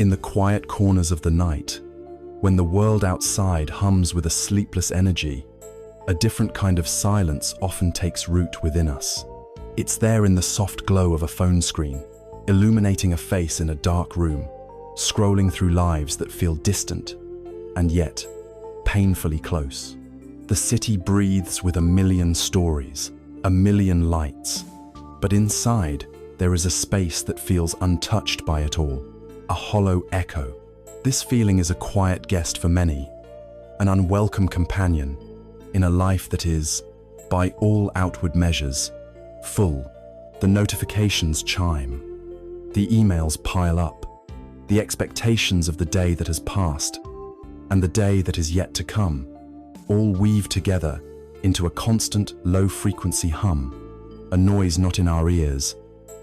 In the quiet corners of the night, when the world outside hums with a sleepless energy, a different kind of silence often takes root within us. It's there in the soft glow of a phone screen, illuminating a face in a dark room, scrolling through lives that feel distant and yet painfully close. The city breathes with a million stories, a million lights, but inside there is a space that feels untouched by it all, a hollow echo. This feeling is a quiet guest for many, an unwelcome companion in a life that is, by all outward measures, full. The notifications chime, the emails pile up, the expectations of the day that has passed and the day that is yet to come all weave together into a constant low-frequency hum, a noise not in our ears,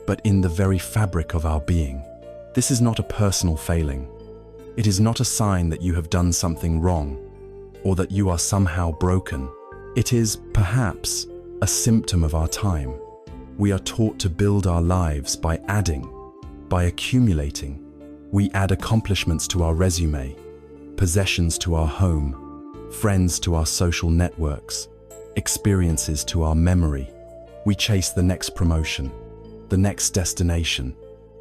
but in the very fabric of our being. This is not a personal failing. It is not a sign that you have done something wrong or that you are somehow broken. It is, perhaps, a symptom of our time. We are taught to build our lives by adding, by accumulating. We add accomplishments to our resume, possessions to our home, friends to our social networks, experiences to our memory. We chase the next promotion, the next destination,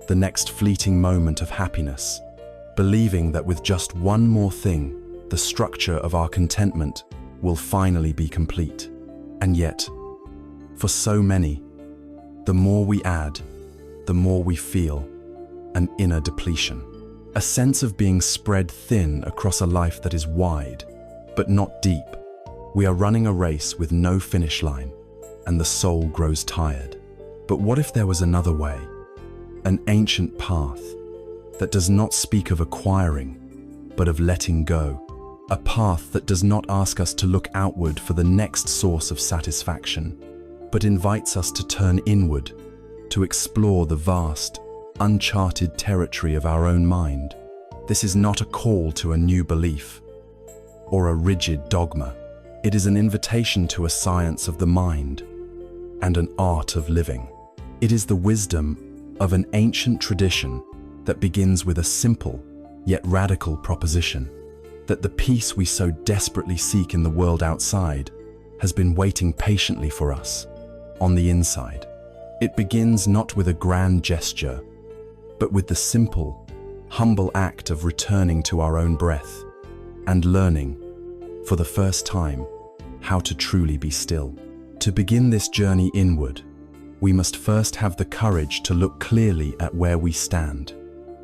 the next fleeting moment of happiness, believing that with just one more thing, the structure of our contentment will finally be complete. And yet, for so many, the more we add, the more we feel an inner depletion, a sense of being spread thin across a life that is wide, but not deep. We are running a race with no finish line, and the soul grows tired. But what if there was another way? An ancient path that does not speak of acquiring, but of letting go. A path that does not ask us to look outward for the next source of satisfaction, but invites us to turn inward, to explore the vast, uncharted territory of our own mind. This is not a call to a new belief or a rigid dogma. It is an invitation to a science of the mind and an art of living. It is the wisdom of an ancient tradition that begins with a simple yet radical proposition, that the peace we so desperately seek in the world outside has been waiting patiently for us on the inside. It begins not with a grand gesture, but with the simple, humble act of returning to our own breath and learning, for the first time, how to truly be still. To begin this journey inward, we must first have the courage to look clearly at where we stand.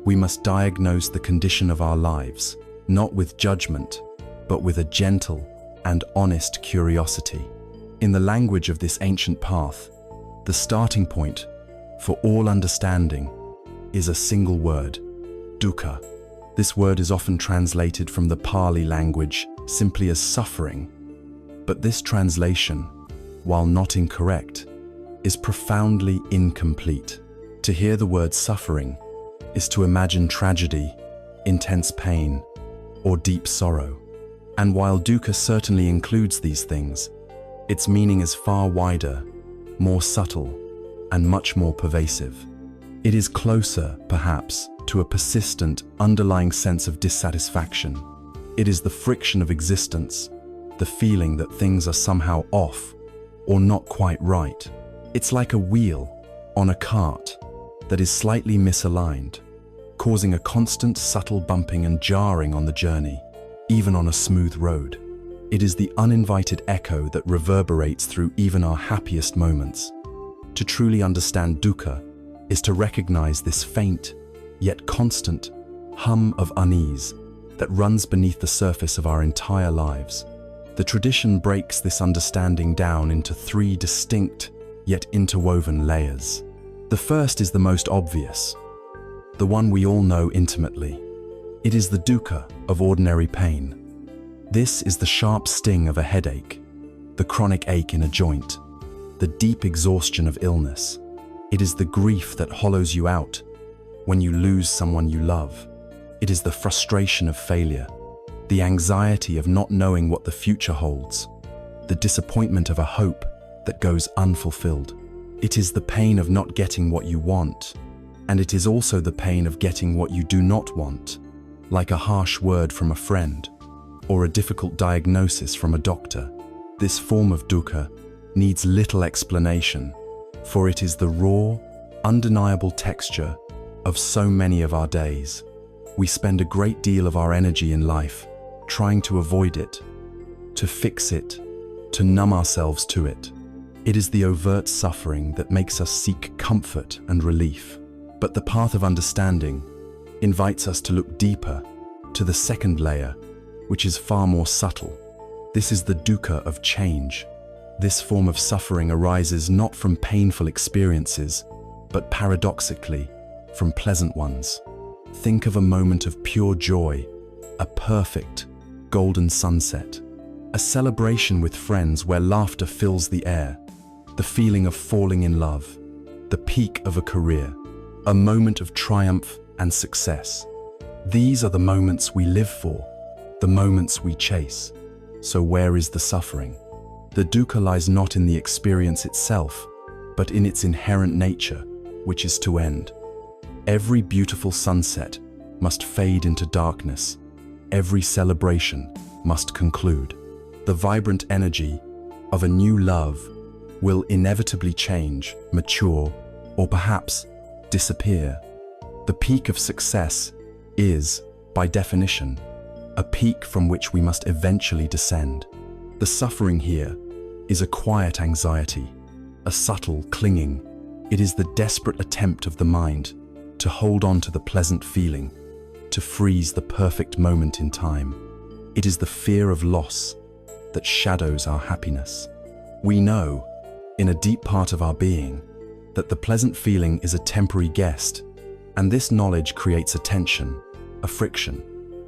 We must diagnose the condition of our lives, not with judgment, but with a gentle and honest curiosity. In the language of this ancient path, the starting point for all understanding is a single word, dukkha. This word is often translated from the Pali language simply as suffering, but this translation, while not incorrect, is profoundly incomplete. To hear the word suffering is to imagine tragedy, intense pain, or deep sorrow. And while dukkha certainly includes these things, its meaning is far wider, more subtle, and much more pervasive. It is closer, perhaps, to a persistent, underlying sense of dissatisfaction. It is the friction of existence, the feeling that things are somehow off or not quite right. It's like a wheel on a cart that is slightly misaligned, causing a constant subtle bumping and jarring on the journey, even on a smooth road. It is the uninvited echo that reverberates through even our happiest moments. To truly understand dukkha is to recognize this faint, yet constant, hum of unease that runs beneath the surface of our entire lives. The tradition breaks this understanding down into three distinct, yet interwoven layers. The first is the most obvious, the one we all know intimately. It is the dukkha of ordinary pain. This is the sharp sting of a headache, the chronic ache in a joint, the deep exhaustion of illness. It is the grief that hollows you out when you lose someone you love. It is the frustration of failure, the anxiety of not knowing what the future holds, the disappointment of a hope that goes unfulfilled. It is the pain of not getting what you want, And it is also the pain of getting what you do not want, like a harsh word from a friend, or a difficult diagnosis from a doctor. This form of dukkha needs little explanation, for it is the raw, undeniable texture of so many of our days. We spend a great deal of our energy in life trying to avoid it, to fix it, to numb ourselves to it. It is the overt suffering that makes us seek comfort and relief. But the path of understanding invites us to look deeper, to the second layer, which is far more subtle. This is the dukkha of change. This form of suffering arises not from painful experiences, but paradoxically, from pleasant ones. Think of a moment of pure joy, a perfect, golden sunset, a celebration with friends where laughter fills the air, the feeling of falling in love, the peak of a career, a moment of triumph and success. These are the moments we live for, the moments we chase. So where is the suffering? The dukkha lies not in the experience itself, but in its inherent nature, which is to end. Every beautiful sunset must fade into darkness. Every celebration must conclude. The vibrant energy of a new love will inevitably change, mature, or perhaps disappear. The peak of success is, by definition, a peak from which we must eventually descend. The suffering here is a quiet anxiety, a subtle clinging. It is the desperate attempt of the mind to hold on to the pleasant feeling, to freeze the perfect moment in time. It is the fear of loss that shadows our happiness. We know, in a deep part of our being, that the pleasant feeling is a temporary guest, and this knowledge creates a tension, a friction.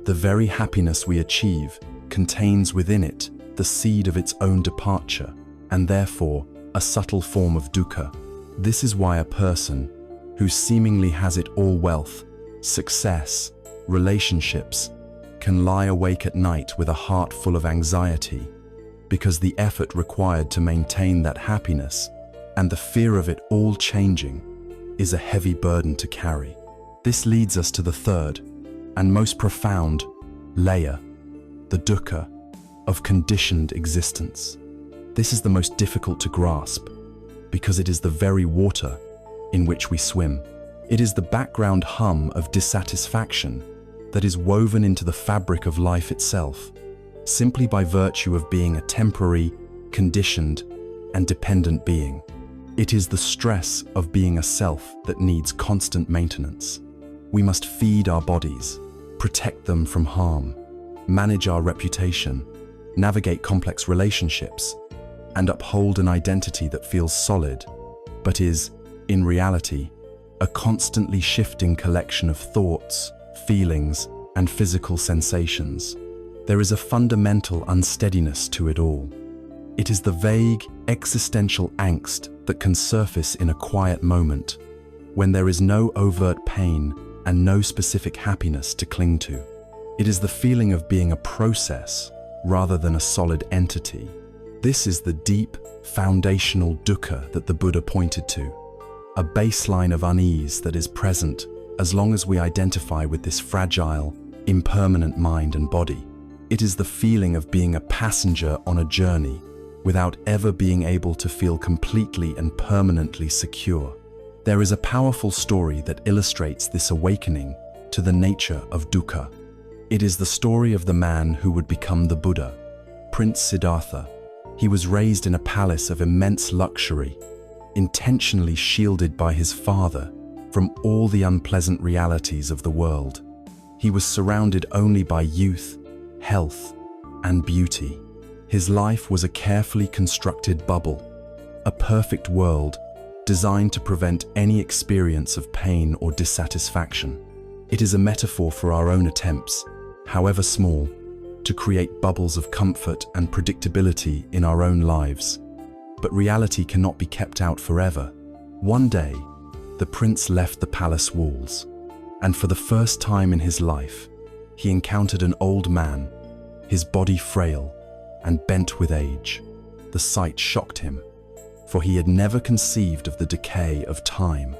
The very happiness we achieve contains within it the seed of its own departure, and therefore a subtle form of dukkha. This is why a person who seemingly has it all, wealth, success, relationships, can lie awake at night with a heart full of anxiety, because the effort required to maintain that happiness and the fear of it all changing is a heavy burden to carry. This leads us to the third and most profound layer, the dukkha of conditioned existence. This is the most difficult to grasp because it is the very water in which we swim. It is the background hum of dissatisfaction that is woven into the fabric of life itself, simply by virtue of being a temporary, conditioned, and dependent being. It is the stress of being a self that needs constant maintenance. We must feed our bodies, protect them from harm, manage our reputation, navigate complex relationships, and uphold an identity that feels solid, but is, in reality, a constantly shifting collection of thoughts, feelings, and physical sensations. There is a fundamental unsteadiness to it all. It is the vague, existential angst that can surface in a quiet moment, when there is no overt pain and no specific happiness to cling to. It is the feeling of being a process rather than a solid entity. This is the deep, foundational dukkha that the Buddha pointed to, a baseline of unease that is present as long as we identify with this fragile, impermanent mind and body. It is the feeling of being a passenger on a journey without ever being able to feel completely and permanently secure. There is a powerful story that illustrates this awakening to the nature of dukkha. It is the story of the man who would become the Buddha, Prince Siddhartha. He was raised in a palace of immense luxury, intentionally shielded by his father from all the unpleasant realities of the world. He was surrounded only by youth, health, and beauty. His life was a carefully constructed bubble, a perfect world designed to prevent any experience of pain or dissatisfaction. It is a metaphor for our own attempts, however small, to create bubbles of comfort and predictability in our own lives. But reality cannot be kept out forever. One day, the prince left the palace walls, and for the first time in his life, he encountered an old man, his body frail and bent with age. The sight shocked him, for he had never conceived of the decay of time.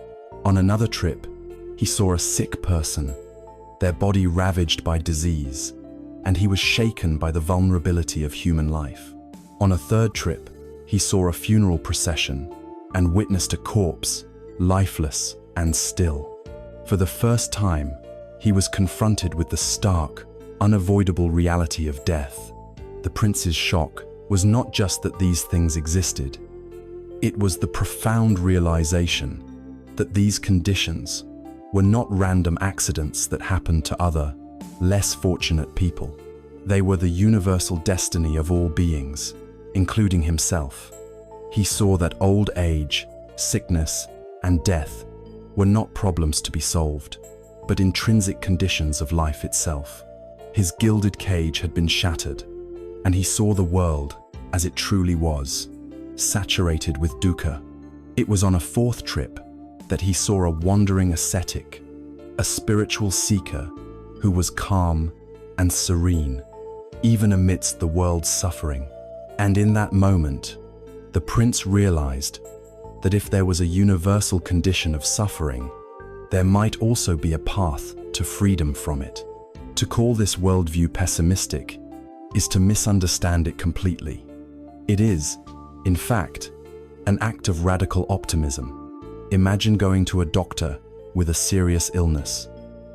On another trip, He saw a sick person, their body ravaged by disease, and he was shaken by the vulnerability of human life. On a third trip, he saw a funeral procession and witnessed a corpse, lifeless and still. For the first time, he was confronted with the stark, unavoidable reality of death. The prince's shock was not just that these things existed. It was the profound realization that these conditions were not random accidents that happened to other, less fortunate people. They were the universal destiny of all beings, including himself. He saw that old age, sickness, and death were not problems to be solved, but intrinsic conditions of life itself. His gilded cage had been shattered, and he saw the world as it truly was, saturated with dukkha. It was on a fourth trip that he saw a wandering ascetic, a spiritual seeker who was calm and serene, even amidst the world's suffering. And in that moment, the prince realized that if there was a universal condition of suffering, there might also be a path to freedom from it. To call this worldview pessimistic is to misunderstand it completely. It is, in fact, an act of radical optimism. Imagine going to a doctor with a serious illness.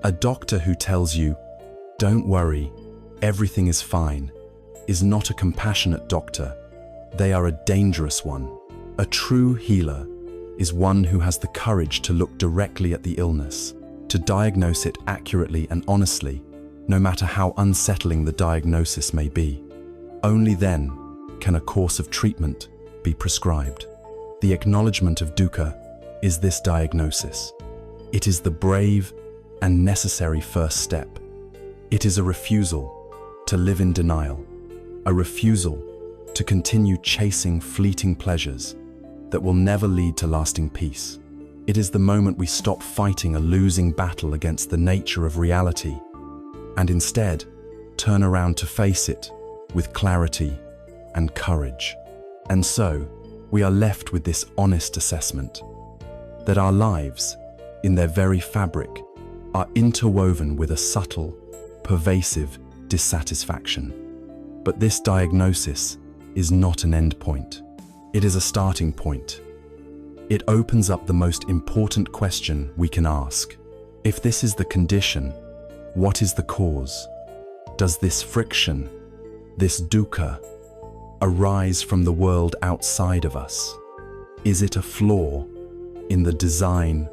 A doctor who tells you, "Don't worry, everything is fine," is not a compassionate doctor. They are a dangerous one. A true healer is one who has the courage to look directly at the illness, to diagnose it accurately and honestly, no matter how unsettling the diagnosis may be. Only then can a course of treatment be prescribed. The acknowledgement of dukkha is this diagnosis. It is the brave and necessary first step. It is a refusal to live in denial, a refusal to continue chasing fleeting pleasures that will never lead to lasting peace. It is the moment we stop fighting a losing battle against the nature of reality and instead turn around to face it with clarity and courage. And so, we are left with this honest assessment that our lives, in their very fabric, are interwoven with a subtle, pervasive dissatisfaction. But this diagnosis is not an end point. It is a starting point. It opens up the most important question we can ask. If this is the condition, what is the cause? Does this friction, this dukkha, arise from the world outside of us? Is it a flaw in the design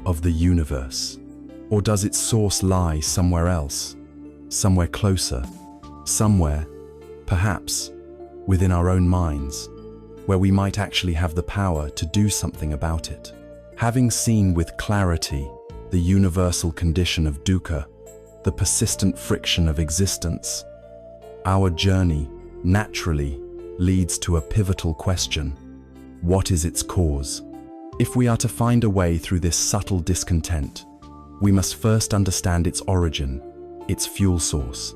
of the universe? Or does its source lie somewhere else, somewhere closer, somewhere, perhaps, within our own minds, where we might actually have the power to do something about it? Having seen with clarity the universal condition of dukkha, the persistent friction of existence, our journey naturally leads to a pivotal question. What is its cause? If we are to find a way through this subtle discontent, we must first understand its origin, its fuel source.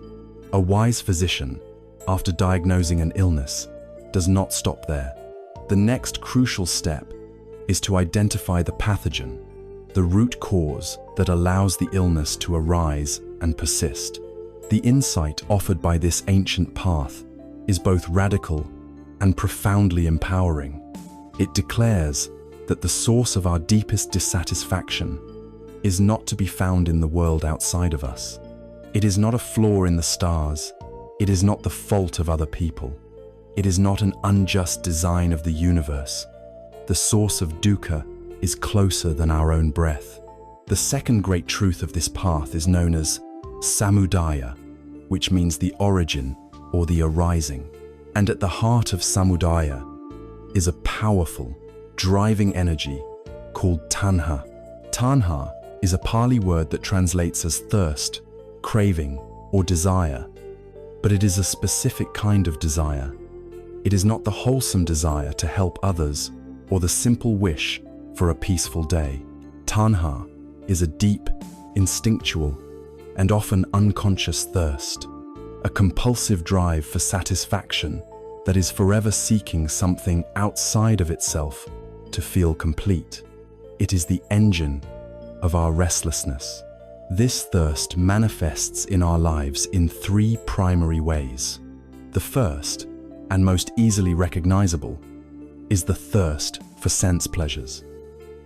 A wise physician, after diagnosing an illness, does not stop there. The next crucial step is to identify the pathogen, the root cause that allows the illness to arise and persist. The insight offered by this ancient path is both radical and profoundly empowering. It declares that the source of our deepest dissatisfaction is not to be found in the world outside of us. It is not a flaw in the stars. It is not the fault of other people. It is not an unjust design of the universe. The source of dukkha is closer than our own breath. The second great truth of this path is known as samudaya, which means the origin or the arising. And at the heart of samudaya is a powerful, driving energy called tanha. Tanha is a Pali word that translates as thirst, craving, or desire, but it is a specific kind of desire. It is not the wholesome desire to help others or the simple wish for a peaceful day. Tanha is a deep, instinctual, and often unconscious thirst, a compulsive drive for satisfaction that is forever seeking something outside of itself to feel complete. It is the engine of our restlessness. This thirst manifests in our lives in three primary ways. The first, and most easily recognizable, is the thirst for sense pleasures.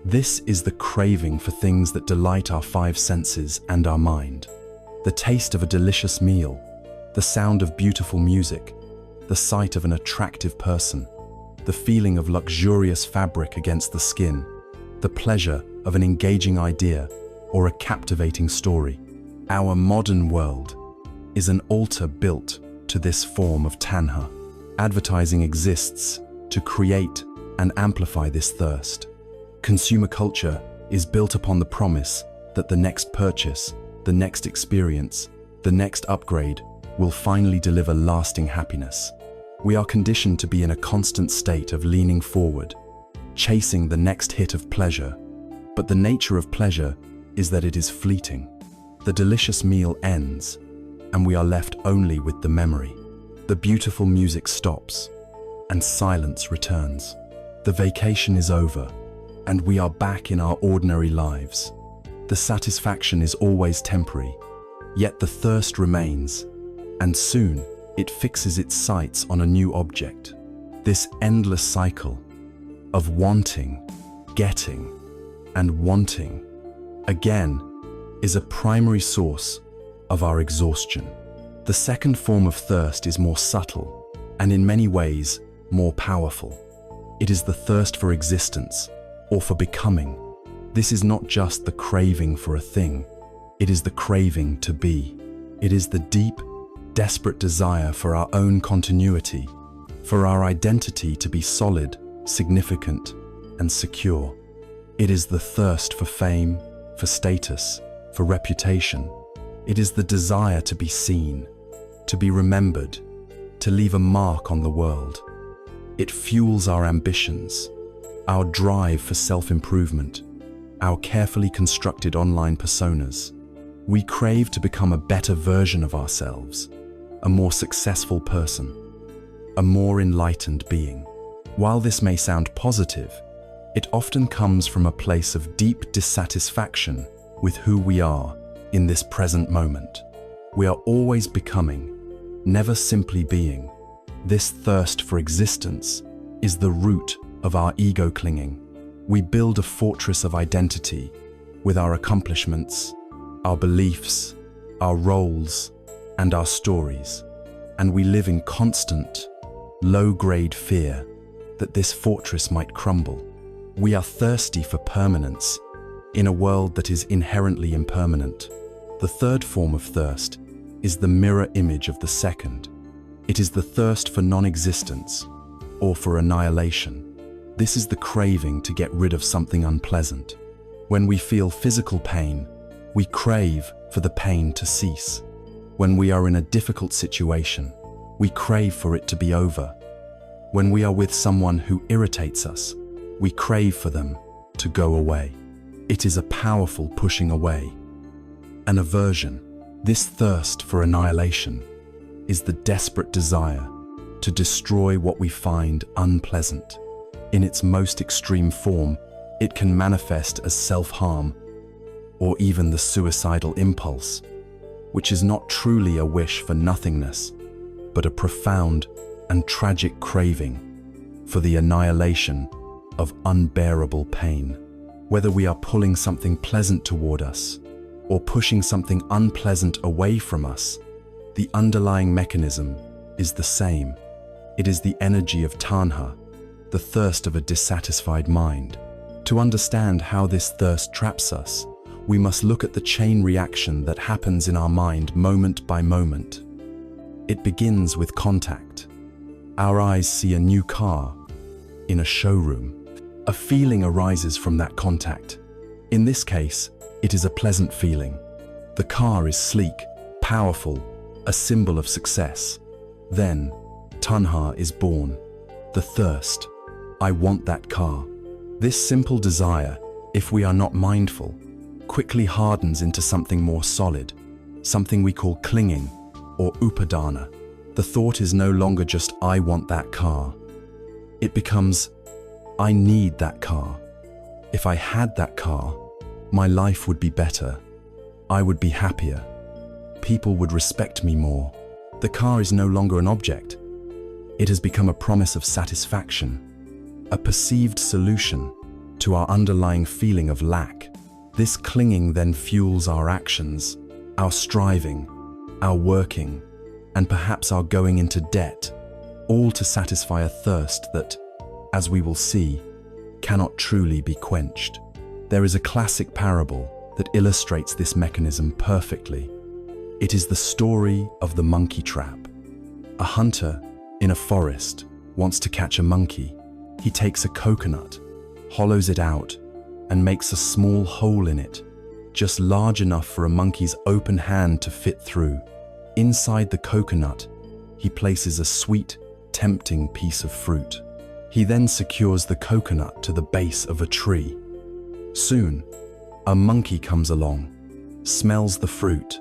This is the craving for things that delight our five senses and our mind. The taste of a delicious meal, the sound of beautiful music, the sight of an attractive person, the feeling of luxurious fabric against the skin, the pleasure of an engaging idea or a captivating story. Our modern world is an altar built to this form of tanha. Advertising exists to create and amplify this thirst. Consumer culture is built upon the promise that the next purchase, the next experience, the next upgrade will finally deliver lasting happiness. We are conditioned to be in a constant state of leaning forward, chasing the next hit of pleasure. But the nature of pleasure is that it is fleeting. The delicious meal ends, and we are left only with the memory. The beautiful music stops, and silence returns. The vacation is over, and we are back in our ordinary lives. The satisfaction is always temporary, yet the thirst remains, and soon it fixes its sights on a new object. This endless cycle of wanting, getting, and wanting again is a primary source of our exhaustion. The second form of thirst is more subtle and in many ways more powerful. It is the thirst for existence or for becoming. This is not just the craving for a thing, it is the craving to be. It is the deep, desperate desire for our own continuity, for our identity to be solid, significant, and secure. It is the thirst for fame, for status, for reputation. It is the desire to be seen, to be remembered, to leave a mark on the world. It fuels our ambitions, our drive for self-improvement, our carefully constructed online personas. We crave to become a better version of ourselves, a more successful person, a more enlightened being. While this may sound positive, it often comes from a place of deep dissatisfaction with who we are in this present moment. We are always becoming, never simply being. This thirst for existence is the root of our ego clinging. We build a fortress of identity with our accomplishments, our beliefs, our roles, and our stories, and we live in constant, low-grade fear that this fortress might crumble. We are thirsty for permanence in a world that is inherently impermanent. The third form of thirst is the mirror image of the second. It is the thirst for non-existence or for annihilation. This is the craving to get rid of something unpleasant. When we feel physical pain, we crave for the pain to cease. When we are in a difficult situation, we crave for it to be over. When we are with someone who irritates us, we crave for them to go away. It is a powerful pushing away, an aversion. This thirst for annihilation is the desperate desire to destroy what we find unpleasant. In its most extreme form, it can manifest as self-harm or even the suicidal impulse, which is not truly a wish for nothingness, but a profound and tragic craving for the annihilation of unbearable pain. Whether we are pulling something pleasant toward us or pushing something unpleasant away from us, the underlying mechanism is the same. It is the energy of tanha, the thirst of a dissatisfied mind. To understand how this thirst traps us, we must look at the chain reaction that happens in our mind moment by moment. It begins with contact. Our eyes see a new car in a showroom. A feeling arises from that contact. In this case, it is a pleasant feeling. The car is sleek, powerful, a symbol of success. Then, tanha is born. The thirst. I want that car. This simple desire, if we are not mindful, quickly hardens into something more solid, something we call clinging or upadana. The thought is no longer just I want that car. It becomes I need that car. If I had that car, My life would be better. I would be happier. People would respect me more. The car is no longer an object. It has become a promise of satisfaction, a perceived solution to our underlying feeling of lack. This clinging then fuels our actions, our striving, our working, and perhaps our going into debt, all to satisfy a thirst that, as we will see, cannot truly be quenched. There is a classic parable that illustrates this mechanism perfectly. It is the story of the monkey trap. A hunter in a forest wants to catch a monkey. He takes a coconut, hollows it out, and makes a small hole in it, just large enough for a monkey's open hand to fit through. Inside the coconut, he places a sweet, tempting piece of fruit. He then secures the coconut to the base of a tree. Soon, a monkey comes along, smells the fruit,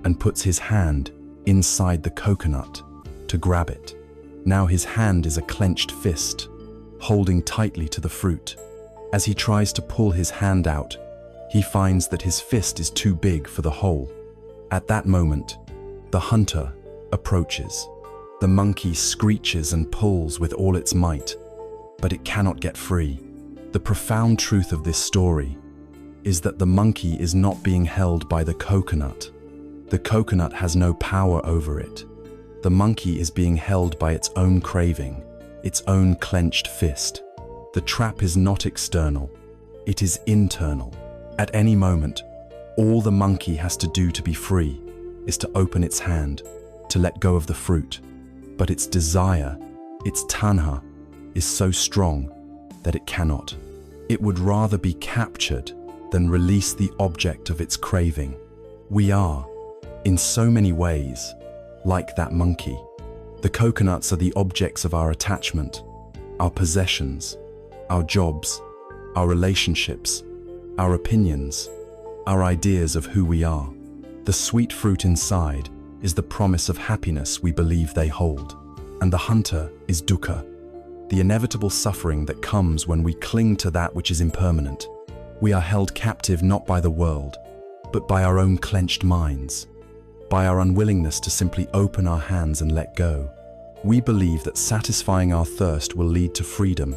and puts his hand inside the coconut to grab it. Now his hand is a clenched fist, holding tightly to the fruit. As he tries to pull his hand out, he finds that his fist is too big for the hole. At that moment, the hunter approaches. The monkey screeches and pulls with all its might, but it cannot get free. The profound truth of this story is that the monkey is not being held by the coconut. The coconut has no power over it. The monkey is being held by its own craving, its own clenched fist. The trap is not external, it is internal. At any moment, all the monkey has to do to be free is to open its hand, to let go of the fruit. But its desire, its tanha, is so strong that it cannot. It would rather be captured than release the object of its craving. We are, in so many ways, like that monkey. The coconuts are the objects of our attachment, our possessions, our jobs, our relationships, our opinions, our ideas of who we are. The sweet fruit inside is the promise of happiness we believe they hold. And the hunter is dukkha, the inevitable suffering that comes when we cling to that which is impermanent. We are held captive not by the world, but by our own clenched minds, by our unwillingness to simply open our hands and let go. We believe that satisfying our thirst will lead to freedom,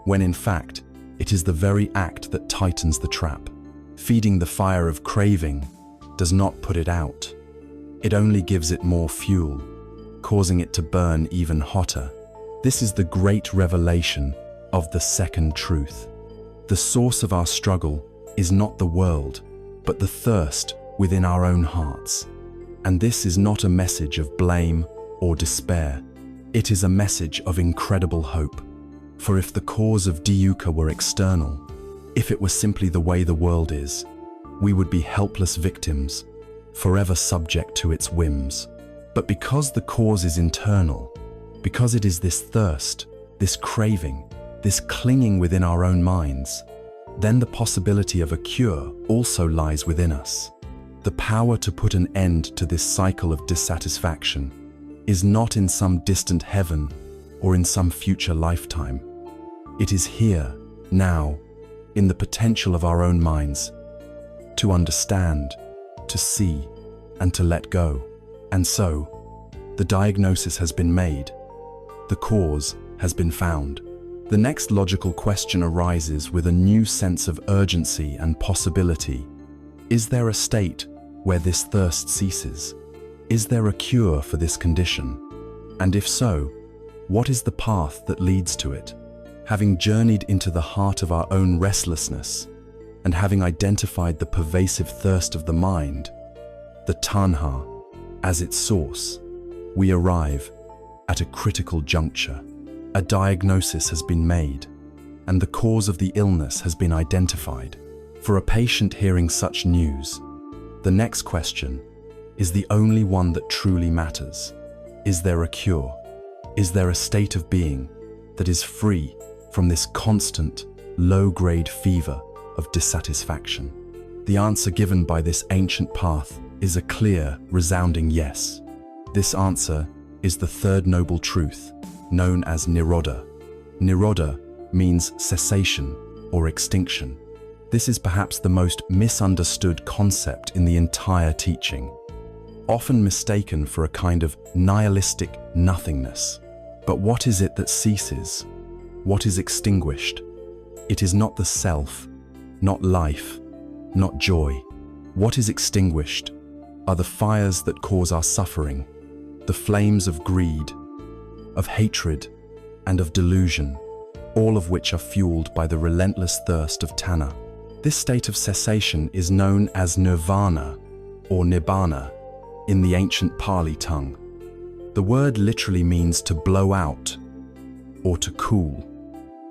when in fact, it is the very act that tightens the trap. Feeding the fire of craving does not put it out. It only gives it more fuel, causing it to burn even hotter. This is the great revelation of the second truth. The source of our struggle is not the world, but the thirst within our own hearts. And this is not a message of blame or despair. It is a message of incredible hope. For if the cause of dukkha were external, if it were simply the way the world is, we would be helpless victims, forever subject to its whims. But because the cause is internal, because it is this thirst, this craving, this clinging within our own minds, then the possibility of a cure also lies within us. The power to put an end to this cycle of dissatisfaction is not in some distant heaven or in some future lifetime. It is here, now, in the potential of our own minds, to understand, to see, and to let go. And so, the diagnosis has been made. The cause has been found. The next logical question arises with a new sense of urgency and possibility. Is there a state where this thirst ceases? Is there a cure for this condition? And if so, what is the path that leads to it? Having journeyed into the heart of our own restlessness, and having identified the pervasive thirst of the mind, the tanha, as its source, we arrive at a critical juncture. A diagnosis has been made, and the cause of the illness has been identified. For a patient hearing such news, the next question is the only one that truly matters. Is there a cure? Is there a state of being that is free from this constant, low-grade fever of dissatisfaction? The answer given by this ancient path is a clear, resounding yes. This answer is the third noble truth, known as nirodha. Nirodha means cessation or extinction. This is perhaps the most misunderstood concept in the entire teaching, often mistaken for a kind of nihilistic nothingness. But what is it that ceases? What is extinguished? It is not the self, not life, not joy. What is extinguished are the fires that cause our suffering, the flames of greed, of hatred, and of delusion, all of which are fueled by the relentless thirst of tanha. This state of cessation is known as nirvana or nibbana in the ancient Pali tongue. The word literally means to blow out or to cool.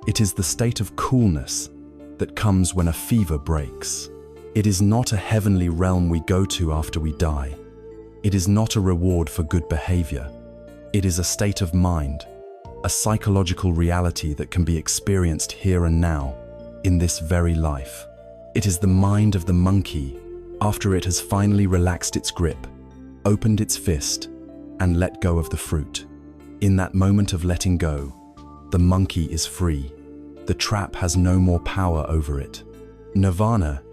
It is the state of coolness that comes when a fever breaks. It is not a heavenly realm we go to after we die. It is not a reward for good behavior. It is a state of mind, a psychological reality that can be experienced here and now, in this very life. It is the mind of the monkey after it has finally relaxed its grip, opened its fist, and let go of the fruit. In that moment of letting go, the monkey is free. The trap has no more power over it. Nirvana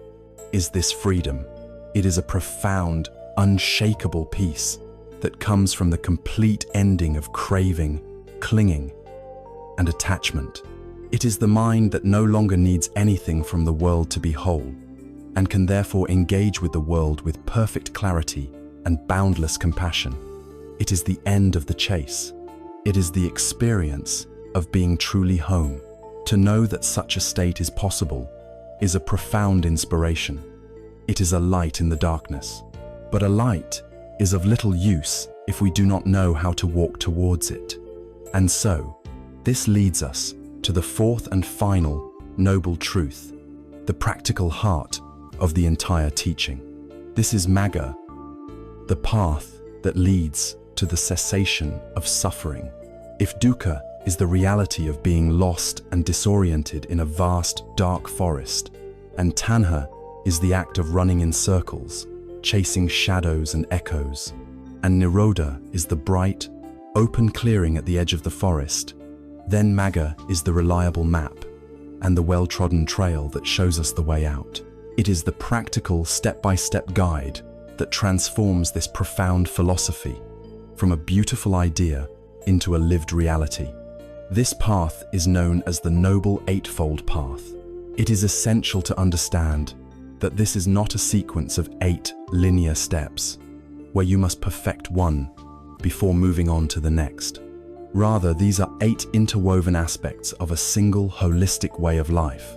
is this freedom. It is a profound, unshakable peace that comes from the complete ending of craving, clinging, and attachment. It is the mind that no longer needs anything from the world to be whole, and can therefore engage with the world with perfect clarity and boundless compassion. It is the end of the chase. It is the experience of being truly home. To know that such a state is possible is a profound inspiration. It is a light in the darkness. But a light is of little use if we do not know how to walk towards it. And so, this leads us to the fourth and final noble truth, the practical heart of the entire teaching. This is Magga, the path that leads to the cessation of suffering. If Dukkha is the reality of being lost and disoriented in a vast, dark forest, and tanha is the act of running in circles, chasing shadows and echoes, and nirodha is the bright, open clearing at the edge of the forest, then Magga is the reliable map and the well-trodden trail that shows us the way out. It is the practical, step-by-step guide that transforms this profound philosophy from a beautiful idea into a lived reality. This path is known as the Noble Eightfold Path. It is essential to understand that this is not a sequence of 8 linear steps, where you must perfect one before moving on to the next. Rather, these are 8 interwoven aspects of a single holistic way of life.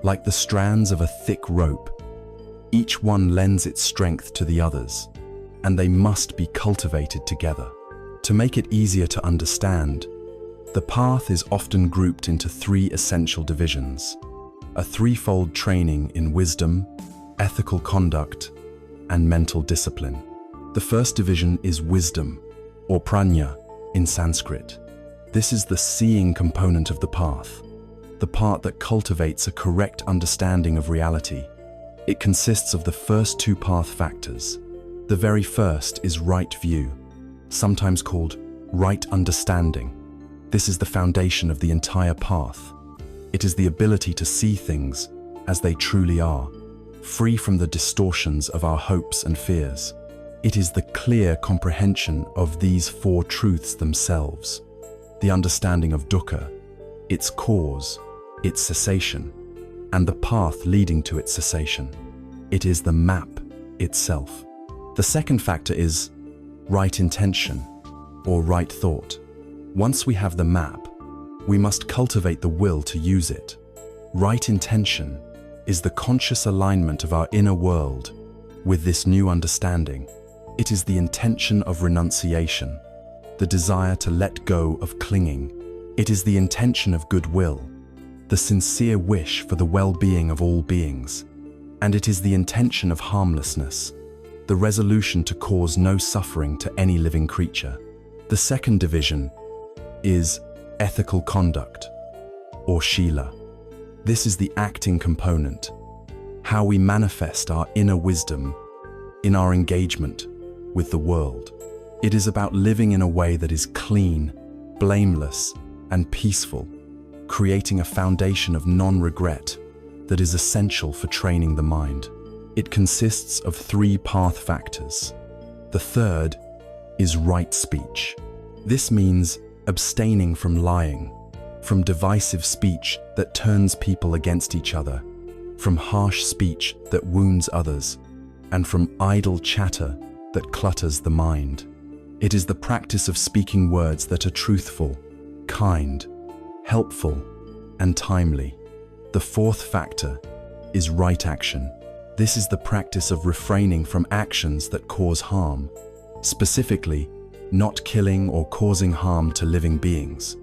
Like the strands of a thick rope, each one lends its strength to the others, and they must be cultivated together. To make it easier to understand, the path is often grouped into 3 essential divisions: a threefold training in wisdom, ethical conduct, and mental discipline. The first division is wisdom, or prajna in Sanskrit. This is the seeing component of the path, the part that cultivates a correct understanding of reality. It consists of the first 2 path factors. The very first is right view, sometimes called right understanding. This is the foundation of the entire path. It is the ability to see things as they truly are, free from the distortions of our hopes and fears. It is the clear comprehension of these 4 truths themselves: the understanding of dukkha, its cause, its cessation, and the path leading to its cessation. It is the map itself. The second factor is right intention, or right thought. Once we have the map, we must cultivate the will to use it. Right intention is the conscious alignment of our inner world with this new understanding. It is the intention of renunciation, the desire to let go of clinging. It is the intention of goodwill, the sincere wish for the well-being of all beings. And it is the intention of harmlessness, the resolution to cause no suffering to any living creature. The second division is ethical conduct, or shīla. This is the acting component, how we manifest our inner wisdom in our engagement with the world. It is about living in a way that is clean, blameless, and peaceful, creating a foundation of non-regret, that is essential for training the mind. It consists of 3 path factors. The third is right speech. This means abstaining from lying, from divisive speech that turns people against each other, from harsh speech that wounds others, and from idle chatter that clutters the mind. It is the practice of speaking words that are truthful, kind, helpful, and timely. The fourth factor is right action. This is the practice of refraining from actions that cause harm, specifically, not killing or causing harm to living beings,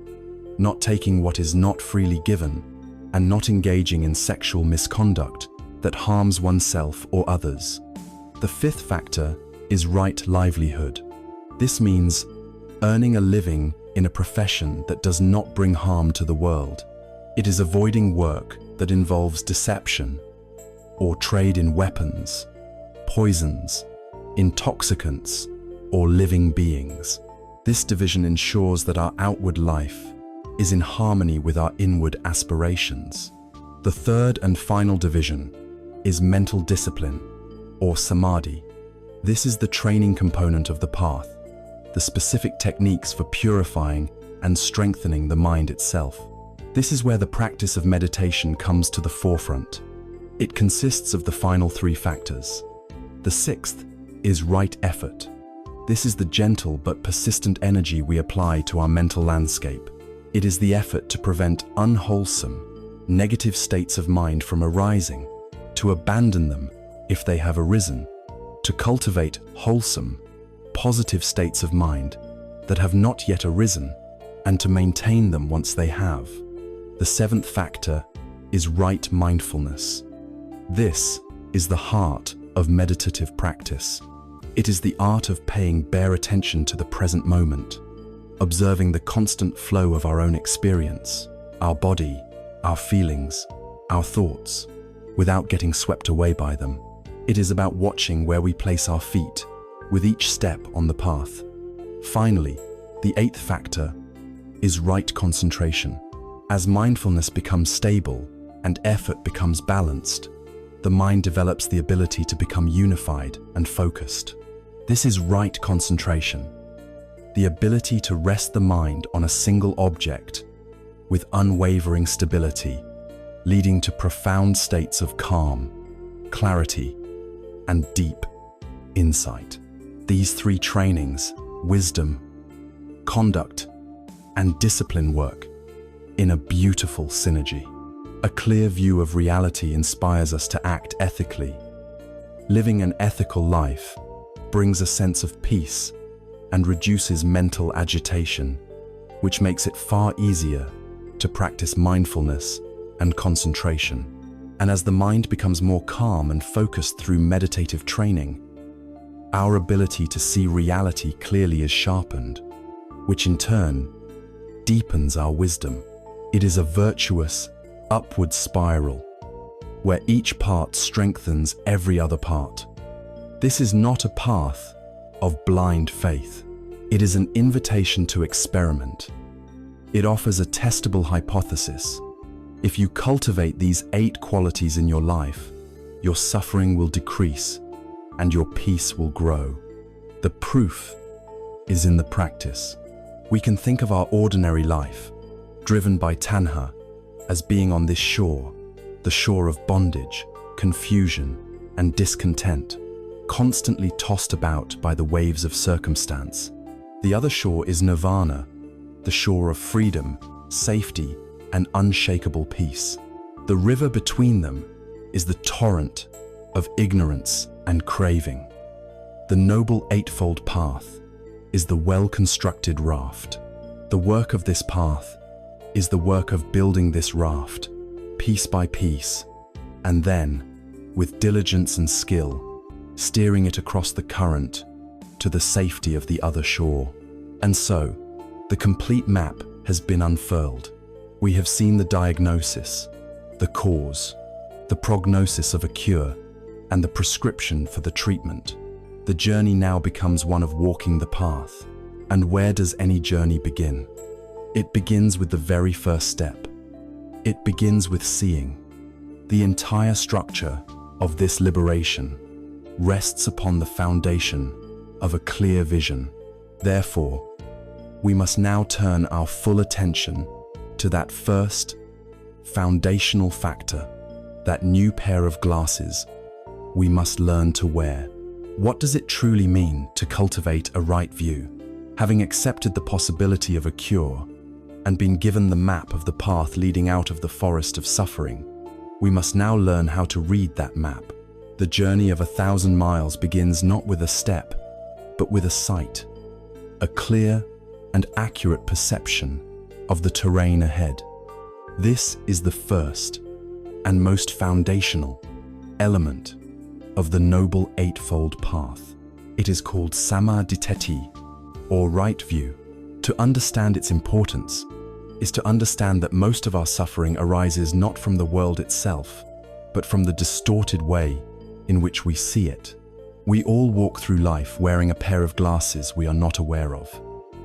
not taking what is not freely given, and not engaging in sexual misconduct that harms oneself or others. The fifth factor is right livelihood. This means earning a living in a profession that does not bring harm to the world. It is avoiding work that involves deception or trade in weapons, poisons, intoxicants, or living beings. This division ensures that our outward life is in harmony with our inward aspirations. The third and final division is mental discipline, or samadhi. This is the training component of the path, the specific techniques for purifying and strengthening the mind itself. This is where the practice of meditation comes to the forefront. It consists of the final 3 factors. The sixth is right effort. This is the gentle but persistent energy we apply to our mental landscape. It is the effort to prevent unwholesome, negative states of mind from arising, to abandon them if they have arisen, to cultivate wholesome, positive states of mind that have not yet arisen, and to maintain them once they have. The seventh factor is right mindfulness. This is the heart of meditative practice. It is the art of paying bare attention to the present moment, observing the constant flow of our own experience, our body, our feelings, our thoughts, without getting swept away by them. It is about watching where we place our feet with each step on the path. Finally, the 8th factor is right concentration. As mindfulness becomes stable and effort becomes balanced, the mind develops the ability to become unified and focused. This is right concentration, the ability to rest the mind on a single object with unwavering stability, leading to profound states of calm, clarity, and deep insight. These 3 trainings, wisdom, conduct, and discipline work in a beautiful synergy. A clear view of reality inspires us to act ethically. Living an ethical life brings a sense of peace and reduces mental agitation, which makes it far easier to practice mindfulness and concentration. And as the mind becomes more calm and focused through meditative training, our ability to see reality clearly is sharpened, which in turn deepens our wisdom. It is a virtuous, upward spiral, where each part strengthens every other part. This is not a path of blind faith. It is an invitation to experiment. It offers a testable hypothesis. If you cultivate these 8 qualities in your life, your suffering will decrease and your peace will grow. The proof is in the practice. We can think of our ordinary life, driven by tanha, as being on this shore, the shore of bondage, confusion, and discontent, constantly tossed about by the waves of circumstance. The other shore is nirvana, the shore of freedom, safety, and unshakable peace. The river between them is the torrent of ignorance and craving. The noble eightfold path is the well-constructed raft. The work of this path is the work of building this raft, piece by piece, and then, with diligence and skill, steering it across the current to the safety of the other shore. And so, the complete map has been unfurled. We have seen the diagnosis, the cause, the prognosis of a cure, and the prescription for the treatment. The journey now becomes one of walking the path. And where does any journey begin? It begins with the very first step. It begins with seeing. The entire structure of this liberation rests upon the foundation of a clear vision. Therefore, we must now turn our full attention to that first foundational factor, that new pair of glasses we must learn to wear. What does it truly mean to cultivate a right view? Having accepted the possibility of a cure and been given the map of the path leading out of the forest of suffering, we must now learn how to read that map. The journey of 1,000 miles begins not with a step, but with a sight, a clear and accurate perception of the terrain ahead. This is the first and most foundational element of the Noble Eightfold Path. It is called Sammaditthhi, or right view. To understand its importance is to understand that most of our suffering arises not from the world itself, but from the distorted way in which we see it. We all walk through life wearing a pair of glasses we are not aware of.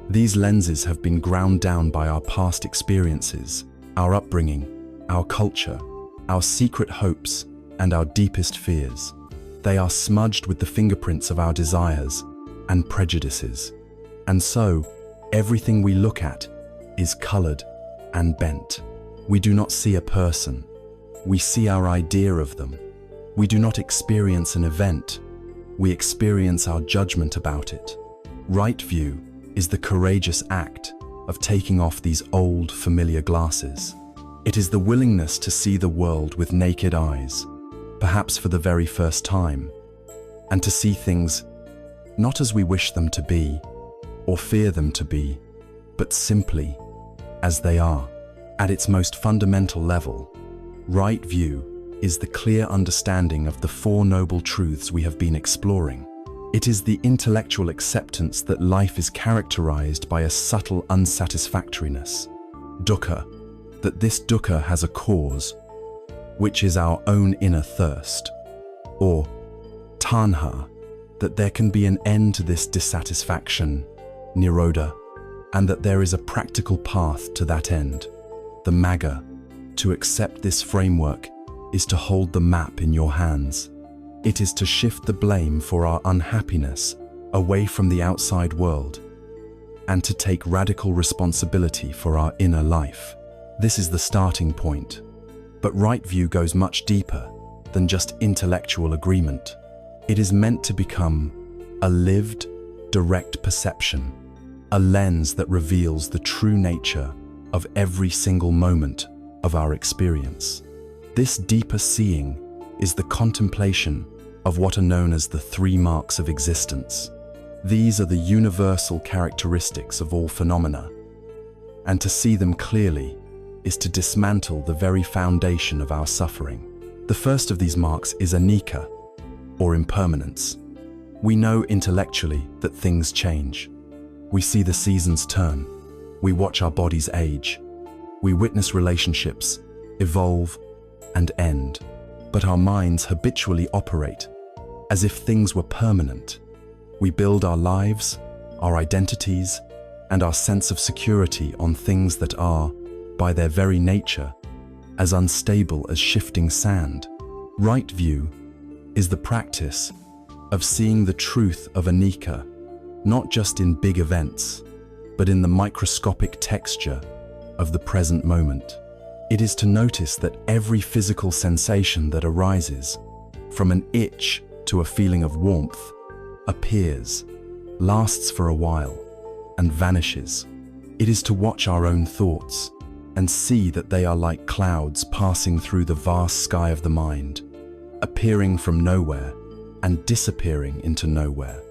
These lenses have been ground down by our past experiences, our upbringing, our culture, our secret hopes, and our deepest fears. They are smudged with the fingerprints of our desires and prejudices. And so, everything we look at is colored and bent. We do not see a person. We see our idea of them. We do not experience an event. We experience our judgment about it. Right view is the courageous act of taking off these old, familiar glasses. It is the willingness to see the world with naked eyes, perhaps for the very first time, and to see things not as we wish them to be or fear them to be, but simply as they are. At its most fundamental level, right view is the clear understanding of the Four Noble Truths we have been exploring. It is the intellectual acceptance that life is characterized by a subtle unsatisfactoriness, dukkha, that this dukkha has a cause, which is our own inner thirst, or tanha, that there can be an end to this dissatisfaction, nirodha, and that there is a practical path to that end. The magga, to accept this framework, is to hold the map in your hands. It is to shift the blame for our unhappiness away from the outside world and to take radical responsibility for our inner life. This is the starting point. But right view goes much deeper than just intellectual agreement. It is meant to become a lived, direct perception, a lens that reveals the true nature of every single moment of our experience. This deeper seeing is the contemplation of what are known as the three marks of existence. These are the universal characteristics of all phenomena, and to see them clearly is to dismantle the very foundation of our suffering. The first of these marks is anicca, or impermanence. We know intellectually that things change. We see the seasons turn. We watch our bodies age. We witness relationships evolve and end. But our minds habitually operate as if things were permanent. We build our lives, our identities, and our sense of security on things that are, by their very nature, as unstable as shifting sand. Right view is the practice of seeing the truth of anicca, not just in big events, but in the microscopic texture of the present moment. It is to notice that every physical sensation that arises, from an itch to a feeling of warmth, appears, lasts for a while, and vanishes. It is to watch our own thoughts and see that they are like clouds passing through the vast sky of the mind, appearing from nowhere and disappearing into nowhere.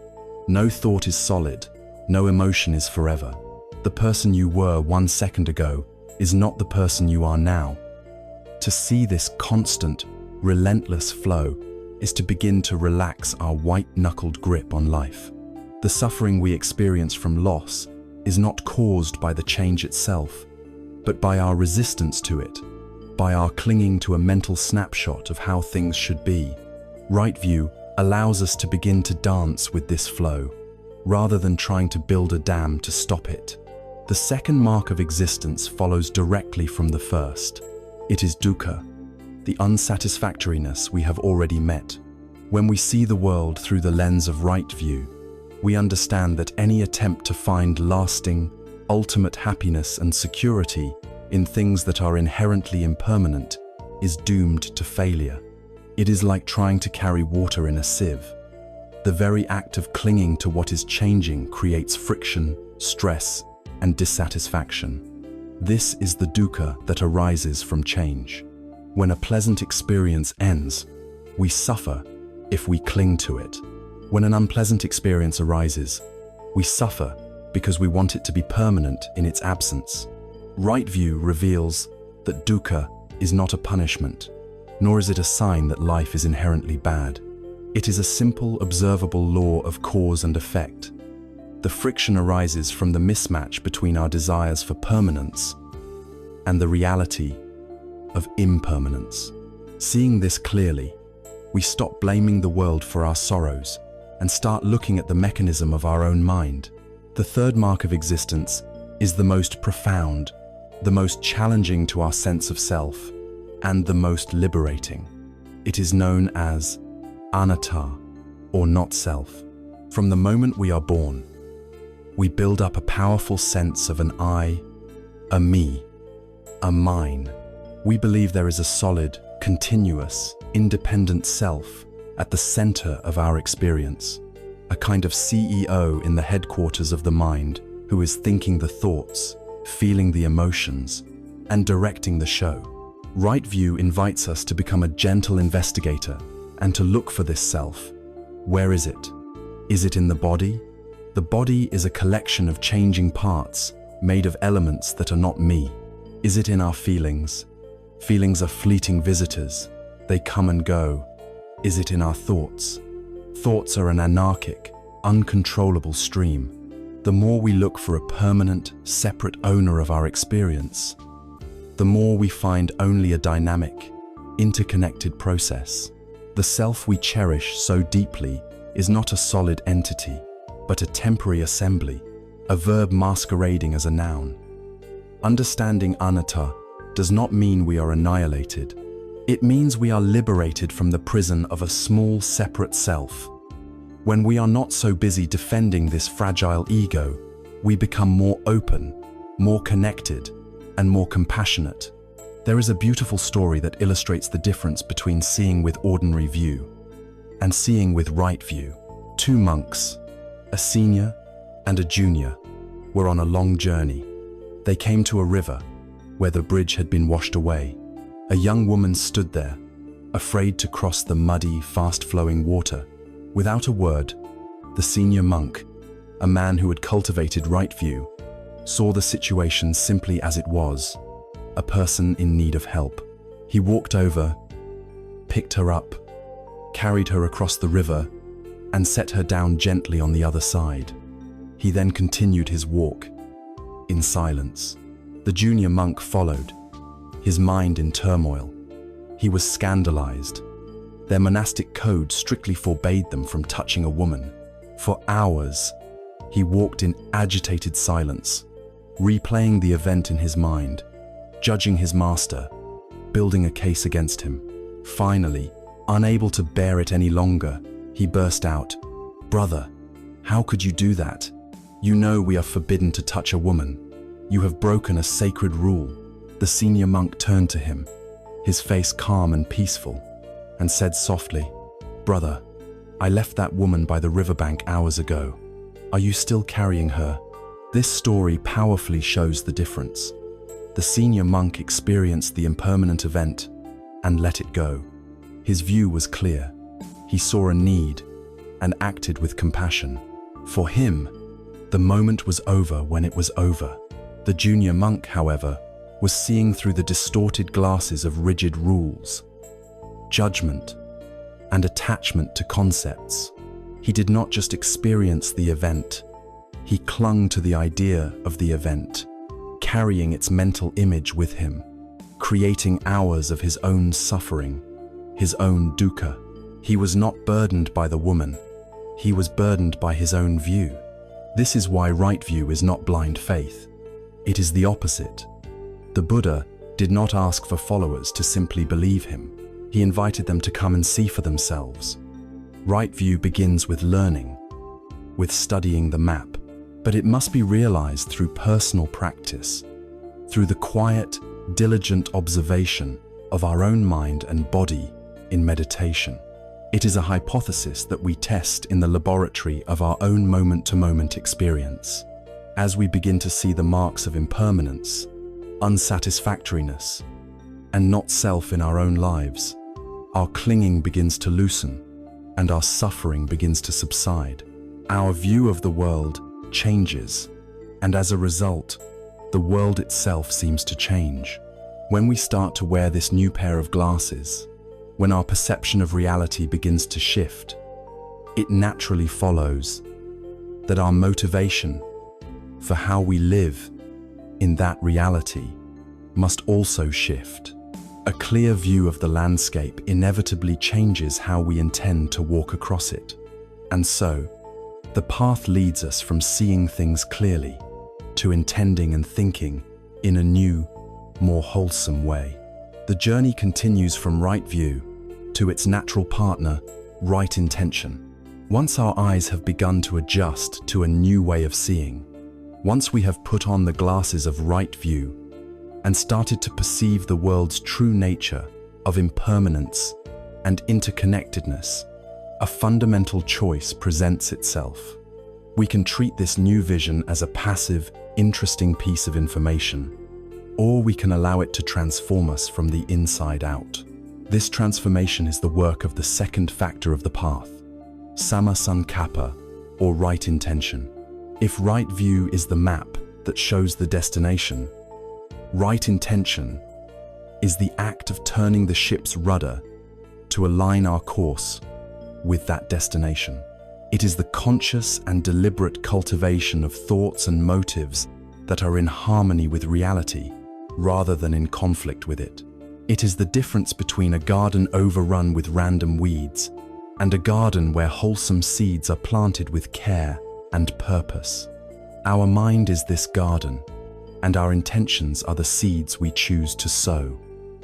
No thought is solid, no emotion is forever. The person you were 1 second ago is not the person you are now. To see this constant, relentless flow is to begin to relax our white-knuckled grip on life. The suffering we experience from loss is not caused by the change itself, but by our resistance to it, by our clinging to a mental snapshot of how things should be. Right view allows us to begin to dance with this flow, rather than trying to build a dam to stop it. The second mark of existence follows directly from the first. It is dukkha, the unsatisfactoriness we have already met. When we see the world through the lens of right view, we understand that any attempt to find lasting, ultimate happiness and security in things that are inherently impermanent is doomed to failure. It is like trying to carry water in a sieve. The very act of clinging to what is changing creates friction, stress, and dissatisfaction. This is the dukkha that arises from change. When a pleasant experience ends, we suffer if we cling to it. When an unpleasant experience arises, we suffer because we want it to be permanent in its absence. Right view reveals that dukkha is not a punishment, nor is it a sign that life is inherently bad. It is a simple, observable law of cause and effect. The friction arises from the mismatch between our desires for permanence and the reality of impermanence. Seeing this clearly, we stop blaming the world for our sorrows and start looking at the mechanism of our own mind. The third mark of existence is the most profound, the most challenging to our sense of self, and the most liberating. It is known as anatta, or not self. From the moment we are born, we build up a powerful sense of an I, a me, a mine. We believe there is a solid, continuous, independent self at the center of our experience, a kind of CEO in the headquarters of the mind who is thinking the thoughts, feeling the emotions, and directing the show. Right view invites us to become a gentle investigator and to look for this self. Where is it? Is it in the body? The body is a collection of changing parts made of elements that are not me. Is it in our feelings? Feelings are fleeting visitors. They come and go. Is it in our thoughts? Thoughts are an anarchic, uncontrollable stream. The more we look for a permanent, separate owner of our experience, the more we find only a dynamic, interconnected process. The self we cherish so deeply is not a solid entity, but a temporary assembly, a verb masquerading as a noun. Understanding anatta does not mean we are annihilated. It means we are liberated from the prison of a small, separate self. When we are not so busy defending this fragile ego, we become more open, more connected, and more compassionate. There is a beautiful story that illustrates the difference between seeing with ordinary view and seeing with right view. Two monks, a senior and a junior, were on a long journey. They came to a river where the bridge had been washed away. A young woman stood there, afraid to cross the muddy, fast-flowing water. Without a word, the senior monk, a man who had cultivated right view, saw the situation simply as it was, a person in need of help. He walked over, picked her up, carried her across the river, and set her down gently on the other side. He then continued his walk, in silence. The junior monk followed, his mind in turmoil. He was scandalized. Their monastic code strictly forbade them from touching a woman. For hours, he walked in agitated silence, replaying the event in his mind, judging his master, building a case against him. Finally, unable to bear it any longer, he burst out, "Brother, how could you do that? You know we are forbidden to touch a woman. You have broken a sacred rule." The senior monk turned to him, his face calm and peaceful, and said softly, "Brother, I left that woman by the riverbank hours ago. Are you still carrying her?" This story powerfully shows the difference. The senior monk experienced the impermanent event and let it go. His view was clear. He saw a need and acted with compassion. For him, the moment was over when it was over. The junior monk, however, was seeing through the distorted glasses of rigid rules, judgment, and attachment to concepts. He did not just experience the event, he clung to the idea of the event, carrying its mental image with him, creating hours of his own suffering, his own dukkha. He was not burdened by the woman, he was burdened by his own view. This is why right view is not blind faith. It is the opposite. The Buddha did not ask for followers to simply believe him. He invited them to come and see for themselves. Right view begins with learning, with studying the map, but it must be realized through personal practice, through the quiet, diligent observation of our own mind and body in meditation. It is a hypothesis that we test in the laboratory of our own moment-to-moment experience. As we begin to see the marks of impermanence, unsatisfactoriness, and not self in our own lives, our clinging begins to loosen, and our suffering begins to subside. Our view of the world changes, and as a result, the world itself seems to change. When we start to wear this new pair of glasses, when our perception of reality begins to shift, it naturally follows that our motivation for how we live in that reality must also shift. A clear view of the landscape inevitably changes how we intend to walk across it. And so, the path leads us from seeing things clearly to intending and thinking in a new, more wholesome way. The journey continues from right view to its natural partner, right intention. Once our eyes have begun to adjust to a new way of seeing, once we have put on the glasses of right view and started to perceive the world's true nature of impermanence and interconnectedness, a fundamental choice presents itself. We can treat this new vision as a passive, interesting piece of information, or we can allow it to transform us from the inside out. This transformation is the work of the second factor of the path, Samma Sankappa, or right intention. If right view is the map that shows the destination, right intention is the act of turning the ship's rudder to align our course with that destination. It is the conscious and deliberate cultivation of thoughts and motives that are in harmony with reality, rather than in conflict with it. It is the difference between a garden overrun with random weeds and a garden where wholesome seeds are planted with care and purpose. Our mind is this garden, and our intentions are the seeds we choose to sow.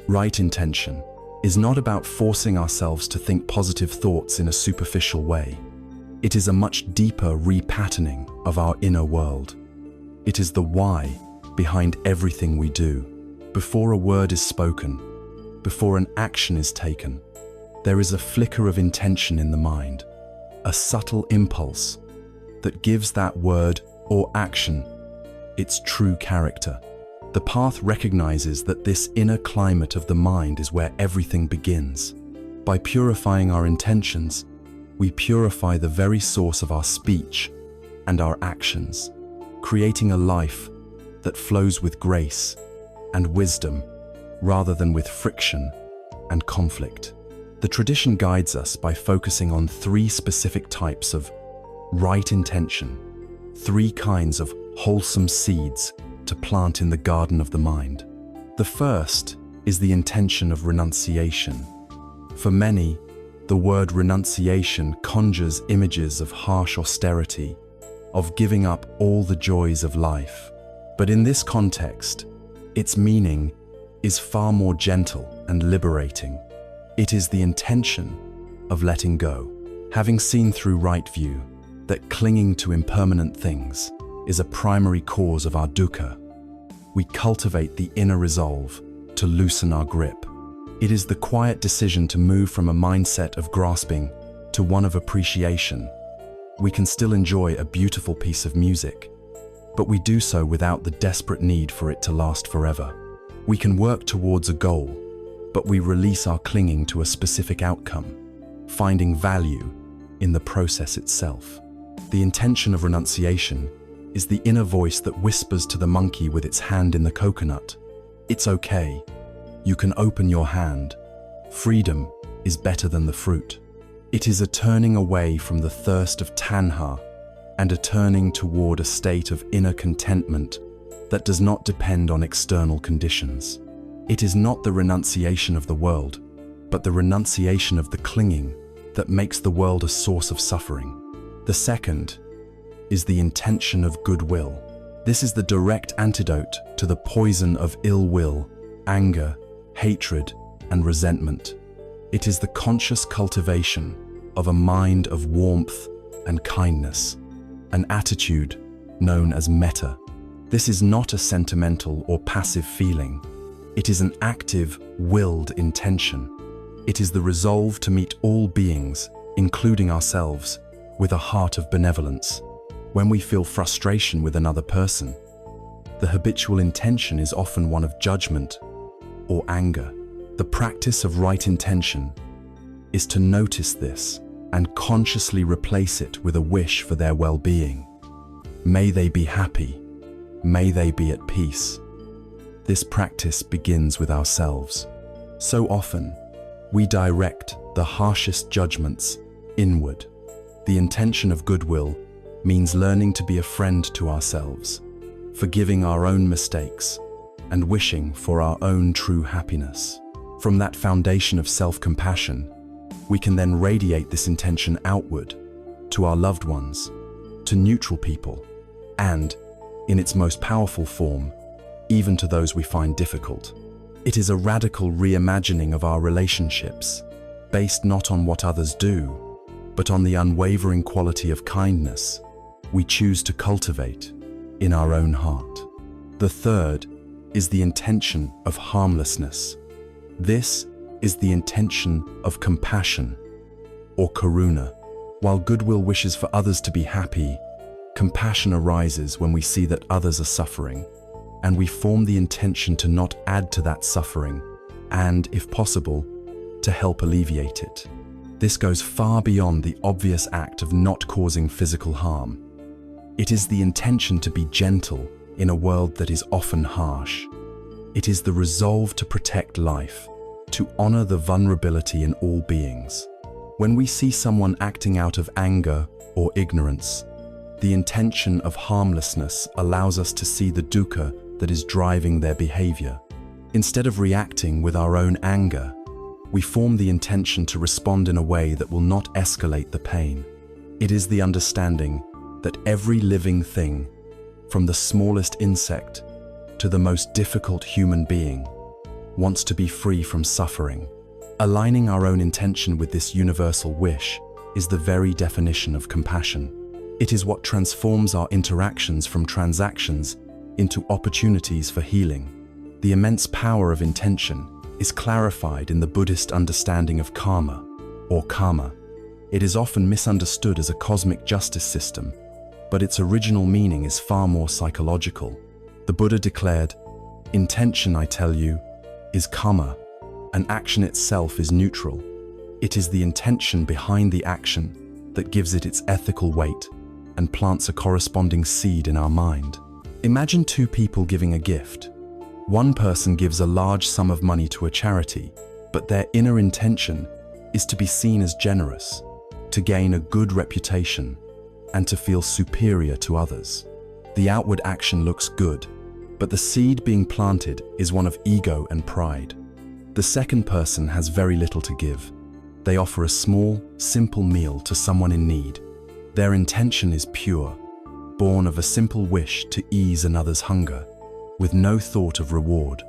Right intention is not about forcing ourselves to think positive thoughts in a superficial way. It is a much deeper repatterning of our inner world. It is the why behind everything we do. Before a word is spoken, before an action is taken, there is a flicker of intention in the mind, a subtle impulse that gives that word or action its true character. The path recognizes that this inner climate of the mind is where everything begins. By purifying our intentions, we purify the very source of our speech and our actions, creating a life that flows with grace and wisdom rather than with friction and conflict. The tradition guides us by focusing on 3 specific types of right intention, 3 kinds of wholesome seeds to plant in the garden of the mind. The first is the intention of renunciation. For many, the word renunciation conjures images of harsh austerity, of giving up all the joys of life. But in this context, its meaning is far more gentle and liberating. It is the intention of letting go. Having seen through right view that clinging to impermanent things is a primary cause of our dukkha, we cultivate the inner resolve to loosen our grip. It is the quiet decision to move from a mindset of grasping to one of appreciation. We can still enjoy a beautiful piece of music, but we do so without the desperate need for it to last forever. We can work towards a goal, but we release our clinging to a specific outcome, finding value in the process itself. The intention of renunciation is the inner voice that whispers to the monkey with its hand in the coconut, "It's okay. You can open your hand. Freedom is better than the fruit." It is a turning away from the thirst of tanha and a turning toward a state of inner contentment that does not depend on external conditions. It is not the renunciation of the world, but the renunciation of the clinging that makes the world a source of suffering. The second is the intention of goodwill. This is the direct antidote to the poison of ill will anger, hatred, and resentment. It is the conscious cultivation of a mind of warmth and kindness, an attitude known as metta. This is not a sentimental or passive feeling. It is an active, willed intention. It is the resolve to meet all beings, including ourselves, with a heart of benevolence. When we feel frustration with another person, the habitual intention is often one of judgment or anger. The practice of right intention is to notice this and consciously replace it with a wish for their well-being. May they be happy. May they be at peace. This practice begins with ourselves. So often, we direct the harshest judgments inward. The intention of goodwill means learning to be a friend to ourselves, forgiving our own mistakes, and wishing for our own true happiness. From that foundation of self-compassion, we can then radiate this intention outward to our loved ones, to neutral people, and, in its most powerful form, even to those we find difficult. It is a radical reimagining of our relationships, based not on what others do, but on the unwavering quality of kindness we choose to cultivate in our own heart. The third is the intention of harmlessness. This is the intention of compassion, or karuna. While goodwill wishes for others to be happy, compassion arises when we see that others are suffering, and we form the intention to not add to that suffering, and, if possible, to help alleviate it. This goes far beyond the obvious act of not causing physical harm. It is the intention to be gentle in a world that is often harsh. It is the resolve to protect life, to honor the vulnerability in all beings. When we see someone acting out of anger or ignorance, the intention of harmlessness allows us to see the dukkha that is driving their behavior. Instead of reacting with our own anger, we form the intention to respond in a way that will not escalate the pain. It is the understanding that every living thing, from the smallest insect to the most difficult human being, wants to be free from suffering. Aligning our own intention with this universal wish is the very definition of compassion. It is what transforms our interactions from transactions into opportunities for healing. The immense power of intention is clarified in the Buddhist understanding of karma, or karma. It is often misunderstood as a cosmic justice system, but its original meaning is far more psychological. The Buddha declared, "Intention, I tell you, is karma. An action itself is neutral. It is the intention behind the action that gives it its ethical weight and plants a corresponding seed in our mind." Imagine two people giving a gift. One person gives a large sum of money to a charity, but their inner intention is to be seen as generous, to gain a good reputation, and to feel superior to others. The outward action looks good, but the seed being planted is one of ego and pride. The second person has very little to give. They offer a small, simple meal to someone in need. Their intention is pure, born of a simple wish to ease another's hunger, with no thought of reward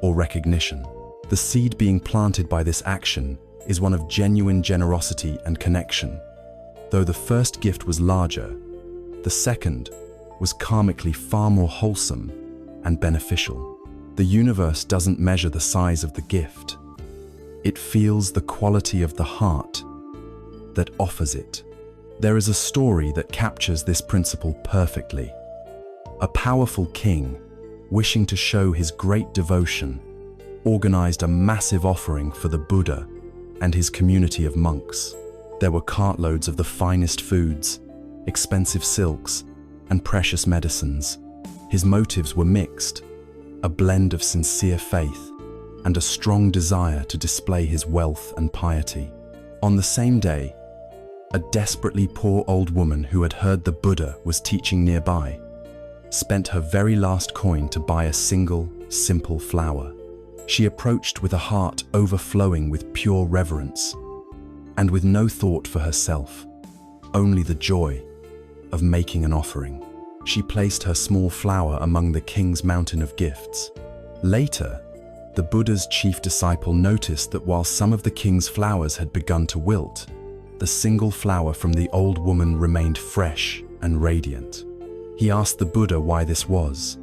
or recognition. The seed being planted by this action is one of genuine generosity and connection. Though the first gift was larger, the second was karmically far more wholesome and beneficial. The universe doesn't measure the size of the gift. It feels the quality of the heart that offers it. There is a story that captures this principle perfectly. A powerful king, wishing to show his great devotion, organized a massive offering for the Buddha and his community of monks. There were cartloads of the finest foods, expensive silks, and precious medicines. His motives were mixed, a blend of sincere faith and a strong desire to display his wealth and piety. On the same day, a desperately poor old woman who had heard the Buddha was teaching nearby spent her very last coin to buy a single, simple flower. She approached with a heart overflowing with pure reverence, and with no thought for herself, only the joy of making an offering. She placed her small flower among the king's mountain of gifts. Later, the Buddha's chief disciple noticed that while some of the king's flowers had begun to wilt, the single flower from the old woman remained fresh and radiant. He asked the Buddha why this was,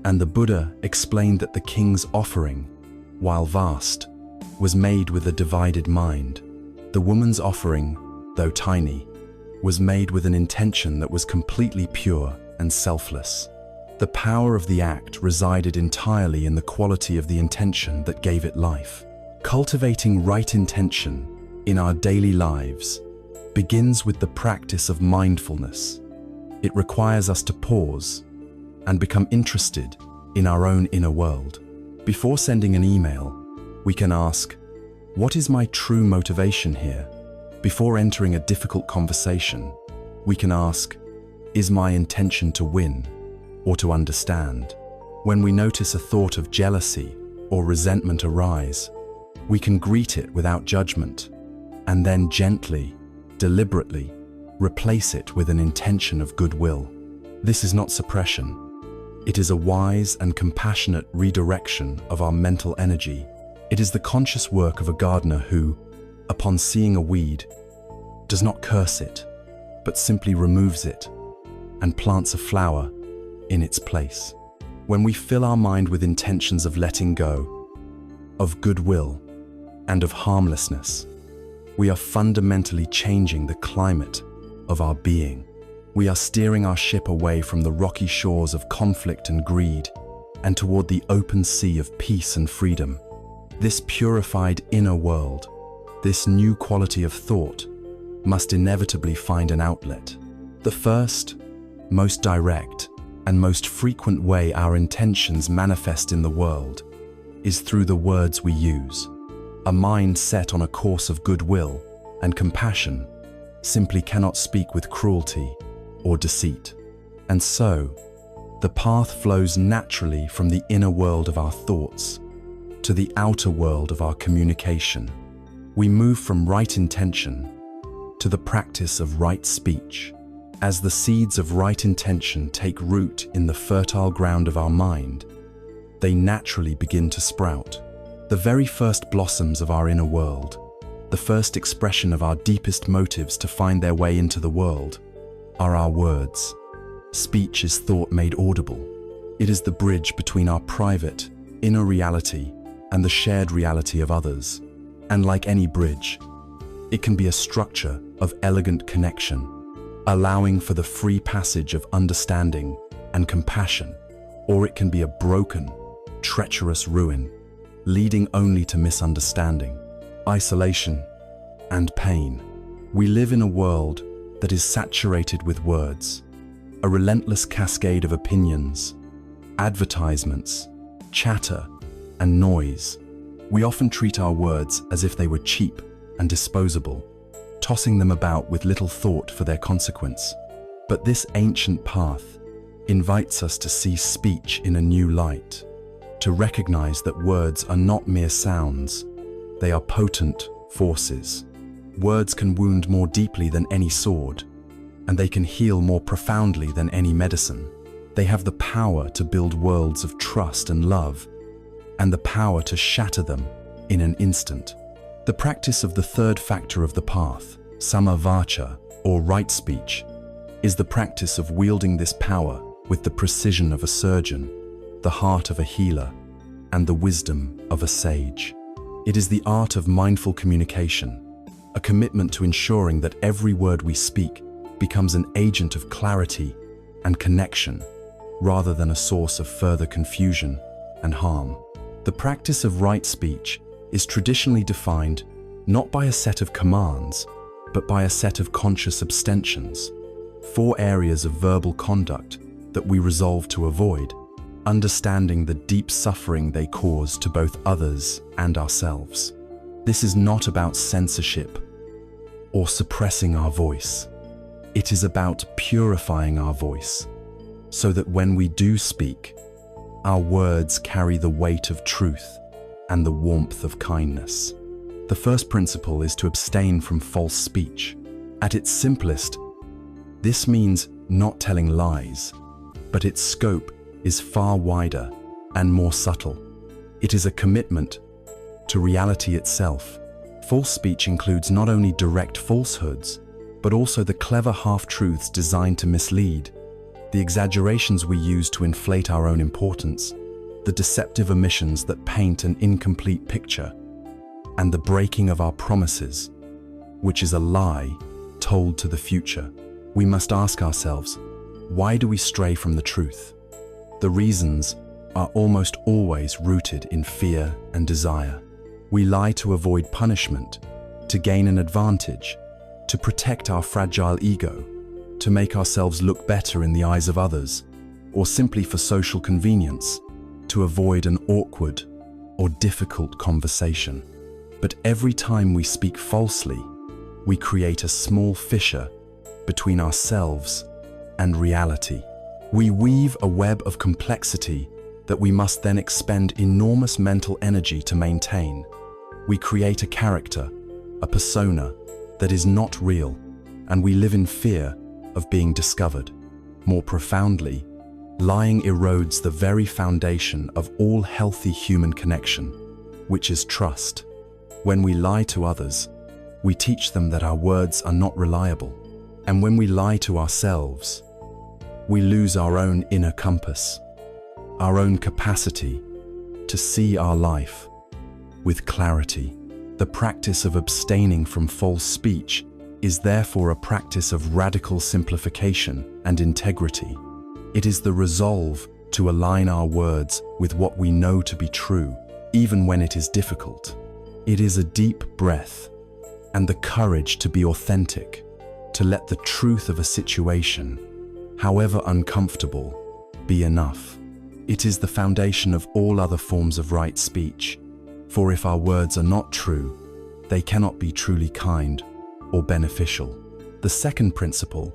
and the Buddha explained that the king's offering, while vast, was made with a divided mind. The woman's offering, though tiny, was made with an intention that was completely pure and selfless. The power of the act resided entirely in the quality of the intention that gave it life. Cultivating right intention in our daily lives begins with the practice of mindfulness. It requires us to pause and become interested in our own inner world. Before sending an email, we can ask, what is my true motivation here? Before entering a difficult conversation, we can ask, is my intention to win or to understand? When we notice a thought of jealousy or resentment arise, we can greet it without judgment and then gently, deliberately, replace it with an intention of goodwill. This is not suppression. It is a wise and compassionate redirection of our mental energy. It is the conscious work of a gardener who, upon seeing a weed, does not curse it, but simply removes it and plants a flower in its place. When we fill our mind with intentions of letting go, of goodwill, and of harmlessness, we are fundamentally changing the climate of our being. We are steering our ship away from the rocky shores of conflict and greed and toward the open sea of peace and freedom. This purified inner world, this new quality of thought, must inevitably find an outlet. The first, most direct, and most frequent way our intentions manifest in the world is through the words we use. A mind set on a course of goodwill and compassion simply cannot speak with cruelty or deceit. And so, the path flows naturally from the inner world of our thoughts to the outer world of our communication. We move from right intention to the practice of right speech. As the seeds of right intention take root in the fertile ground of our mind, they naturally begin to sprout. The very first blossoms of our inner world, the first expression of our deepest motives to find their way into the world, are our words. Speech is thought made audible. It is the bridge between our private, inner reality and the shared reality of others. And like any bridge, it can be a structure of elegant connection, allowing for the free passage of understanding and compassion, or it can be a broken, treacherous ruin, leading only to misunderstanding, isolation, and pain. We live in a world that is saturated with words, a relentless cascade of opinions, advertisements, chatter, and noise. We often treat our words as if they were cheap and disposable, tossing them about with little thought for their consequence. But this ancient path invites us to see speech in a new light, to recognize that words are not mere sounds, they are potent forces. Words can wound more deeply than any sword, and they can heal more profoundly than any medicine. They have the power to build worlds of trust and love, and the power to shatter them in an instant. The practice of the third factor of the path, samma vaca, or right speech, is the practice of wielding this power with the precision of a surgeon, the heart of a healer, and the wisdom of a sage. It is the art of mindful communication, a commitment to ensuring that every word we speak becomes an agent of clarity and connection, rather than a source of further confusion and harm. The practice of right speech is traditionally defined not by a set of commands, but by a set of conscious abstentions, 4 areas of verbal conduct that we resolve to avoid, understanding the deep suffering they cause to both others and ourselves. This is not about censorship or suppressing our voice. It is about purifying our voice, so that when we do speak, our words carry the weight of truth and the warmth of kindness. The first principle is to abstain from false speech. At its simplest, this means not telling lies, but its scope is far wider and more subtle. It is a commitment to reality itself. False speech includes not only direct falsehoods, but also the clever half-truths designed to mislead, the exaggerations we use to inflate our own importance, the deceptive omissions that paint an incomplete picture, and the breaking of our promises, which is a lie told to the future. We must ask ourselves, why do we stray from the truth? The reasons are almost always rooted in fear and desire. We lie to avoid punishment, to gain an advantage, to protect our fragile ego, to make ourselves look better in the eyes of others, or simply for social convenience, to avoid an awkward or difficult conversation. But every time we speak falsely, we create a small fissure between ourselves and reality. We weave a web of complexity that we must then expend enormous mental energy to maintain. We create a character, a persona, that is not real, and we live in fear of being discovered. More profoundly, lying erodes the very foundation of all healthy human connection, which is trust. When we lie to others, we teach them that our words are not reliable. And when we lie to ourselves, we lose our own inner compass, our own capacity to see our life with clarity. The practice of abstaining from false speech is therefore a practice of radical simplification and integrity. It is the resolve to align our words with what we know to be true, even when it is difficult. It is a deep breath and the courage to be authentic, to let the truth of a situation, however uncomfortable, be enough. It is the foundation of all other forms of right speech, for if our words are not true, they cannot be truly kind or beneficial. The second principle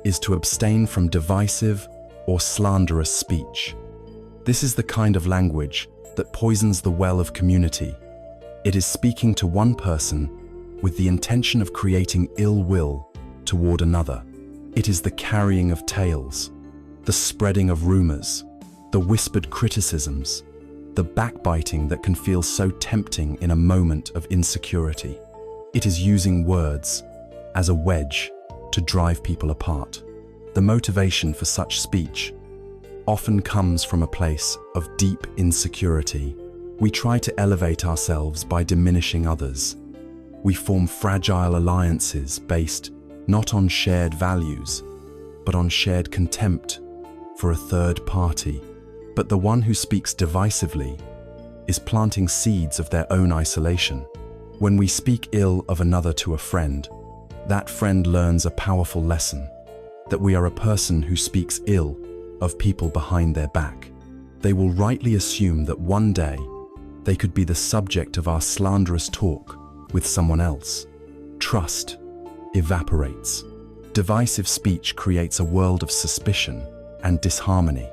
is to abstain from divisive or slanderous speech. This is the kind of language that poisons the well of community. It is speaking to one person with the intention of creating ill will toward another. It is the carrying of tales, the spreading of rumors, the whispered criticisms, the backbiting that can feel so tempting in a moment of insecurity. It is using words as a wedge to drive people apart. The motivation for such speech often comes from a place of deep insecurity. We try to elevate ourselves by diminishing others. We form fragile alliances based not on shared values, but on shared contempt for a third party. But the one who speaks divisively is planting seeds of their own isolation. When we speak ill of another to a friend, that friend learns a powerful lesson, that we are a person who speaks ill of people behind their back. They will rightly assume that one day they could be the subject of our slanderous talk with someone else. Trust evaporates. Divisive speech creates a world of suspicion and disharmony.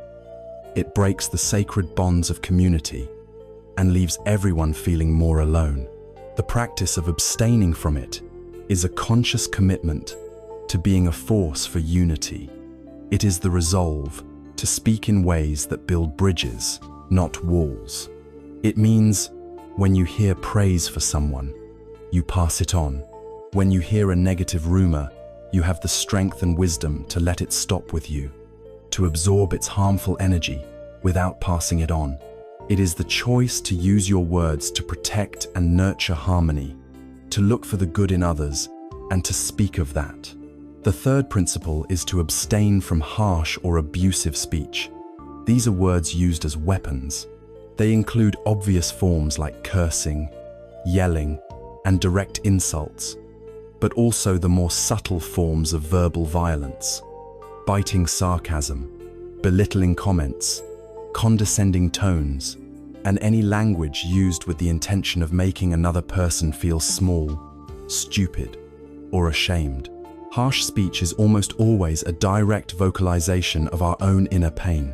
It breaks the sacred bonds of community and leaves everyone feeling more alone. The practice of abstaining from it is a conscious commitment to being a force for unity. It is the resolve to speak in ways that build bridges, not walls. It means when you hear praise for someone, you pass it on. When you hear a negative rumor, you have the strength and wisdom to let it stop with you, to absorb its harmful energy without passing it on. It is the choice to use your words to protect and nurture harmony, to look for the good in others, and to speak of that. The third principle is to abstain from harsh or abusive speech. These are words used as weapons. They include obvious forms like cursing, yelling, and direct insults, but also the more subtle forms of verbal violence, biting sarcasm, belittling comments, condescending tones, and any language used with the intention of making another person feel small, stupid, or ashamed. Harsh speech is almost always a direct vocalization of our own inner pain.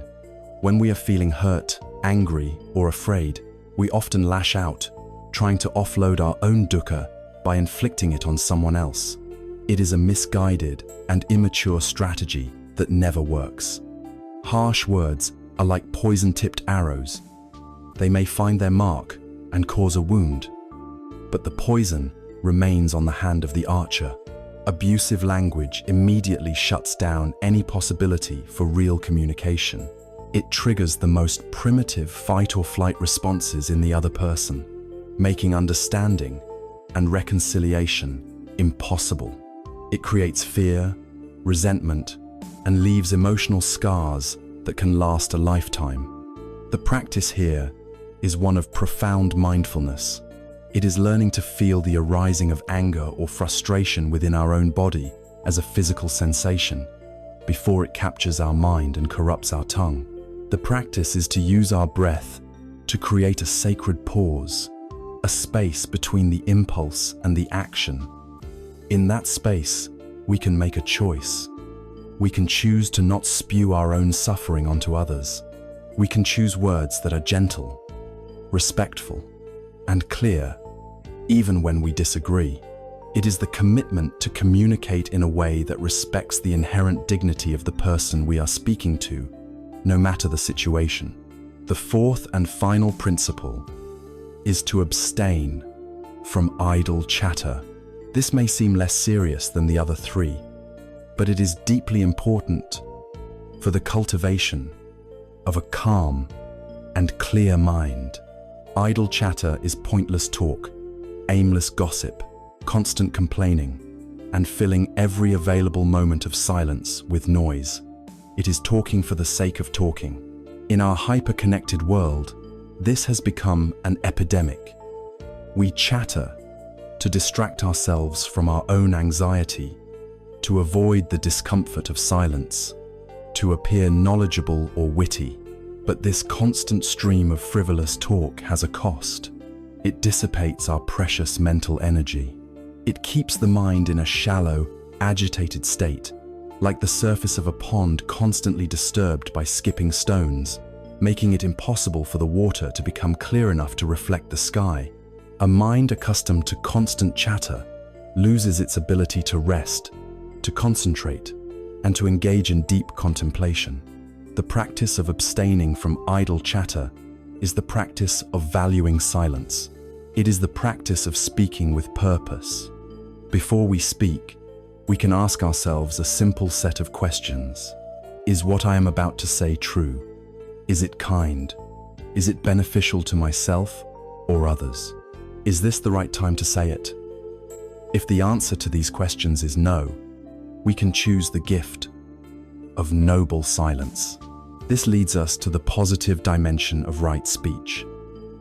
When we are feeling hurt, angry, or afraid, we often lash out, trying to offload our own dukkha by inflicting it on someone else. It is a misguided and immature strategy that never works. Harsh words are like poison-tipped arrows. They may find their mark and cause a wound, but the poison remains on the hand of the archer. Abusive language immediately shuts down any possibility for real communication. It triggers the most primitive fight or flight responses in the other person, making understanding and reconciliation impossible. It creates fear, resentment, and leaves emotional scars that can last a lifetime. The practice here is one of profound mindfulness. It is learning to feel the arising of anger or frustration within our own body as a physical sensation before it captures our mind and corrupts our tongue. The practice is to use our breath to create a sacred pause, a space between the impulse and the action. In that space, we can make a choice. We can choose to not spew our own suffering onto others. We can choose words that are gentle, respectful, and clear, even when we disagree. It is the commitment to communicate in a way that respects the inherent dignity of the person we are speaking to, no matter the situation. The fourth and final principle is to abstain from idle chatter. This may seem less serious than the other three, but it is deeply important for the cultivation of a calm and clear mind. Idle chatter is pointless talk, aimless gossip, constant complaining, and filling every available moment of silence with noise. It is talking for the sake of talking. In our hyper-connected world, this has become an epidemic. We chatter to distract ourselves from our own anxiety, to avoid the discomfort of silence, to appear knowledgeable or witty. But this constant stream of frivolous talk has a cost. It dissipates our precious mental energy. It keeps the mind in a shallow, agitated state, like the surface of a pond constantly disturbed by skipping stones, making it impossible for the water to become clear enough to reflect the sky. A mind accustomed to constant chatter loses its ability to rest, to concentrate, and to engage in deep contemplation. The practice of abstaining from idle chatter is the practice of valuing silence. It is the practice of speaking with purpose. Before we speak, we can ask ourselves a simple set of questions. Is what I am about to say true? Is it kind? Is it beneficial to myself or others? Is this the right time to say it? If the answer to these questions is no, we can choose the gift of noble silence. This leads us to the positive dimension of right speech.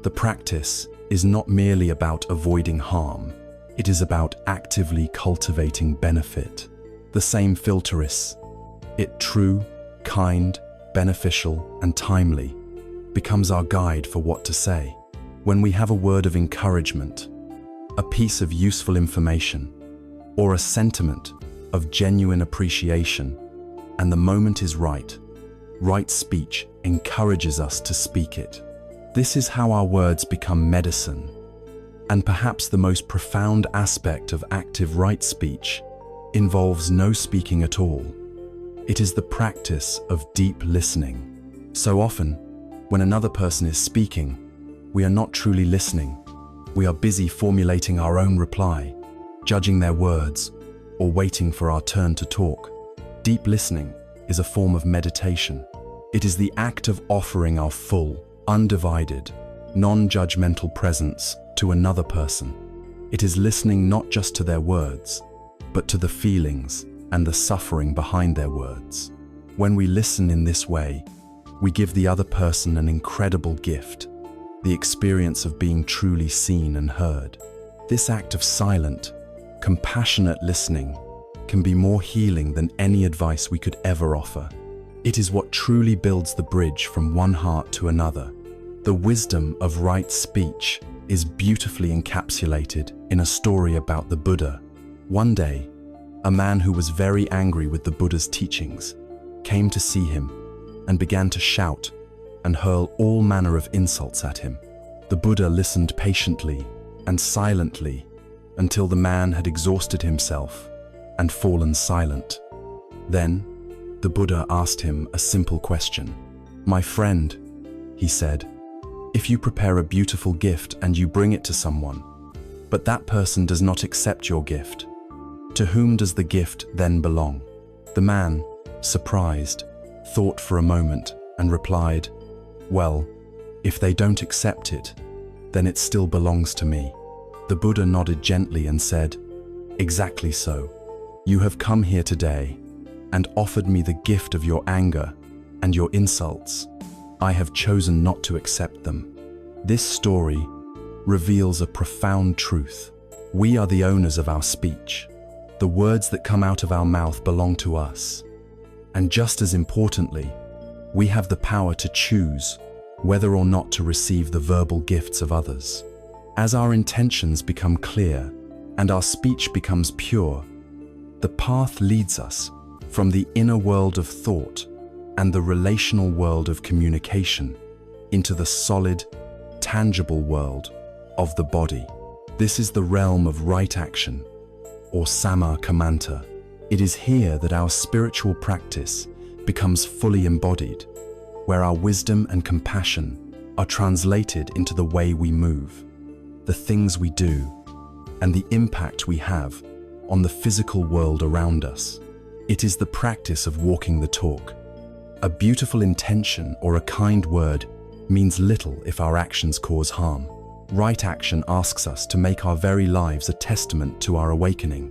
The practice is not merely about avoiding harm. It is about actively cultivating benefit. The same filter is it true, kind, beneficial, and timely becomes our guide for what to say. When we have a word of encouragement, a piece of useful information, or a sentiment of genuine appreciation, and the moment is right, right speech encourages us to speak it. This is how our words become medicine. And perhaps the most profound aspect of active right speech involves no speaking at all. It is the practice of deep listening. So often, when another person is speaking, we are not truly listening. We are busy formulating our own reply, judging their words, or waiting for our turn to talk. Deep listening is a form of meditation. It is the act of offering our full, undivided, non-judgmental presence to another person. It is listening not just to their words, but to the feelings and the suffering behind their words. When we listen in this way, we give the other person an incredible gift, the experience of being truly seen and heard. This act of silent, compassionate listening can be more healing than any advice we could ever offer. It is what truly builds the bridge from one heart to another. The wisdom of right speech is beautifully encapsulated in a story about the Buddha. One day, a man who was very angry with the Buddha's teachings came to see him and began to shout and hurl all manner of insults at him. The Buddha listened patiently and silently until the man had exhausted himself and fallen silent. Then, the Buddha asked him a simple question. "My friend," he said, If you prepare a beautiful gift and you bring it to someone, but that person does not accept your gift, to whom does the gift then belong? The man, surprised, thought for a moment and replied, "Well, if they don't accept it, then it still belongs to me." The Buddha nodded gently and said, "Exactly so. You have come here today and offered me the gift of your anger and your insults. I have chosen not to accept them." This story reveals a profound truth. We are the owners of our speech. The words that come out of our mouth belong to us. And just as importantly, we have the power to choose whether or not to receive the verbal gifts of others. As our intentions become clear and our speech becomes pure, the path leads us from the inner world of thought and the relational world of communication into the solid, tangible world of the body. This is the realm of right action, or samma kammanta. It is here that our spiritual practice becomes fully embodied, where our wisdom and compassion are translated into the way we move, the things we do, and the impact we have on the physical world around us. It is the practice of walking the talk. A beautiful intention or a kind word means little if our actions cause harm. Right action asks us to make our very lives a testament to our awakening,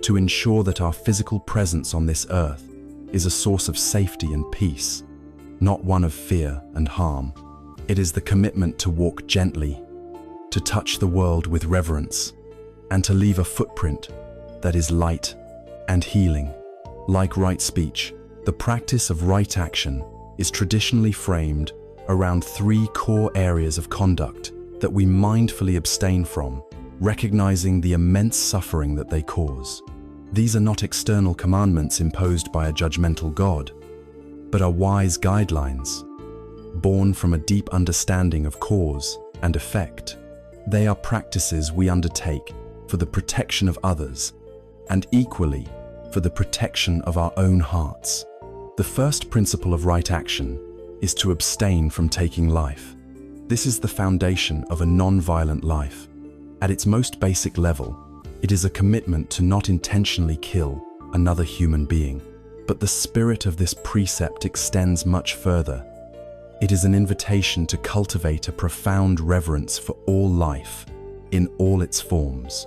to ensure that our physical presence on this earth is a source of safety and peace, not one of fear and harm. It is the commitment to walk gently, to touch the world with reverence, and to leave a footprint that is light and healing. Like right speech, the practice of right action is traditionally framed around 3 core areas of conduct that we mindfully abstain from, recognizing the immense suffering that they cause. These are not external commandments imposed by a judgmental God, but are wise guidelines, born from a deep understanding of cause and effect. They are practices we undertake for the protection of others, and equally for the protection of our own hearts. The first principle of right action is to abstain from taking life. This is the foundation of a non-violent life. At its most basic level, it is a commitment to not intentionally kill another human being. But the spirit of this precept extends much further. It is an invitation to cultivate a profound reverence for all life, in all its forms.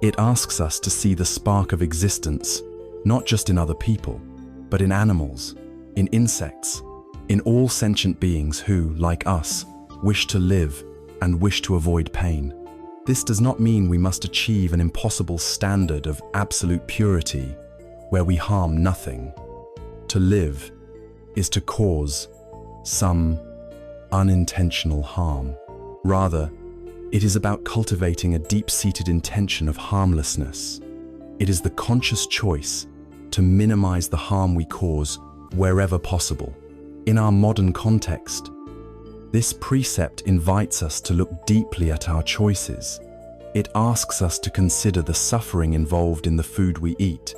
It asks us to see the spark of existence, not just in other people, but in animals, in insects, in all sentient beings who, like us, wish to live and wish to avoid pain. This does not mean we must achieve an impossible standard of absolute purity where we harm nothing. To live is to cause some unintentional harm. Rather, it is about cultivating a deep-seated intention of harmlessness. It is the conscious choice to minimize the harm we cause wherever possible. In our modern context, this precept invites us to look deeply at our choices. It asks us to consider the suffering involved in the food we eat,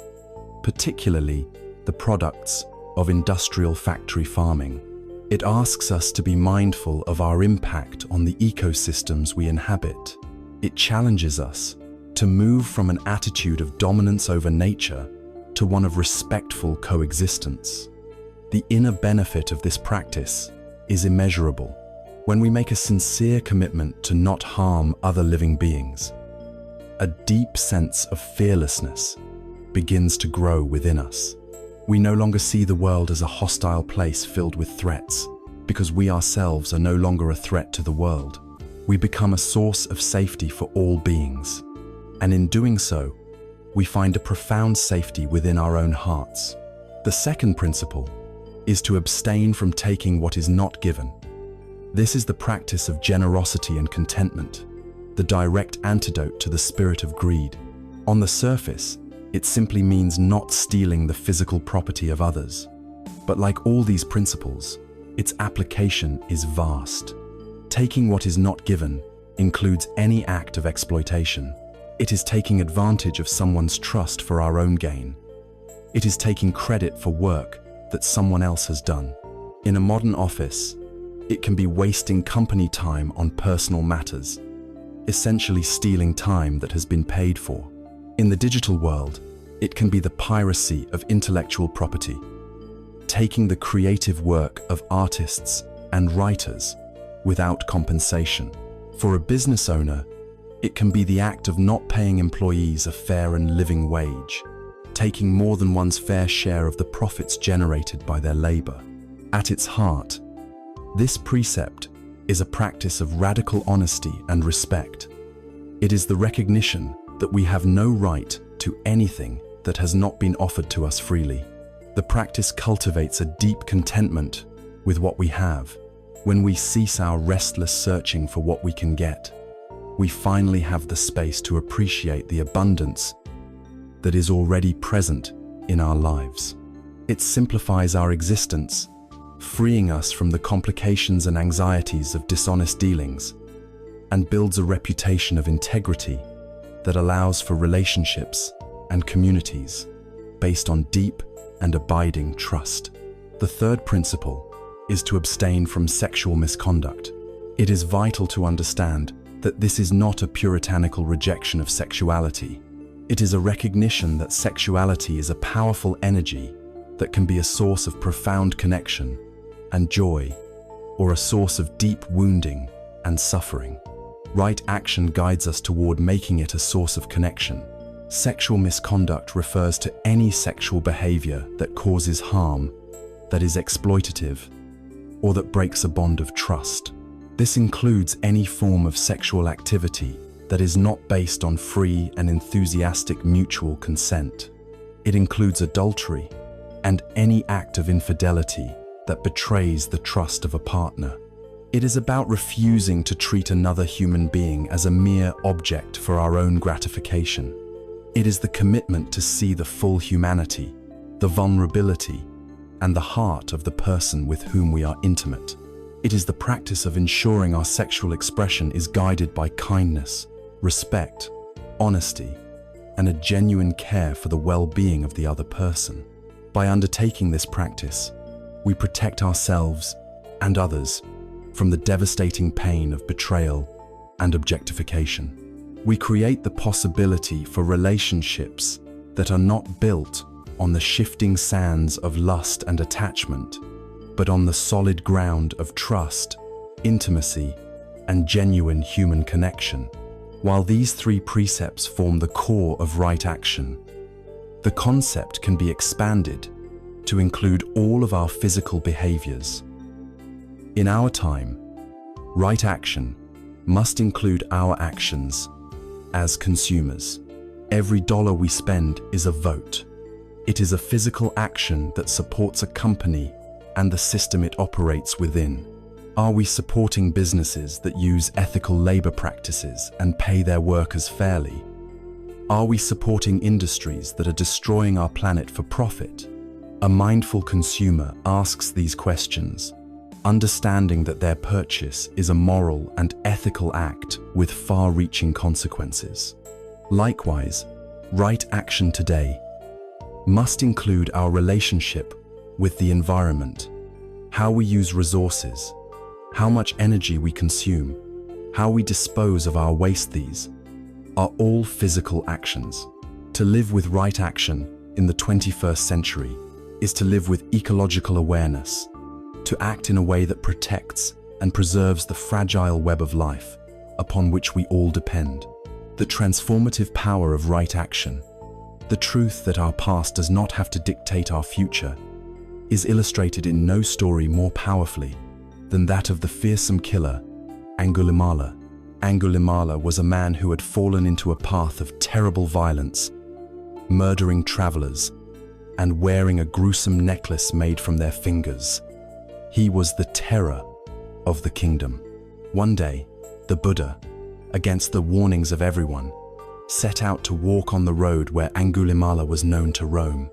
particularly the products of industrial factory farming. It asks us to be mindful of our impact on the ecosystems we inhabit. It challenges us to move from an attitude of dominance over nature to one of respectful coexistence. The inner benefit of this practice is immeasurable. When we make a sincere commitment to not harm other living beings, a deep sense of fearlessness begins to grow within us. We no longer see the world as a hostile place filled with threats, because we ourselves are no longer a threat to the world. We become a source of safety for all beings, and in doing so, we find a profound safety within our own hearts. The second principle is to abstain from taking what is not given. This is the practice of generosity and contentment, the direct antidote to the spirit of greed. On the surface, it simply means not stealing the physical property of others. But like all these principles, its application is vast. Taking what is not given includes any act of exploitation. It is taking advantage of someone's trust for our own gain. It is taking credit for work that someone else has done. In a modern office, It can be wasting company time on personal matters, essentially stealing time that has been paid for. In the digital world, it can be the piracy of intellectual property, taking the creative work of artists and writers without compensation. For a business owner, it can be the act of not paying employees a fair and living wage, taking more than one's fair share of the profits generated by their labor. At its heart, this precept is a practice of radical honesty and respect. It is the recognition that we have no right to anything that has not been offered to us freely. The practice cultivates a deep contentment with what we have. When we cease our restless searching for what we can get, we finally have the space to appreciate the abundance that is already present in our lives. It simplifies our existence, freeing us from the complications and anxieties of dishonest dealings, and builds a reputation of integrity that allows for relationships and communities based on deep and abiding trust. The third principle is to abstain from sexual misconduct. It is vital to understand that this is not a puritanical rejection of sexuality. It is a recognition that sexuality is a powerful energy that can be a source of profound connection and joy, or a source of deep wounding and suffering. Right action guides us toward making it a source of connection. Sexual misconduct refers to any sexual behavior that causes harm, that is exploitative, or that breaks a bond of trust. This includes any form of sexual activity that is not based on free and enthusiastic mutual consent. It includes adultery and any act of infidelity that betrays the trust of a partner. It is about refusing to treat another human being as a mere object for our own gratification. It is the commitment to see the full humanity, the vulnerability, and the heart of the person with whom we are intimate. It is the practice of ensuring our sexual expression is guided by kindness, respect, honesty, and a genuine care for the well-being of the other person. By undertaking this practice, we protect ourselves and others from the devastating pain of betrayal and objectification. We create the possibility for relationships that are not built on the shifting sands of lust and attachment, but on the solid ground of trust, intimacy, and genuine human connection. While these three precepts form the core of right action, the concept can be expanded to include all of our physical behaviors. In our time, right action must include our actions as consumers. Every dollar we spend is a vote. It is a physical action that supports a company and the system it operates within. Are we supporting businesses that use ethical labor practices and pay their workers fairly? Are we supporting industries that are destroying our planet for profit? A mindful consumer asks these questions, understanding that their purchase is a moral and ethical act with far-reaching consequences. Likewise, right action today must include our relationship with the environment, how we use resources, how much energy we consume, how we dispose of our waste. These are all physical actions. To live with right action in the 21st century is to live with ecological awareness, to act in a way that protects and preserves the fragile web of life upon which we all depend. The transformative power of right action, the truth that our past does not have to dictate our future, is illustrated in no story more powerfully than that of the fearsome killer, Angulimala. Angulimala was a man who had fallen into a path of terrible violence, murdering travelers and wearing a gruesome necklace made from their fingers. He was the terror of the kingdom. One day, the Buddha, against the warnings of everyone, set out to walk on the road where Angulimala was known to roam.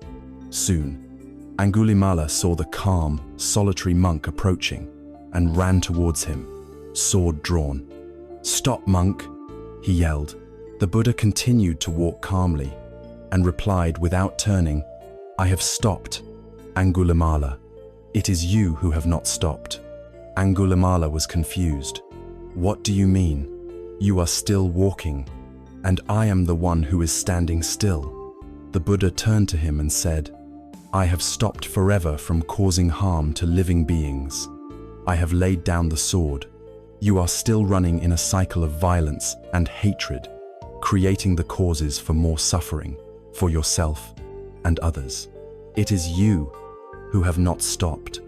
Soon, Angulimala saw the calm, solitary monk approaching and ran towards him, sword drawn. "Stop, monk," he yelled. The Buddha continued to walk calmly and replied without turning, "I have stopped, Angulimala. It is you who have not stopped." Angulimala was confused. "What do you mean? You are still walking, and I am the one who is standing still." The Buddha turned to him and said, "I have stopped forever from causing harm to living beings. I have laid down the sword. You are still running in a cycle of violence and hatred, creating the causes for more suffering for yourself and others. It is you who have not stopped."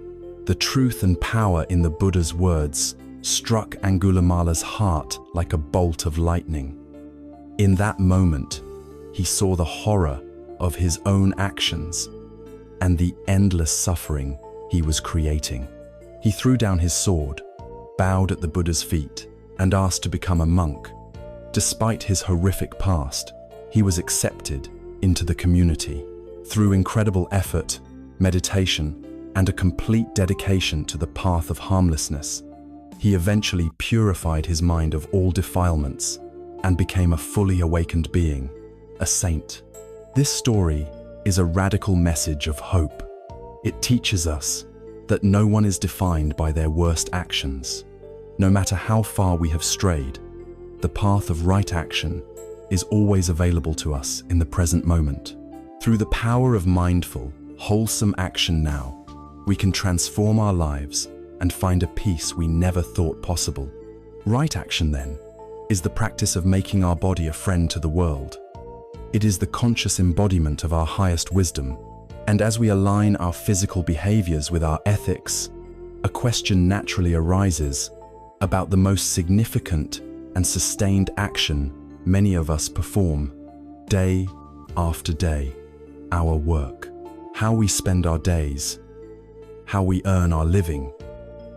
The truth and power in the Buddha's words struck Angulimala's heart like a bolt of lightning. In that moment, he saw the horror of his own actions and the endless suffering he was creating. He threw down his sword, bowed at the Buddha's feet, and asked to become a monk. Despite his horrific past, he was accepted into the community. Through incredible effort, meditation, and a complete dedication to the path of harmlessness, he eventually purified his mind of all defilements and became a fully awakened being, a saint. This story is a radical message of hope. It teaches us that no one is defined by their worst actions. No matter how far we have strayed, the path of right action is always available to us in the present moment. Through the power of mindful, wholesome action now, we can transform our lives and find a peace we never thought possible. Right action, then, is the practice of making our body a friend to the world. It is the conscious embodiment of our highest wisdom, and as we align our physical behaviors with our ethics, a question naturally arises about the most significant and sustained action many of us perform day after day: our work. How we spend our days, how we earn our living,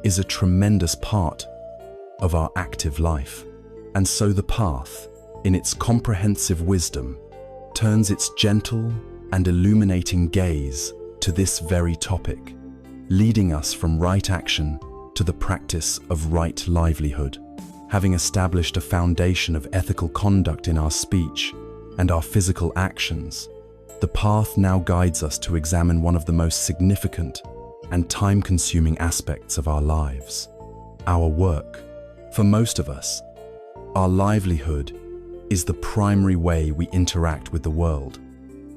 is a tremendous part of our active life. And so the path, in its comprehensive wisdom, turns its gentle and illuminating gaze to this very topic, leading us from right action to the practice of right livelihood. Having established a foundation of ethical conduct in our speech and our physical actions, the path now guides us to examine one of the most significant and time-consuming aspects of our lives: our work. For most of us, our livelihood is the primary way we interact with the world,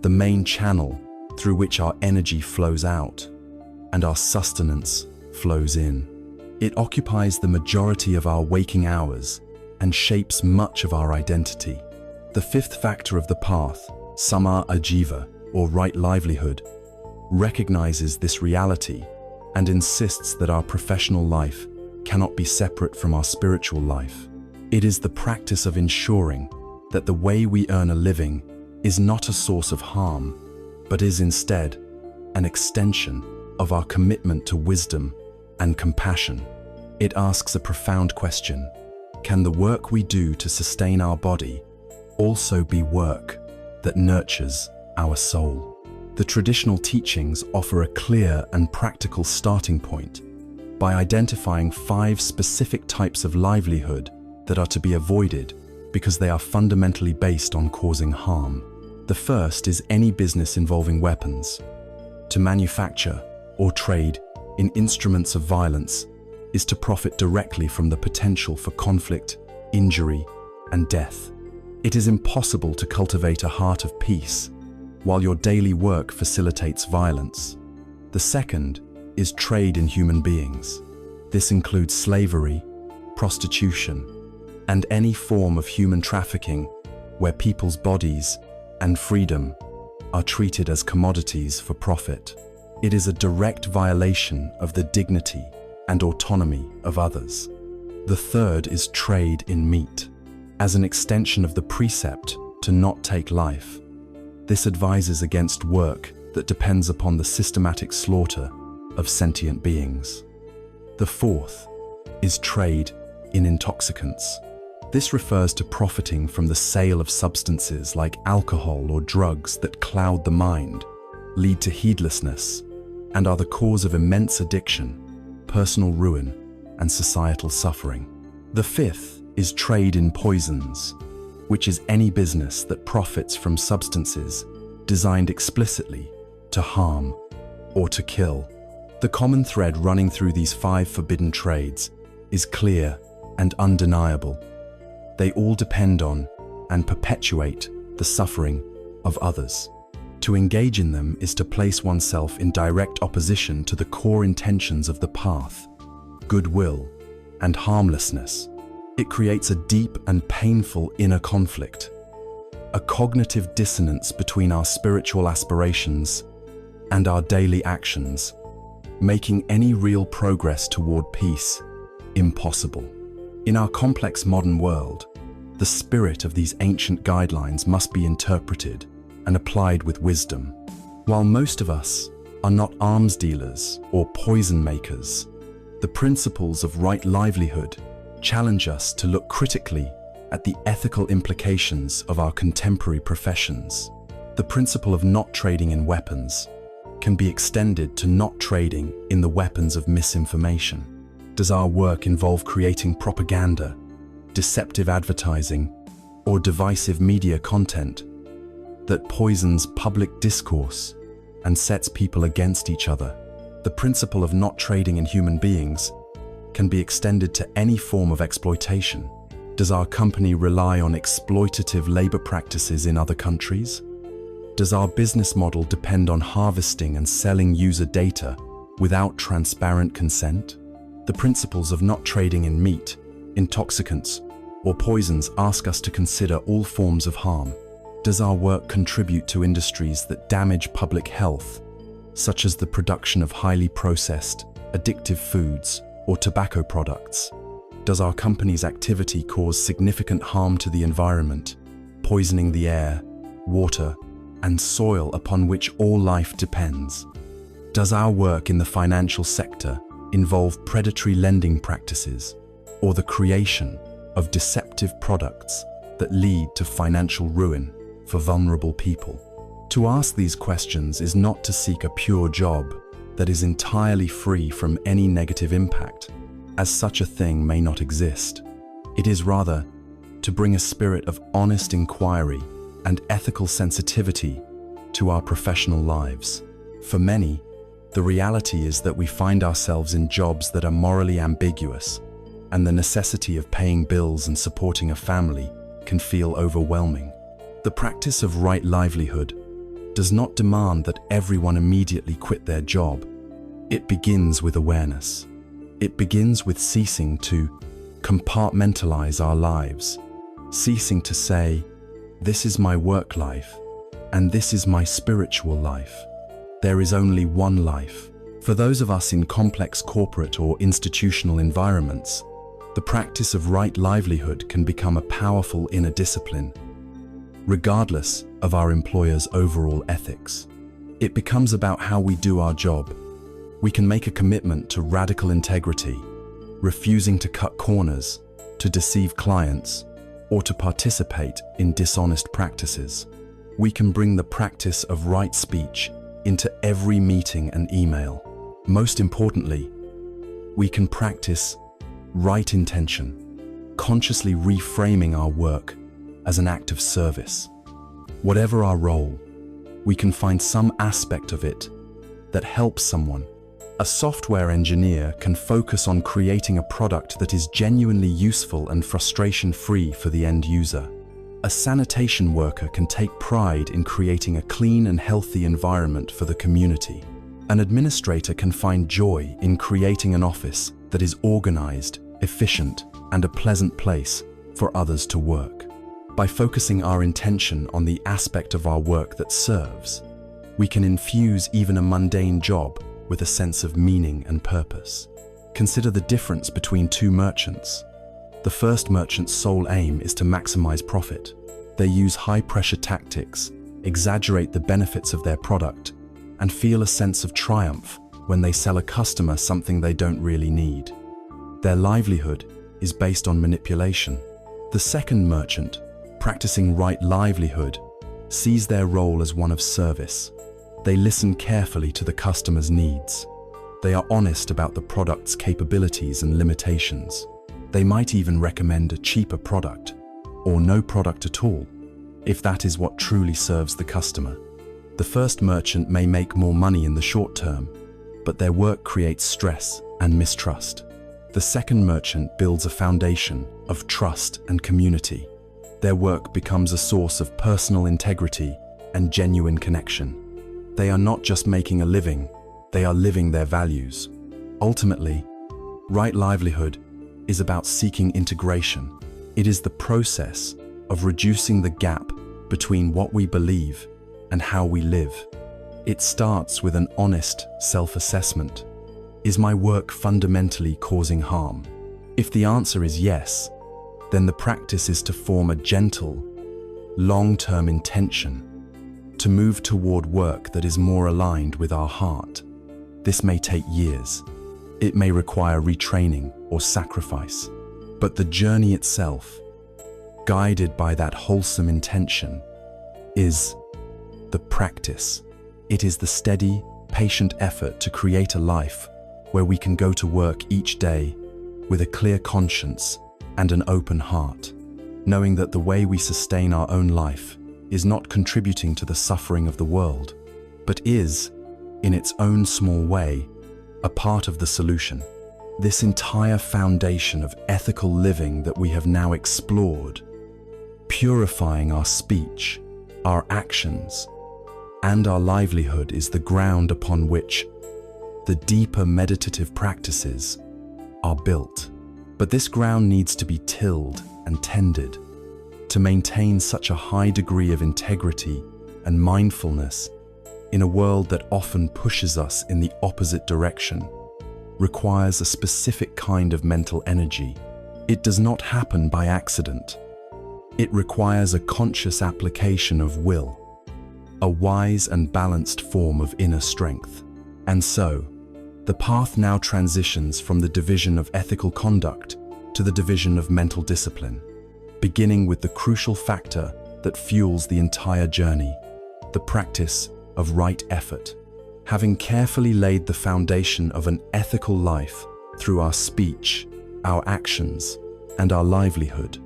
the main channel through which our energy flows out and our sustenance flows in. It occupies the majority of our waking hours and shapes much of our identity. The fifth factor of the path, Samma Ajiva, or right livelihood, recognizes this reality and insists that our professional life cannot be separate from our spiritual life. It is the practice of ensuring that the way we earn a living is not a source of harm, but is instead an extension of our commitment to wisdom and compassion. It asks a profound question: can the work we do to sustain our body also be work that nurtures our soul? The traditional teachings offer a clear and practical starting point by identifying 5 specific types of livelihood that are to be avoided because they are fundamentally based on causing harm. The first is any business involving weapons. To manufacture or trade in instruments of violence is to profit directly from the potential for conflict, injury, and death. It is impossible to cultivate a heart of peace while your daily work facilitates violence. The second is trade in human beings. This includes slavery, prostitution, and any form of human trafficking where people's bodies and freedom are treated as commodities for profit. It is a direct violation of the dignity and autonomy of others. The third is trade in meat. As an extension of the precept to not take life, this advises against work that depends upon the systematic slaughter of sentient beings. The fourth is trade in intoxicants. This refers to profiting from the sale of substances like alcohol or drugs that cloud the mind, lead to heedlessness, and are the cause of immense addiction, personal ruin, and societal suffering. The fifth is trade in poisons, which is any business that profits from substances designed explicitly to harm or to kill. The common thread running through these 5 forbidden trades is clear and undeniable. They all depend on and perpetuate the suffering of others. To engage in them is to place oneself in direct opposition to the core intentions of the path, goodwill and harmlessness. It creates a deep and painful inner conflict, a cognitive dissonance between our spiritual aspirations and our daily actions, making any real progress toward peace impossible. In our complex modern world, the spirit of these ancient guidelines must be interpreted and applied with wisdom. While most of us are not alms dealers or poison makers, the principles of right livelihood challenge us to look critically at the ethical implications of our contemporary professions. The principle of not trading in weapons can be extended to not trading in the weapons of misinformation. Does our work involve creating propaganda, deceptive advertising, or divisive media content that poisons public discourse and sets people against each other? The principle of not trading in human beings can be extended to any form of exploitation. Does our company rely on exploitative labor practices in other countries? Does our business model depend on harvesting and selling user data without transparent consent? The principles of not trading in meat, intoxicants, or poisons ask us to consider all forms of harm. Does our work contribute to industries that damage public health, such as the production of highly processed, addictive foods or tobacco products? Does our company's activity cause significant harm to the environment, poisoning the air, water, and soil upon which all life depends? Does our work in the financial sector involve predatory lending practices or the creation of deceptive products that lead to financial ruin for vulnerable people? To ask these questions is not to seek a pure job that is entirely free from any negative impact, as such a thing may not exist. It is rather to bring a spirit of honest inquiry and ethical sensitivity to our professional lives. For many, the reality is that we find ourselves in jobs that are morally ambiguous, and the necessity of paying bills and supporting a family can feel overwhelming. The practice of right livelihood does not demand that everyone immediately quit their job. It begins with awareness. It begins with ceasing to compartmentalize our lives, ceasing to say, "This is my work life, and this is my spiritual life." There is only one life. For those of us in complex corporate or institutional environments, the practice of right livelihood can become a powerful inner discipline, regardless of our employer's overall ethics. It becomes about how we do our job. We can make a commitment to radical integrity, refusing to cut corners, to deceive clients, or to participate in dishonest practices. We can bring the practice of right speech into every meeting and email. Most importantly, we can practice right intention, consciously reframing our work as an act of service. Whatever our role, we can find some aspect of it that helps someone. A software engineer can focus on creating a product that is genuinely useful and frustration-free for the end user. A sanitation worker can take pride in creating a clean and healthy environment for the community. An administrator can find joy in creating an office that is organized, efficient, and a pleasant place for others to work. By focusing our intention on the aspect of our work that serves, we can infuse even a mundane job with a sense of meaning and purpose. Consider the difference between two merchants. The first merchant's sole aim is to maximize profit. They use high-pressure tactics, exaggerate the benefits of their product, and feel a sense of triumph when they sell a customer something they don't really need. Their livelihood is based on manipulation. The second merchant, practicing right livelihood, sees their role as one of service. They listen carefully to the customer's needs. They are honest about the product's capabilities and limitations. They might even recommend a cheaper product, or no product at all, if that is what truly serves the customer. The first merchant may make more money in the short term, but their work creates stress and mistrust. The second merchant builds a foundation of trust and community. Their work becomes a source of personal integrity and genuine connection. They are not just making a living, they are living their values. Ultimately, right livelihood is about seeking integration. It is the process of reducing the gap between what we believe and how we live. It starts with an honest self-assessment. Is my work fundamentally causing harm? If the answer is yes, then the practice is to form a gentle, long-term intention to move toward work that is more aligned with our heart. This may take years. It may require retraining or sacrifice, but the journey itself, guided by that wholesome intention, is the practice. It is the steady, patient effort to create a life where we can go to work each day with a clear conscience and an open heart, knowing that the way we sustain our own life is not contributing to the suffering of the world, but is, in its own small way, a part of the solution. This entire foundation of ethical living that we have now explored, purifying our speech, our actions, and our livelihood, is the ground upon which the deeper meditative practices are built. But this ground needs to be tilled and tended. To maintain such a high degree of integrity and mindfulness in a world that often pushes us in the opposite direction requires a specific kind of mental energy. It does not happen by accident. It requires a conscious application of will, a wise and balanced form of inner strength. And so, the path now transitions from the division of ethical conduct to the division of mental discipline, beginning with the crucial factor that fuels the entire journey, the practice of right effort. Having carefully laid the foundation of an ethical life through our speech, our actions, and our livelihood,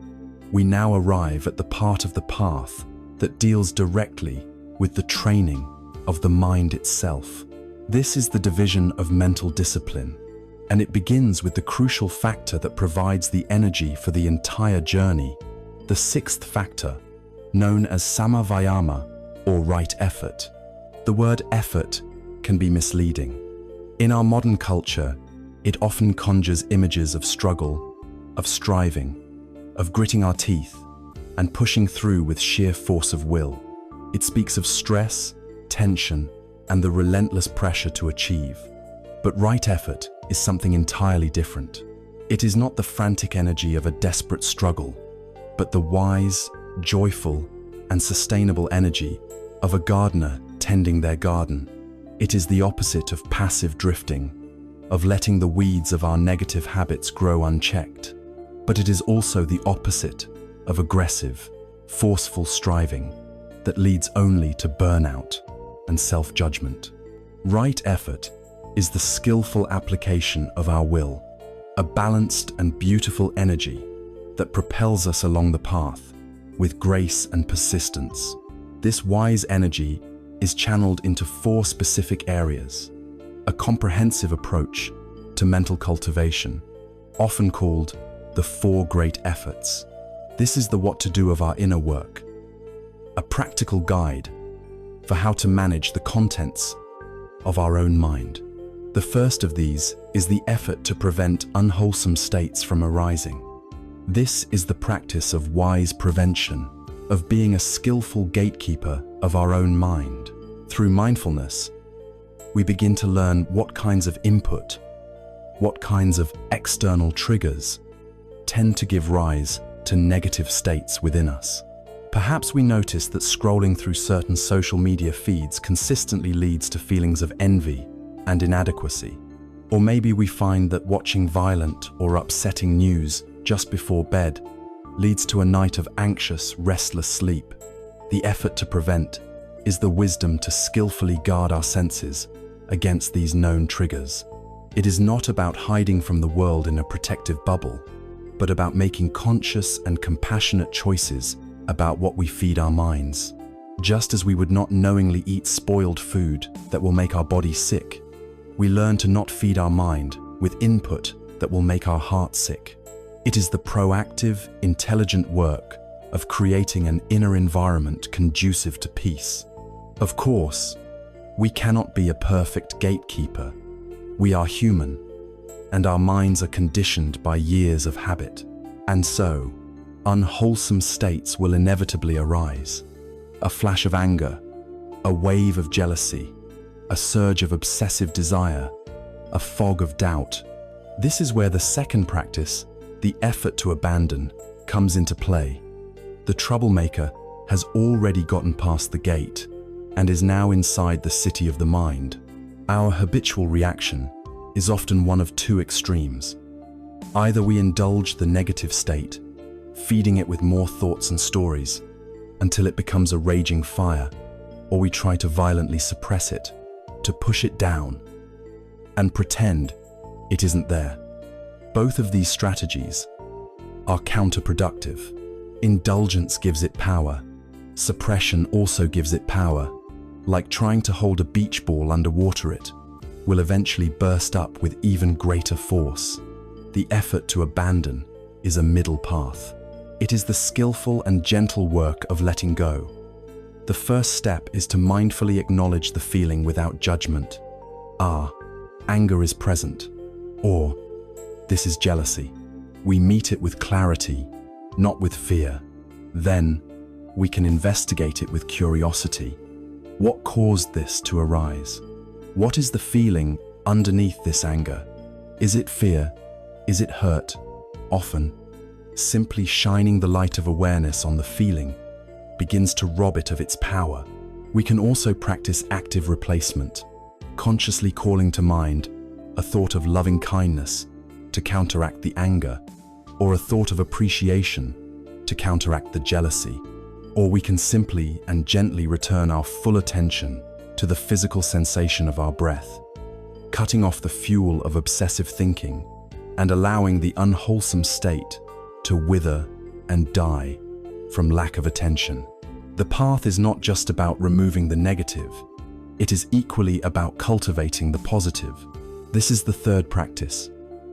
we now arrive at the part of the path that deals directly with the training of the mind itself. This is the division of mental discipline, and it begins with the crucial factor that provides the energy for the entire journey, the sixth factor, known as samavayama, or right effort. The word effort can be misleading. In our modern culture, it often conjures images of struggle, of striving, of gritting our teeth, and pushing through with sheer force of will. It speaks of stress, tension, and the relentless pressure to achieve. But right effort is something entirely different. It is not the frantic energy of a desperate struggle, but the wise, joyful, and sustainable energy of a gardener tending their garden. It is the opposite of passive drifting, of letting the weeds of our negative habits grow unchecked. But it is also the opposite of aggressive, forceful striving that leads only to burnout and self-judgment. Right effort is the skillful application of our will, a balanced and beautiful energy that propels us along the path with grace and persistence. This wise energy is channeled into 4 specific areas, a comprehensive approach to mental cultivation, often called the 4 great efforts. This is the what to do of our inner work, a practical guide for how to manage the contents of our own mind. The first of these is the effort to prevent unwholesome states from arising. This is the practice of wise prevention, of being a skillful gatekeeper of our own mind. Through mindfulness, we begin to learn what kinds of input, what kinds of external triggers tend to give rise to negative states within us. Perhaps we notice that scrolling through certain social media feeds consistently leads to feelings of envy and inadequacy. Or maybe we find that watching violent or upsetting news just before bed leads to a night of anxious, restless sleep. The effort to prevent is the wisdom to skillfully guard our senses against these known triggers. It is not about hiding from the world in a protective bubble, but about making conscious and compassionate choices about what we feed our minds. Just as we would not knowingly eat spoiled food that will make our body sick, We learn to not feed our mind with input that will make our heart sick. It is the proactive, intelligent work of creating an inner environment conducive to peace. Of course, we cannot be a perfect gatekeeper. We are human, and our minds are conditioned by years of habit. And so, unwholesome states will inevitably arise. A flash of anger, a wave of jealousy, a surge of obsessive desire, a fog of doubt. This is where the second practice, the effort to abandon, comes into play. The troublemaker has already gotten past the gate and is now inside the city of the mind. Our habitual reaction is often one of two extremes. Either we indulge the negative state, feeding it with more thoughts and stories until it becomes a raging fire, or we try to violently suppress it, to push it down and pretend it isn't there. Both of these strategies are counterproductive. Indulgence gives it power. Suppression also gives it power. Like trying to hold a beach ball underwater, it will eventually burst up with even greater force. The effort to abandon is a middle path. It is the skillful and gentle work of letting go. The first step is to mindfully acknowledge the feeling without judgment. Anger is present. Or, this is jealousy. We meet it with clarity, not with fear. Then, we can investigate it with curiosity. What caused this to arise? What is the feeling underneath this anger? Is it fear? Is it hurt? Often, simply shining the light of awareness on the feeling begins to rob it of its power. We can also practice active replacement, consciously calling to mind a thought of loving kindness to counteract the anger, or a thought of appreciation to counteract the jealousy. Or we can simply and gently return our full attention to the physical sensation of our breath, cutting off the fuel of obsessive thinking and allowing the unwholesome state to wither and die from lack of attention. The path is not just about removing the negative, it is equally about cultivating the positive. This is the third practice,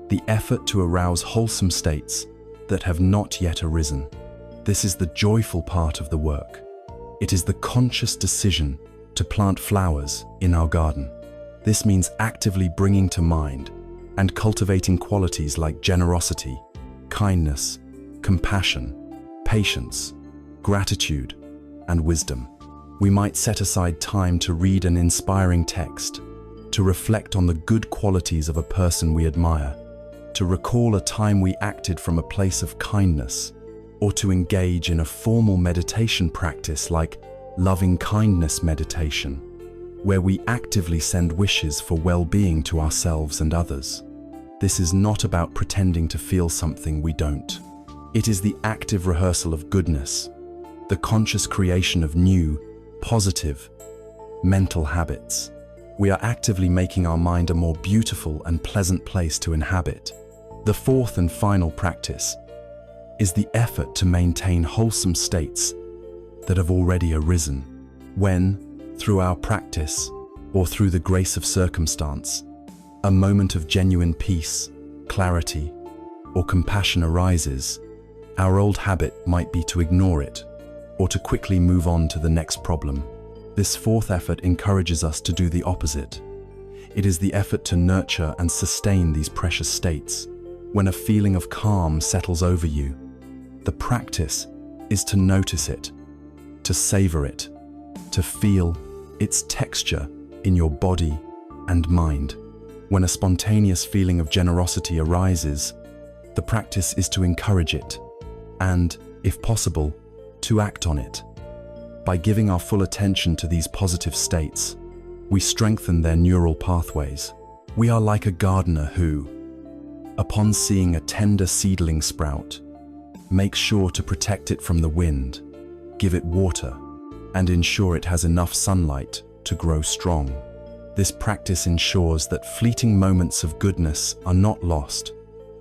the effort to arouse wholesome states that have not yet arisen. This is the joyful part of the work. It is the conscious decision to plant flowers in our garden. This means actively bringing to mind and cultivating qualities like generosity, kindness, compassion, patience, gratitude, and wisdom. We might set aside time to read an inspiring text, to reflect on the good qualities of a person we admire, to recall a time we acted from a place of kindness, or to engage in a formal meditation practice like loving kindness meditation, where we actively send wishes for well-being to ourselves and others. This is not about pretending to feel something we don't. It is the active rehearsal of goodness, the conscious creation of new, positive, mental habits. We are actively making our mind a more beautiful and pleasant place to inhabit. The fourth and final practice is the effort to maintain wholesome states that have already arisen. When, through our practice or through the grace of circumstance, a moment of genuine peace, clarity, or compassion arises, our old habit might be to ignore it or to quickly move on to the next problem. This fourth effort encourages us to do the opposite. It is the effort to nurture and sustain these precious states. When a feeling of calm settles over you, the practice is to notice it, to savor it, to feel its texture in your body and mind. When a spontaneous feeling of generosity arises, the practice is to encourage it and, if possible, to act on it. By giving our full attention to these positive states, we strengthen their neural pathways. We are like a gardener who, upon seeing a tender seedling sprout, makes sure to protect it from the wind, give it water, and ensure it has enough sunlight to grow strong. This practice ensures that fleeting moments of goodness are not lost,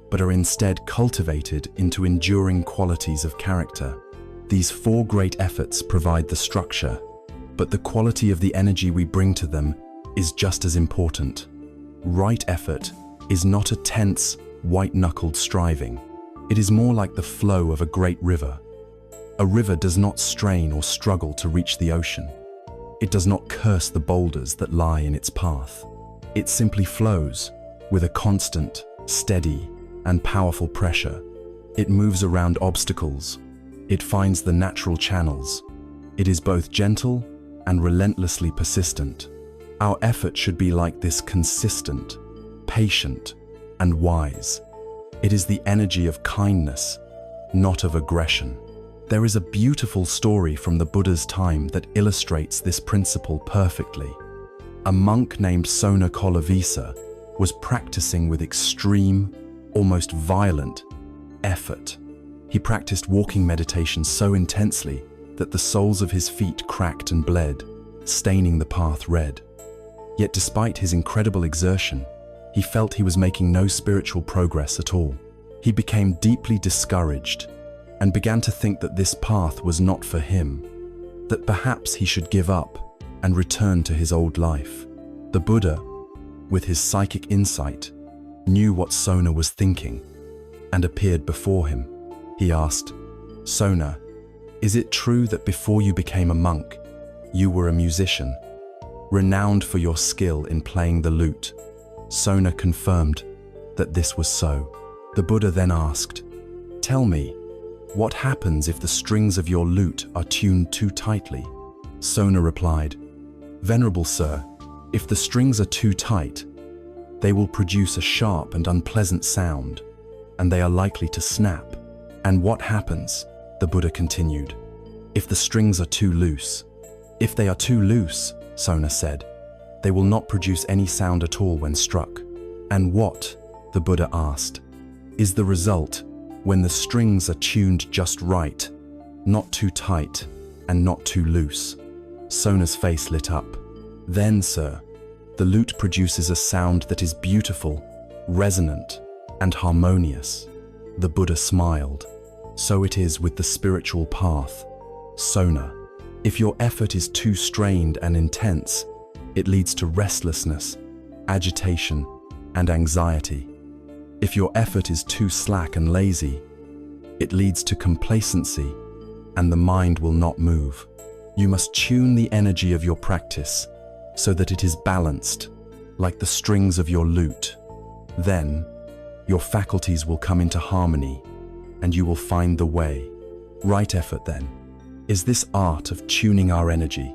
but are instead cultivated into enduring qualities of character. These four great efforts provide the structure, but the quality of the energy we bring to them is just as important. right effort is not a tense, white-knuckled striving. It is more like the flow of a great river. A river does not strain or struggle to reach the ocean. It does not curse the boulders that lie in its path. It simply flows with a constant, steady, and powerful pressure. It moves around obstacles. It finds the natural channels. It is both gentle and relentlessly persistent. Our effort should be like this: consistent, patient, and wise. It is the energy of kindness, not of aggression. There is a beautiful story from the Buddha's time that illustrates this principle perfectly. A monk named Śūnyatā was practicing with extreme, almost violent, effort. He practiced walking meditation so intensely that the soles of his feet cracked and bled, staining the path red. Yet despite his incredible exertion, he felt he was making no spiritual progress at all. He became deeply discouraged and began to think that this path was not for him, that perhaps he should give up and return to his old life. The Buddha, with his psychic insight, knew what Sona was thinking and appeared before him. He asked, "Sona, is it true that before you became a monk, you were a musician, renowned for your skill in playing the lute?" Sona confirmed that this was so. The Buddha then asked, "Tell me, what happens if the strings of your lute are tuned too tightly?" Sona replied, "Venerable sir, if the strings are too tight, they will produce a sharp and unpleasant sound, and they are likely to snap." "And what happens," the Buddha continued, "if the strings are too loose?" "If they are too loose," Sona said, "they will not produce any sound at all when struck." "And what," the Buddha asked, "is the result when the strings are tuned just right, not too tight and not too loose?" Sona's face lit up. "Then, sir, the lute produces a sound that is beautiful, resonant, and harmonious." The Buddha smiled. "So it is with the spiritual path, Sona. If your effort is too strained and intense, it leads to restlessness, agitation, and anxiety. If your effort is too slack and lazy, it leads to complacency, and the mind will not move. You must tune the energy of your practice so that it is balanced, like the strings of your lute. Then, your faculties will come into harmony, and you will find the way. Right effort, then, is this art of tuning our energy.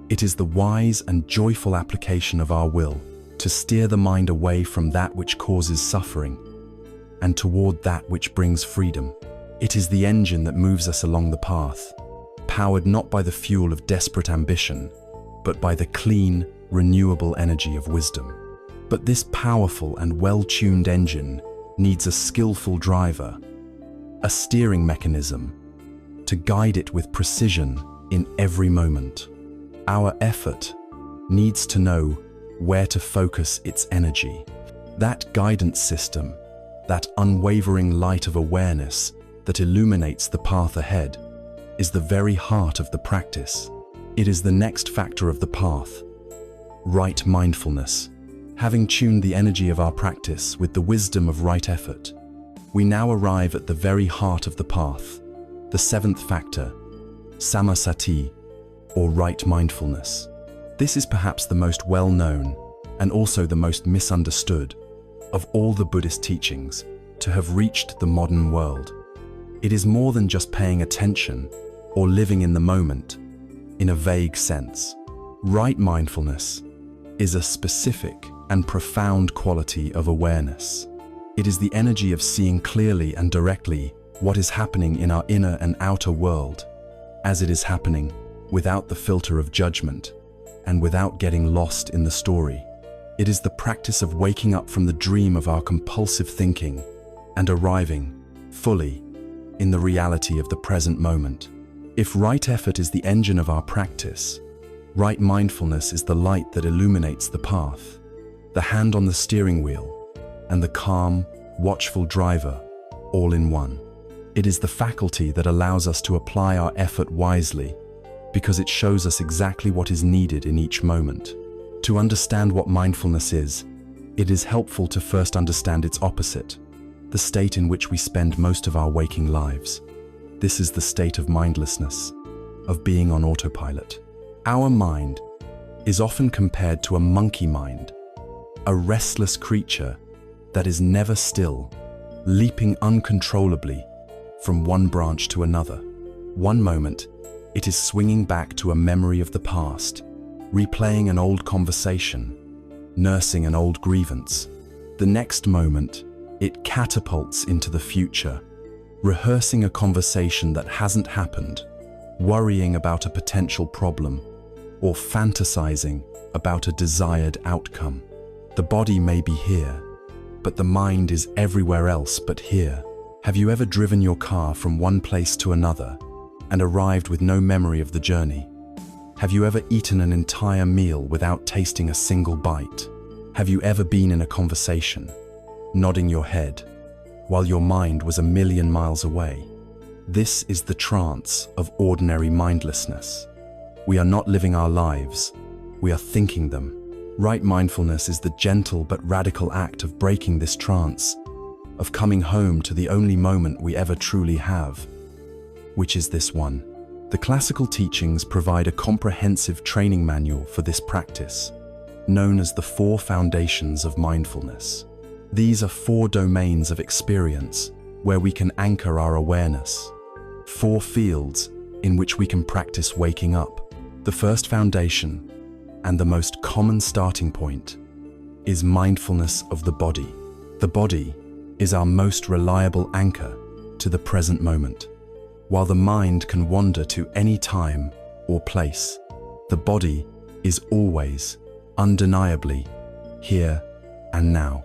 It is the wise and joyful application of our will to steer the mind away from that which causes suffering and toward that which brings freedom. It is the engine that moves us along the path, powered not by the fuel of desperate ambition, but by the clean, renewable energy of wisdom. But this powerful and well-tuned engine needs a skillful driver, a steering mechanism, to guide it with precision in every moment. Our effort needs to know where to focus its energy. That guidance system, that unwavering light of awareness that illuminates the path ahead, is the very heart of the practice. It is the next factor of the path, right mindfulness. Having tuned the energy of our practice with the wisdom of right effort, we now arrive at the very heart of the path, the seventh factor, samasati, or right mindfulness. This is perhaps the most well-known and also the most misunderstood of all the Buddhist teachings to have reached the modern world. It is more than just paying attention or living in the moment in a vague sense. Right mindfulness is a specific and profound quality of awareness. It is the energy of seeing clearly and directly what is happening in our inner and outer world, as it is happening, without the filter of judgment and without getting lost in the story. It is the practice of waking up from the dream of our compulsive thinking and arriving fully in the reality of the present moment. If right effort is the engine of our practice, right mindfulness is the light that illuminates the path, the hand on the steering wheel, and the calm, watchful driver, all in one. It is the faculty that allows us to apply our effort wisely, because it shows us exactly what is needed in each moment. To understand what mindfulness is, it is helpful to first understand its opposite, the state in which we spend most of our waking lives. This is the state of mindlessness, of being on autopilot. Our mind is often compared to a monkey mind, a restless creature that is never still, leaping uncontrollably from one branch to another. One moment, it is swinging back to a memory of the past, replaying an old conversation, nursing an old grievance. The next moment, it catapults into the future, rehearsing a conversation that hasn't happened, worrying about a potential problem, or fantasizing about a desired outcome. The body may be here, but the mind is everywhere else but here. Have you ever driven your car from one place to another and arrived with no memory of the journey? Have you ever eaten an entire meal without tasting a single bite? Have you ever been in a conversation, nodding your head, while your mind was a million miles away? This is the trance of ordinary mindlessness. We are not living our lives, we are thinking them. Right mindfulness is the gentle but radical act of breaking this trance, of coming home to the only moment we ever truly have, which is this one. The classical teachings provide a comprehensive training manual for this practice, known as the 4 foundations of mindfulness. These are 4 domains of experience where we can anchor our awareness, 4 fields in which we can practice waking up. The first foundation, and the most common starting point, is mindfulness of the body. The body is our most reliable anchor to the present moment. While the mind can wander to any time or place, the body is always, undeniably, here and now.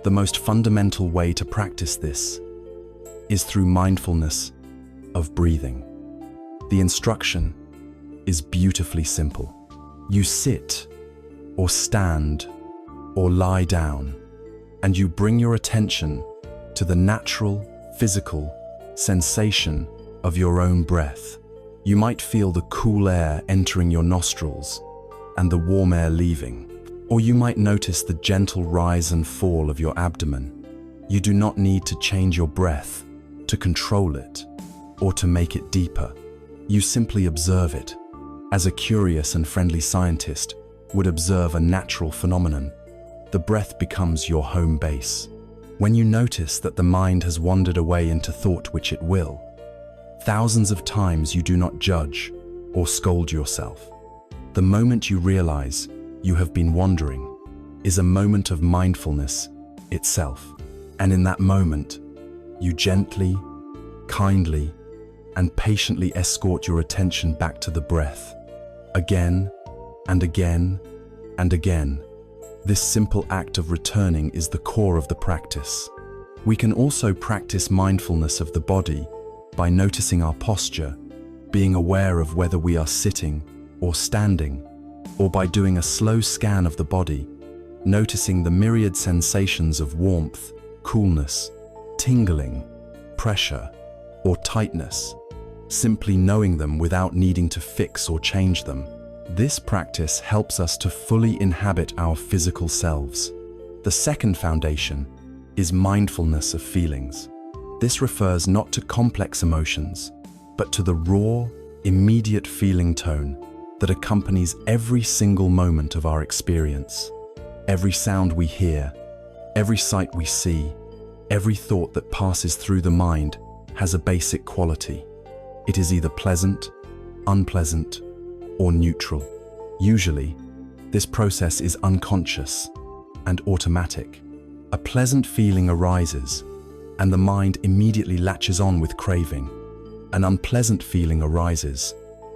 The most fundamental way to practice this is through mindfulness of breathing. The instruction is beautifully simple. You sit or stand or lie down, and you bring your attention to the natural, physical sensation of your own breath. You might feel the cool air entering your nostrils and the warm air leaving, or you might notice the gentle rise and fall of your abdomen. You do not need to change your breath to control it or to make it deeper. You simply observe it, as a curious and friendly scientist would observe a natural phenomenon. The breath becomes your home base. When you notice that the mind has wandered away into thought, which it will, thousands of times, you do not judge or scold yourself. The moment you realize you have been wandering is a moment of mindfulness itself. And in that moment, you gently, kindly, and patiently escort your attention back to the breath, again and again and again. This simple act of returning is the core of the practice. We can also practice mindfulness of the body by noticing our posture, being aware of whether we are sitting or standing, or by doing a slow scan of the body, noticing the myriad sensations of warmth, coolness, tingling, pressure, or tightness, simply knowing them without needing to fix or change them. This practice helps us to fully inhabit our physical selves. The second foundation is mindfulness of feelings. This refers not to complex emotions, but to the raw, immediate feeling tone that accompanies every single moment of our experience. Every sound we hear, every sight we see, every thought that passes through the mind has a basic quality. It is either pleasant, unpleasant, or neutral. Usually, this process is unconscious and automatic. A pleasant feeling arises, and the mind immediately latches on with craving. An unpleasant feeling arises,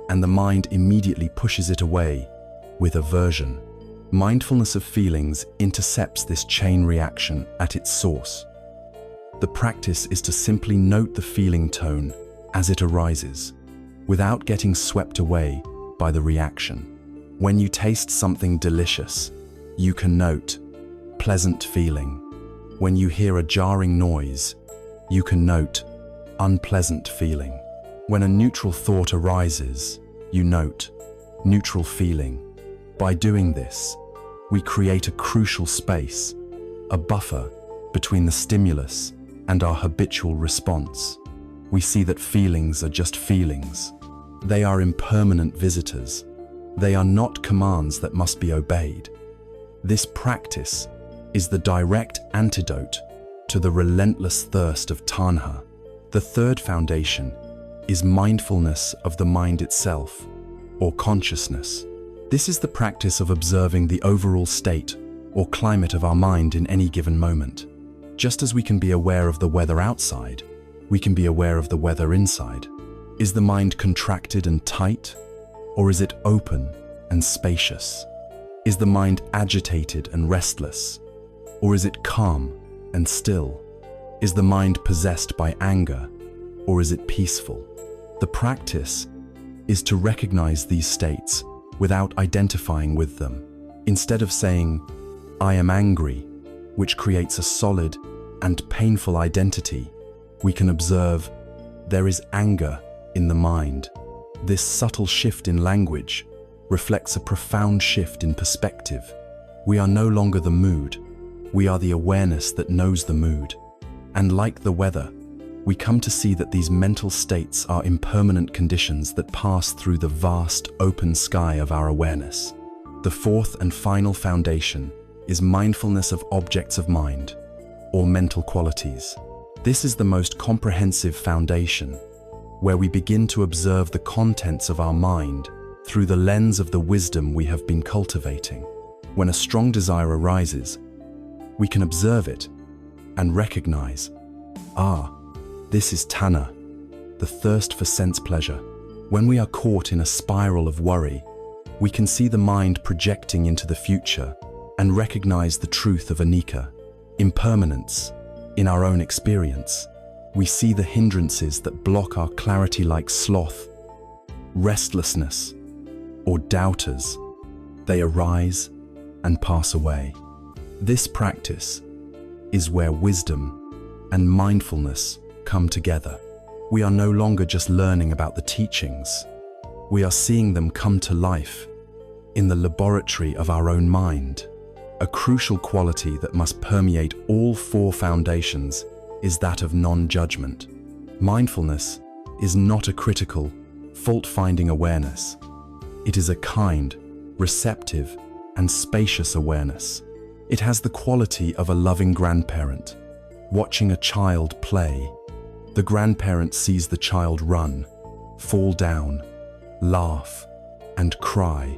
and the mind immediately pushes it away with aversion. Mindfulness of feelings intercepts this chain reaction at its source. The practice is to simply note the feeling tone as it arises, without getting swept away by the reaction. When you taste something delicious, you can note pleasant feeling. When you hear a jarring noise, you can note unpleasant feeling. When a neutral thought arises, you note neutral feeling. By doing this, we create a crucial space a buffer between the stimulus and our habitual response. We see that feelings are just feelings. They are impermanent visitors. They are not commands that must be obeyed. This practice is the direct antidote to the relentless thirst of tanha. The third foundation is mindfulness of the mind itself, or consciousness. This is the practice of observing the overall state or climate of our mind in any given moment. Just as we can be aware of the weather outside, we can be aware of the weather inside. Is the mind contracted and tight, or is it open and spacious? Is the mind agitated and restless, or is it calm and still? Is the mind possessed by anger, or is it peaceful? The practice is to recognize these states without identifying with them. Instead of saying, "I am angry," which creates a solid and painful identity, we can observe, there is anger in the mind. This subtle shift in language reflects a profound shift in perspective. We are no longer the mood, we are the awareness that knows the mood. And like the weather, we come to see that these mental states are impermanent conditions that pass through the vast, open sky of our awareness. The fourth and final foundation is mindfulness of objects of mind, or mental qualities. This is the most comprehensive foundation, where we begin to observe the contents of our mind through the lens of the wisdom we have been cultivating. When a strong desire arises, we can observe it and recognize, this is tanha, the thirst for sense pleasure. When we are caught in a spiral of worry, we can see the mind projecting into the future and recognize the truth of anicca, impermanence, in our own experience. We see the hindrances that block our clarity like sloth, restlessness, or doubters. They arise and pass away. This practice is where wisdom and mindfulness come together. We are no longer just learning about the teachings. We are seeing them come to life in the laboratory of our own mind. A crucial quality that must permeate all four foundations is that of non-judgment. Mindfulness is not a critical, fault-finding awareness. It is a kind, receptive, and spacious awareness. It has the quality of a loving grandparent. Watching a child play, the grandparent sees the child run, fall down, laugh, and cry,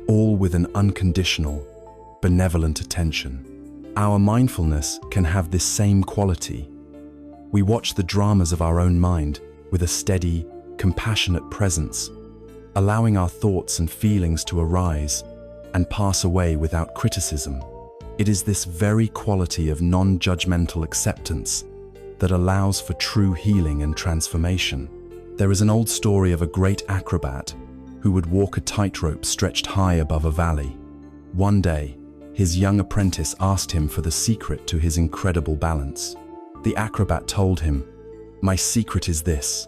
all with an unconditional, benevolent attention. Our mindfulness can have this same quality. We watch the dramas of our own mind with a steady, compassionate presence, allowing our thoughts and feelings to arise and pass away without criticism. It is this very quality of non-judgmental acceptance that allows for true healing and transformation. There is an old story of a great acrobat who would walk a tightrope stretched high above a valley. One day, his young apprentice asked him for the secret to his incredible balance. The acrobat told him, "My secret is this.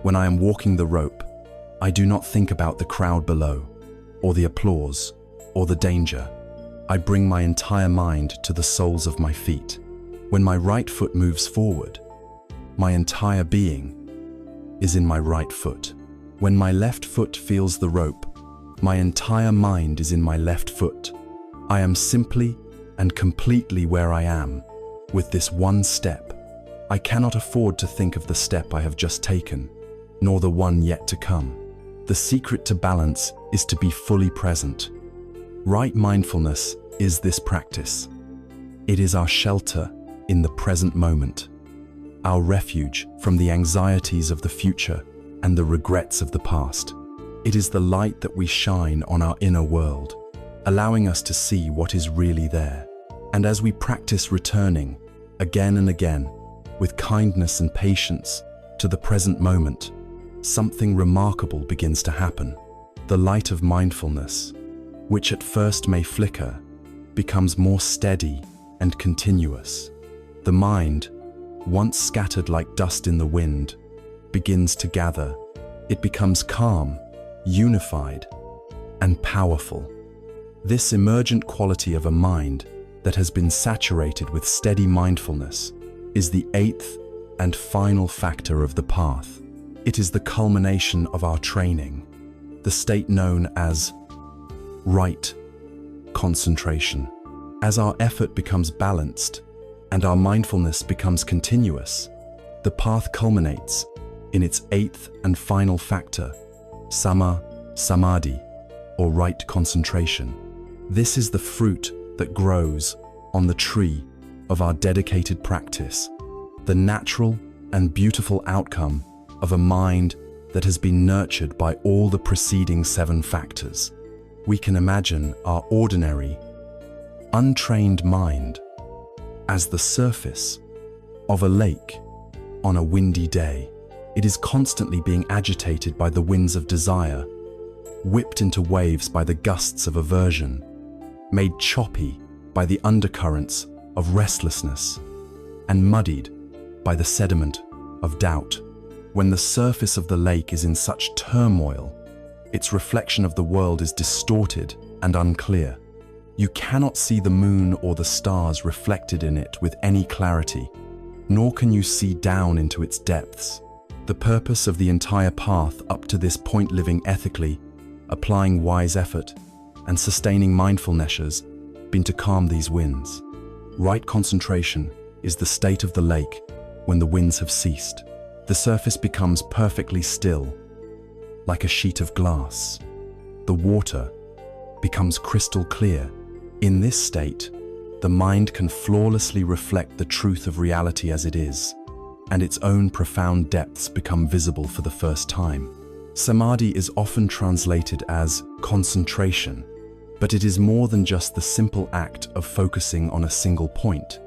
When I am walking the rope, I do not think about the crowd below, or the applause, or the danger. I bring my entire mind to the soles of my feet. When my right foot moves forward, my entire being is in my right foot. When my left foot feels the rope, my entire mind is in my left foot. I am simply and completely where I am, with this one step. I cannot afford to think of the step I have just taken, nor the one yet to come. The secret to balance is to be fully present. Right mindfulness is this practice. It is our shelter in the present moment, our refuge from the anxieties of the future and the regrets of the past. It is the light that we shine on our inner world, allowing us to see what is really there. And as we practice returning again and again with kindness and patience to the present moment, something remarkable begins to happen. The light of mindfulness, which at first may flicker, becomes more steady and continuous. The mind, once scattered like dust in the wind, begins to gather. It becomes calm, unified, and powerful. This emergent quality of a mind that has been saturated with steady mindfulness is the eighth and final factor of the path. It is the culmination of our training, the state known as right concentration. As our effort becomes balanced and our mindfulness becomes continuous, the path culminates in its eighth and final factor, samma samadhi, or right concentration. This is the fruit that grows on the tree of our dedicated practice, the natural and beautiful outcome of a mind that has been nurtured by all the preceding 7 factors. We can imagine our ordinary, untrained mind as the surface of a lake on a windy day. It is constantly being agitated by the winds of desire, whipped into waves by the gusts of aversion, made choppy by the undercurrents of restlessness, and muddied by the sediment of doubt. When the surface of the lake is in such turmoil, its reflection of the world is distorted and unclear. You cannot see the moon or the stars reflected in it with any clarity, nor can you see down into its depths. The purpose of the entire path up to this point, living ethically, applying wise effort, and sustaining mindful measures, been to calm these winds. Right concentration is the state of the lake when the winds have ceased. The surface becomes perfectly still, like a sheet of glass. The water becomes crystal clear. In this state, the mind can flawlessly reflect the truth of reality as it is, and its own profound depths become visible for the first time. Samadhi is often translated as concentration, but it is more than just the simple act of focusing on a single point,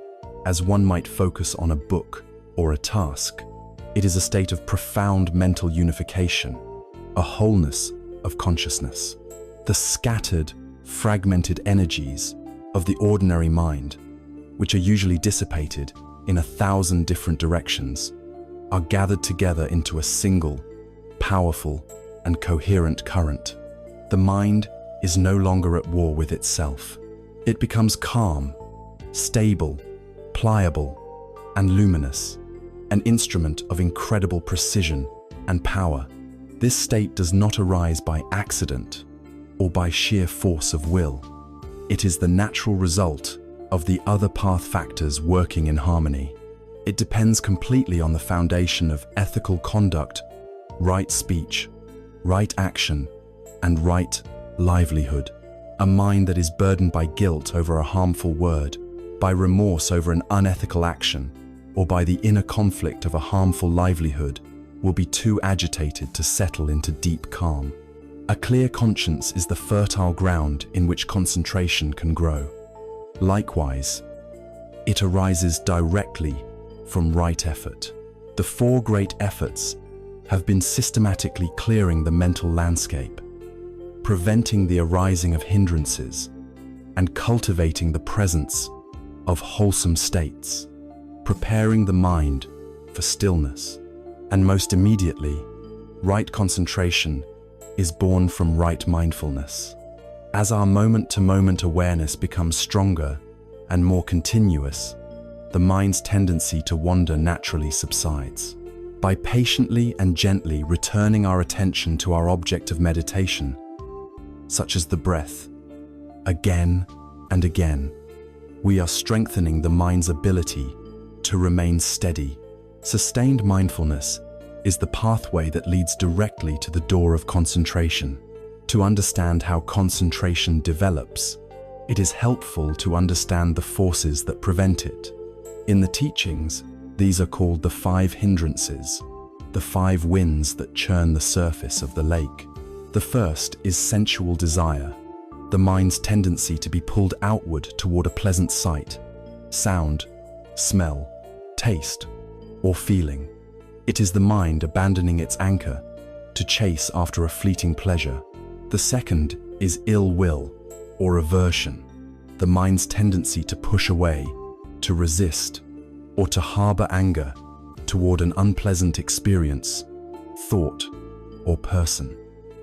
as one might focus on a book or a task. It is a state of profound mental unification, a wholeness of consciousness. The scattered, fragmented energies of the ordinary mind, which are usually dissipated in 1,000 different directions, are gathered together into a single, powerful, and coherent current. The mind is no longer at war with itself. It becomes calm, stable, pliable, and luminous, an instrument of incredible precision and power. This state does not arise by accident or by sheer force of will. It is the natural result of the other path factors working in harmony. It depends completely on the foundation of ethical conduct, right speech, right action, and right livelihood. A mind that is burdened by guilt over a harmful word, by remorse over an unethical action, or by the inner conflict of a harmful livelihood will be too agitated to settle into deep calm. A clear conscience is the fertile ground in which concentration can grow. Likewise, it arises directly from right effort. The 4 great efforts have been systematically clearing the mental landscape, preventing the arising of hindrances, and cultivating the presence of wholesome states, preparing the mind for stillness. And most immediately, right concentration is born from right mindfulness. As our moment-to-moment awareness becomes stronger and more continuous, the mind's tendency to wander naturally subsides. By patiently and gently returning our attention to our object of meditation, such as the breath, again and again, we are strengthening the mind's ability to remain steady. Sustained mindfulness is the pathway that leads directly to the door of concentration. To understand how concentration develops, it is helpful to understand the forces that prevent it. In the teachings, these are called the 5 hindrances, the 5 winds that churn the surface of the lake. The first is sensual desire, the mind's tendency to be pulled outward toward a pleasant sight, sound, smell, taste, or feeling. It is the mind abandoning its anchor to chase after a fleeting pleasure. The second is ill will, or aversion, the mind's tendency to push away, to resist, or to harbor anger toward an unpleasant experience, thought, or person.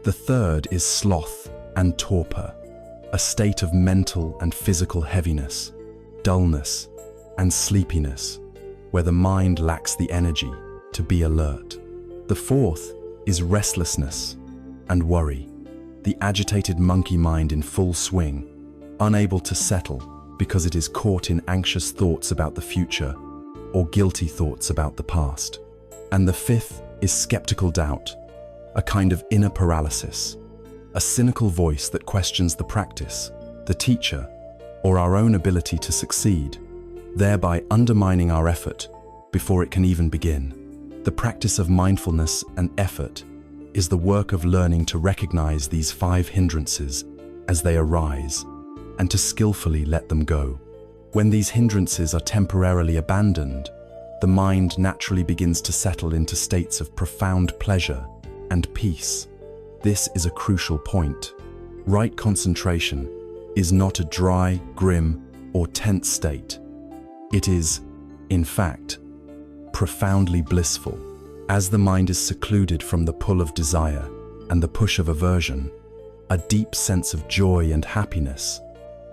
The third is sloth and torpor, a state of mental and physical heaviness, dullness, and sleepiness, where the mind lacks the energy to be alert. The fourth is restlessness and worry, the agitated monkey mind in full swing, unable to settle because it is caught in anxious thoughts about the future or guilty thoughts about the past. And the fifth is skeptical doubt, a kind of inner paralysis, a cynical voice that questions the practice, the teacher, or our own ability to succeed, thereby undermining our effort before it can even begin. The practice of mindfulness and effort is the work of learning to recognize these 5 hindrances as they arise and to skillfully let them go. When these hindrances are temporarily abandoned, the mind naturally begins to settle into states of profound pleasure and peace. This is a crucial point. Right concentration is not a dry, grim, or tense state. It is, in fact, profoundly blissful. As the mind is secluded from the pull of desire and the push of aversion, a deep sense of joy and happiness,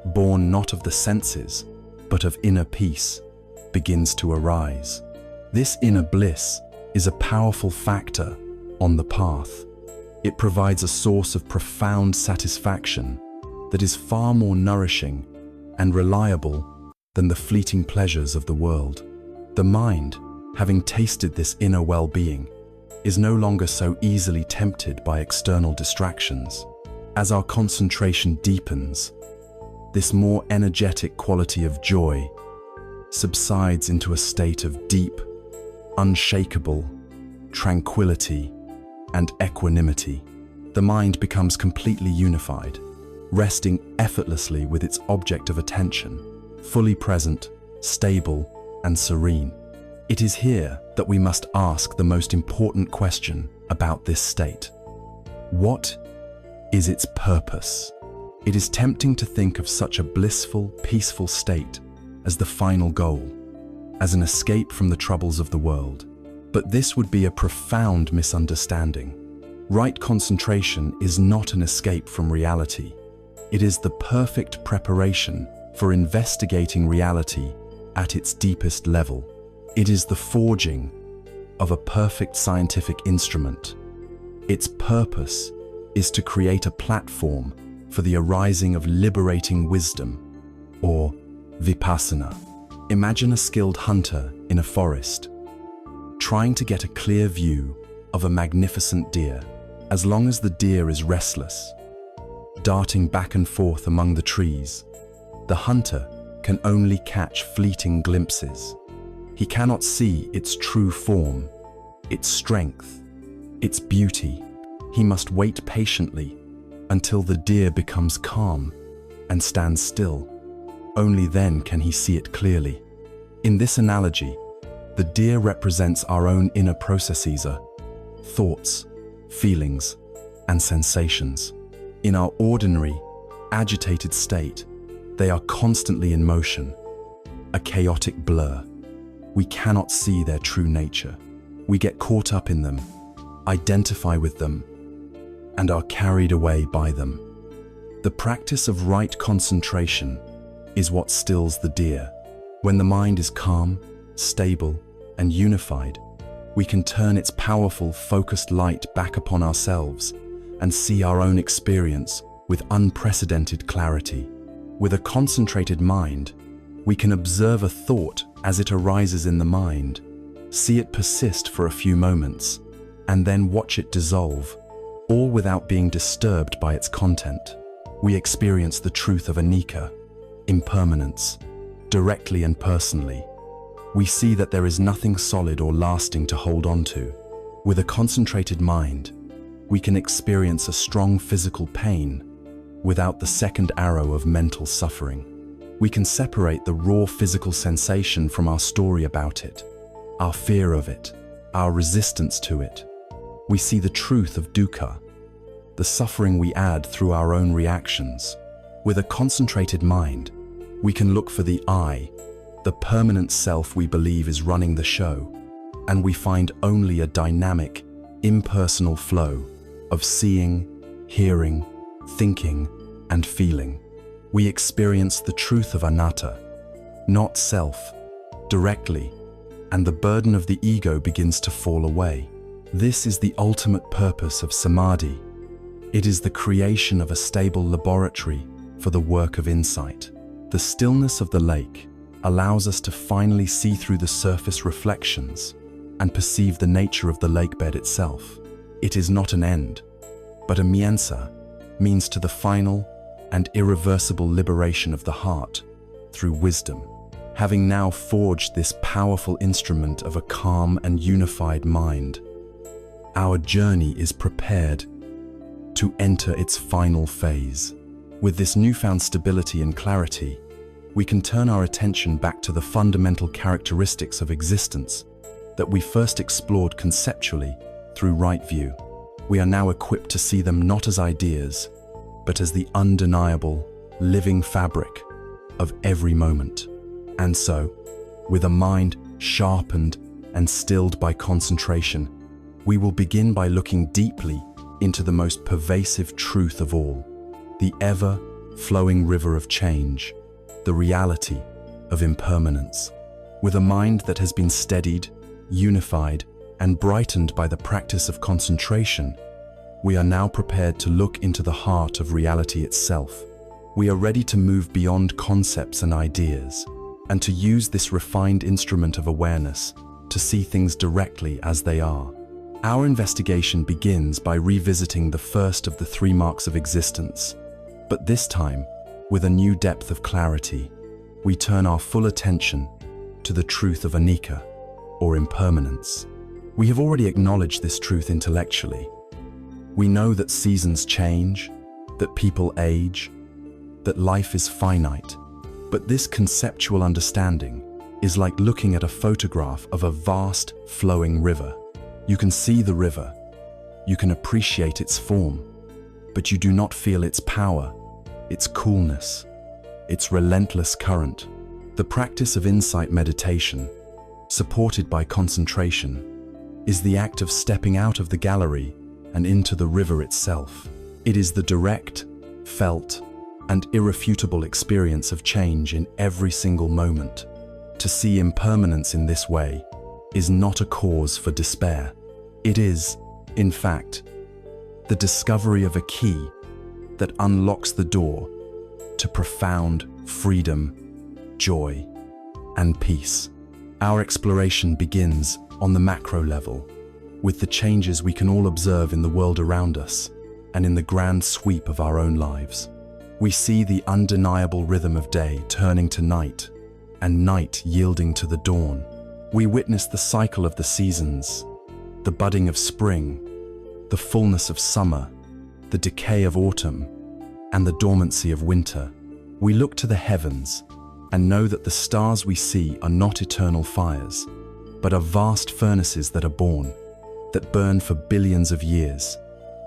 born not of the senses, but of inner peace, begins to arise. This inner bliss is a powerful factor on the path. It provides a source of profound satisfaction that is far more nourishing and reliable than the fleeting pleasures of the world. The mind, having tasted this inner well-being, is no longer so easily tempted by external distractions. As our concentration deepens, this more energetic quality of joy subsides into a state of deep, unshakable tranquility and equanimity. The mind becomes completely unified, resting effortlessly with its object of attention, fully present, stable, and serene. It is here that we must ask the most important question about this state. What is its purpose? It is tempting to think of such a blissful, peaceful state as the final goal, as an escape from the troubles of the world. But this would be a profound misunderstanding. Right concentration is not an escape from reality. It is the perfect preparation for investigating reality at its deepest level. It is the forging of a perfect scientific instrument. Its purpose is to create a platform for the arising of liberating wisdom, or vipassana. Imagine a skilled hunter in a forest, trying to get a clear view of a magnificent deer. As long as the deer is restless, darting back and forth among the trees, the hunter can only catch fleeting glimpses. He cannot see its true form, its strength, its beauty. He must wait patiently until the deer becomes calm and stands still. Only then can he see it clearly. In this analogy, the deer represents our own inner processes, thoughts, feelings, and sensations. In our ordinary, agitated state, they are constantly in motion, a chaotic blur. We cannot see their true nature. We get caught up in them, identify with them, and are carried away by them. The practice of right concentration is what stills the deer. When the mind is calm, stable, and unified, we can turn its powerful, focused light back upon ourselves and see our own experience with unprecedented clarity. With a concentrated mind, we can observe a thought as it arises in the mind, see it persist for a few moments, and then watch it dissolve, all without being disturbed by its content. We experience the truth of anicca, impermanence, directly and personally. We see that there is nothing solid or lasting to hold on to. With a concentrated mind, we can experience a strong physical pain without the second arrow of mental suffering. We can separate the raw physical sensation from our story about it, our fear of it, our resistance to it. We see the truth of dukkha, the suffering we add through our own reactions. With a concentrated mind, we can look for the I, the permanent self we believe is running the show, and we find only a dynamic, impersonal flow of seeing, hearing, thinking, and feeling. We experience the truth of anatta, not self, directly, and the burden of the ego begins to fall away. This is the ultimate purpose of samadhi. It is the creation of a stable laboratory for the work of insight. The stillness of the lake allows us to finally see through the surface reflections and perceive the nature of the lakebed itself. It is not an end, but a means to the final and irreversible liberation of the heart through wisdom. Having now forged this powerful instrument of a calm and unified mind, our journey is prepared to enter its final phase. With this newfound stability and clarity, we can turn our attention back to the fundamental characteristics of existence that we first explored conceptually through right view. We are now equipped to see them not as ideas, but as the undeniable, living fabric of every moment. And so, with a mind sharpened and stilled by concentration, we will begin by looking deeply into the most pervasive truth of all, the ever-flowing river of change, the reality of impermanence. With a mind that has been steadied, unified, and brightened by the practice of concentration, we are now prepared to look into the heart of reality itself. We are ready to move beyond concepts and ideas, and to use this refined instrument of awareness to see things directly as they are. Our investigation begins by revisiting the first of the three marks of existence, but this time, with a new depth of clarity, we turn our full attention to the truth of anicca, or impermanence. We have already acknowledged this truth intellectually. We know that seasons change, that people age, that life is finite, but this conceptual understanding is like looking at a photograph of a vast, flowing river. You can see the river, you can appreciate its form, but you do not feel its power, its coolness, its relentless current. The practice of insight meditation, supported by concentration, is the act of stepping out of the gallery and into the river itself. It is the direct, felt, and irrefutable experience of change in every single moment. To see impermanence in this way is not a cause for despair. It is, in fact, the discovery of a key that unlocks the door to profound freedom, joy, and peace. Our exploration begins on the macro level, with the changes we can all observe in the world around us and in the grand sweep of our own lives. We see the undeniable rhythm of day turning to night, and night yielding to the dawn. We witness the cycle of the seasons, the budding of spring, the fullness of summer, the decay of autumn, and the dormancy of winter. We look to the heavens and know that the stars we see are not eternal fires, but are vast furnaces that are born, that burn for billions of years,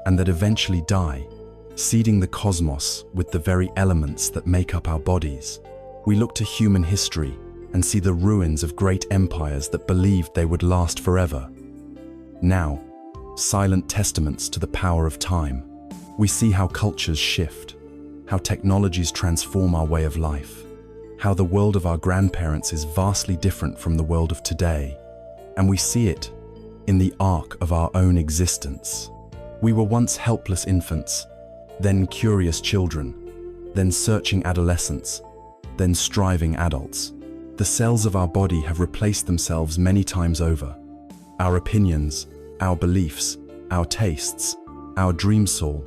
and that eventually die, seeding the cosmos with the very elements that make up our bodies. We look to human history and see the ruins of great empires that believed they would last forever. Now, silent testaments to the power of time, we see how cultures shift, how technologies transform our way of life, how the world of our grandparents is vastly different from the world of today, and we see it in the arc of our own existence. We were once helpless infants, then curious children, then searching adolescents, then striving adults. The cells of our body have replaced themselves many times over. Our opinions, our beliefs, our tastes, our dream soul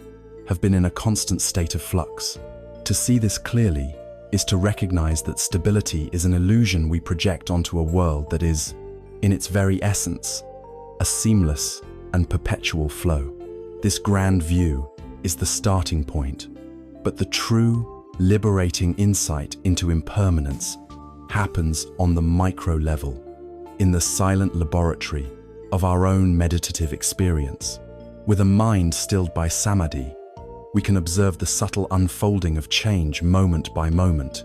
have been in a constant state of flux. To see this clearly is to recognize that stability is an illusion we project onto a world that is, in its very essence, a seamless and perpetual flow. This grand view is the starting point, but the true, liberating insight into impermanence happens on the micro level, in the silent laboratory of our own meditative experience. With a mind stilled by samadhi, we can observe the subtle unfolding of change moment by moment.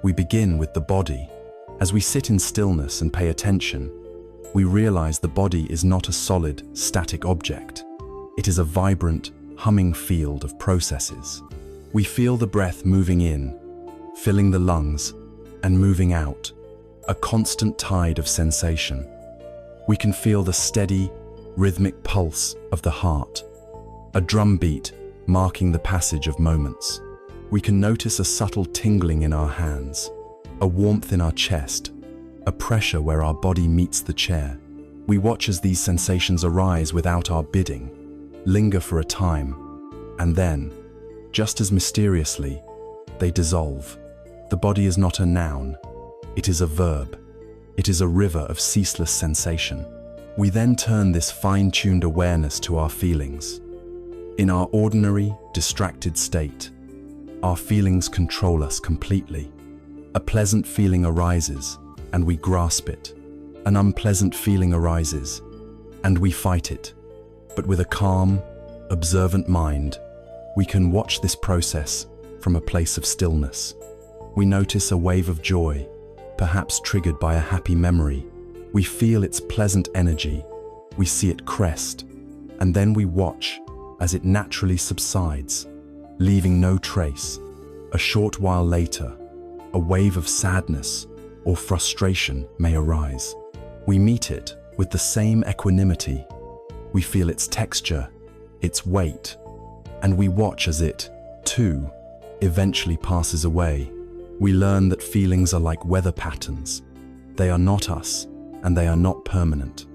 We begin with the body. As we sit in stillness and pay attention, we realize the body is not a solid, static object. It is a vibrant, humming field of processes. We feel the breath moving in, filling the lungs, and moving out, a constant tide of sensation. We can feel the steady, rhythmic pulse of the heart, a drumbeat marking the passage of moments. We can notice a subtle tingling in our hands, a warmth in our chest, a pressure where our body meets the chair. We watch as these sensations arise without our bidding, linger for a time, and then, just as mysteriously, they dissolve. The body is not a noun, it is a verb. It is a river of ceaseless sensation. We then turn this fine-tuned awareness to our feelings. In our ordinary, distracted state, our feelings control us completely. A pleasant feeling arises, and we grasp it. An unpleasant feeling arises, and we fight it. But with a calm, observant mind, we can watch this process from a place of stillness. We notice a wave of joy, perhaps triggered by a happy memory. We feel its pleasant energy, we see it crest, and then we watch as it naturally subsides, leaving no trace. A short while later, a wave of sadness or frustration may arise. We meet it with the same equanimity. We feel its texture, its weight, and we watch as it, too, eventually passes away. We learn that feelings are like weather patterns. They are not us, and they are not permanent.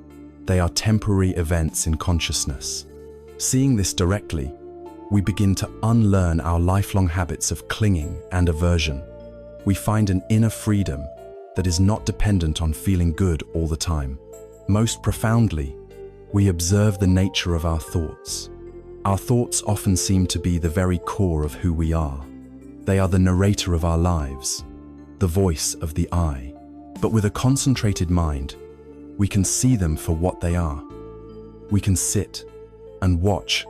They are temporary events in consciousness. Seeing this directly, we begin to unlearn our lifelong habits of clinging and aversion. We find an inner freedom that is not dependent on feeling good all the time. Most profoundly, we observe the nature of our thoughts. Our thoughts often seem to be the very core of who we are. They are the narrator of our lives, the voice of the I. But with a concentrated mind, we can see them for what they are. We can sit and watch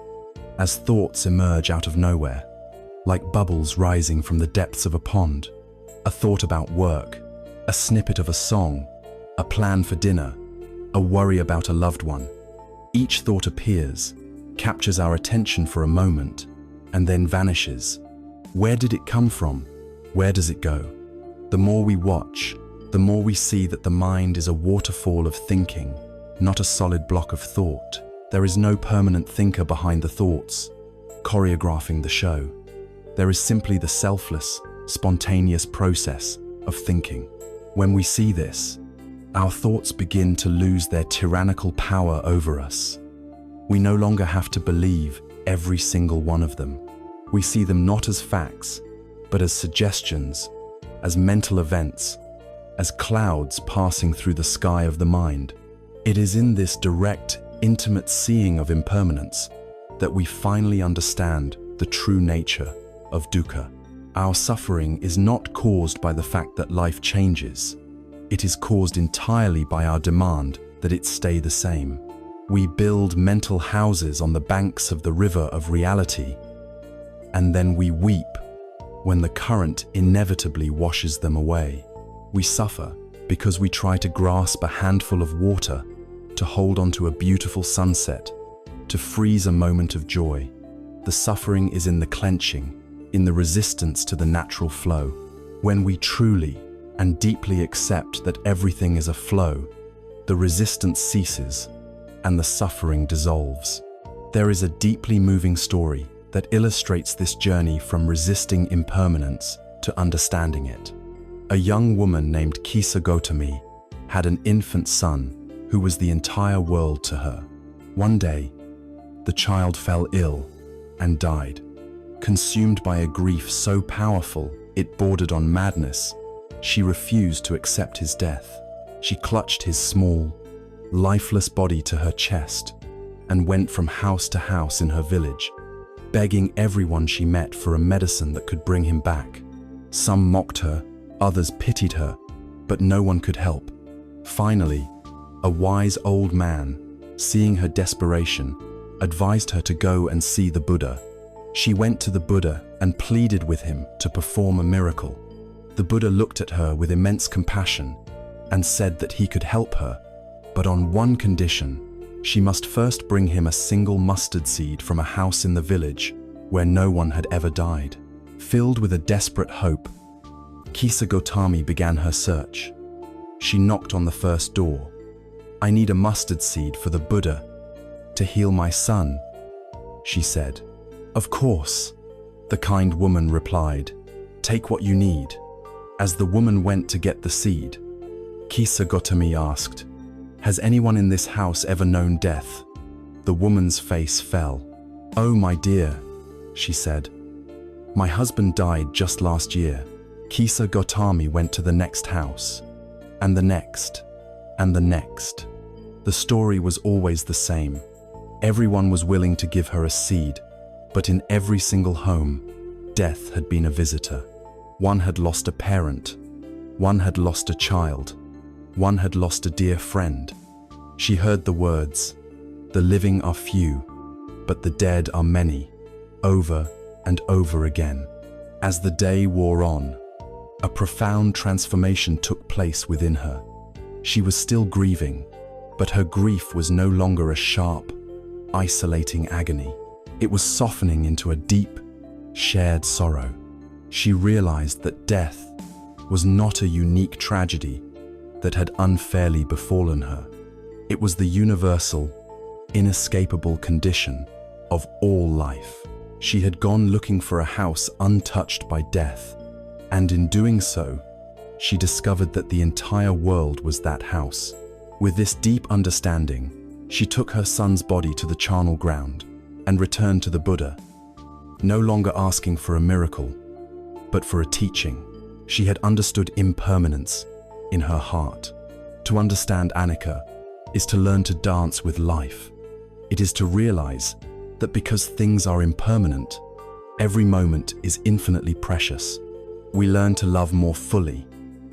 as thoughts emerge out of nowhere, like bubbles rising from the depths of a pond. A thought about work, a snippet of a song, a plan for dinner, a worry about a loved one. Each thought appears, captures our attention for a moment, and then vanishes. Where did it come from? Where does it go? The more we watch, the more we see that the mind is a waterfall of thinking, not a solid block of thought. There is no permanent thinker behind the thoughts, choreographing the show. There is simply the selfless, spontaneous process of thinking. When we see this, our thoughts begin to lose their tyrannical power over us. We no longer have to believe every single one of them. We see them not as facts, but as suggestions, as mental events, as clouds passing through the sky of the mind. It is in this direct, intimate seeing of impermanence that we finally understand the true nature of dukkha. Our suffering is not caused by the fact that life changes. It is caused entirely by our demand that it stay the same. We build mental houses on the banks of the river of reality, and then we weep when the current inevitably washes them away. We suffer because we try to grasp a handful of water, to hold onto a beautiful sunset, to freeze a moment of joy. The suffering is in the clenching, in the resistance to the natural flow. When we truly and deeply accept that everything is a flow, the resistance ceases and the suffering dissolves. There is a deeply moving story that illustrates this journey from resisting impermanence to understanding it. A young woman named Kisa Gotami had an infant son who was the entire world to her. One day, the child fell ill and died. Consumed by a grief so powerful it bordered on madness, she refused to accept his death. She clutched his small, lifeless body to her chest and went from house to house in her village, begging everyone she met for a medicine that could bring him back. Some mocked her, others pitied her, but no one could help. Finally, a wise old man, seeing her desperation, advised her to go and see the Buddha. She went to the Buddha and pleaded with him to perform a miracle. The Buddha looked at her with immense compassion and said that he could help her, but on one condition. She must first bring him a single mustard seed from a house in the village where no one had ever died. Filled with a desperate hope, Kisa Gotami began her search. She knocked on the first door. "I need a mustard seed for the Buddha to heal my son," she said. "Of course," the kind woman replied. "Take what you need." As the woman went to get the seed, Kisa Gotami asked, "Has anyone in this house ever known death?" The woman's face fell. "Oh, my dear," she said. "My husband died just last year." Kisa Gotami went to the next house, and the next, and the next. The story was always the same. Everyone was willing to give her a seed, but in every single home, death had been a visitor. One had lost a parent, one had lost a child, one had lost a dear friend. She heard the words, "The living are few, but the dead are many," over and over again. As the day wore on, a profound transformation took place within her. She was still grieving, but her grief was no longer a sharp, isolating agony. It was softening into a deep, shared sorrow. She realized that death was not a unique tragedy that had unfairly befallen her. It was the universal, inescapable condition of all life. She had gone looking for a house untouched by death, and in doing so, she discovered that the entire world was that house. With this deep understanding, she took her son's body to the charnel ground and returned to the Buddha, no longer asking for a miracle, but for a teaching. She had understood impermanence in her heart. To understand anicca is to learn to dance with life. It is to realize that because things are impermanent, every moment is infinitely precious. We learn to love more fully,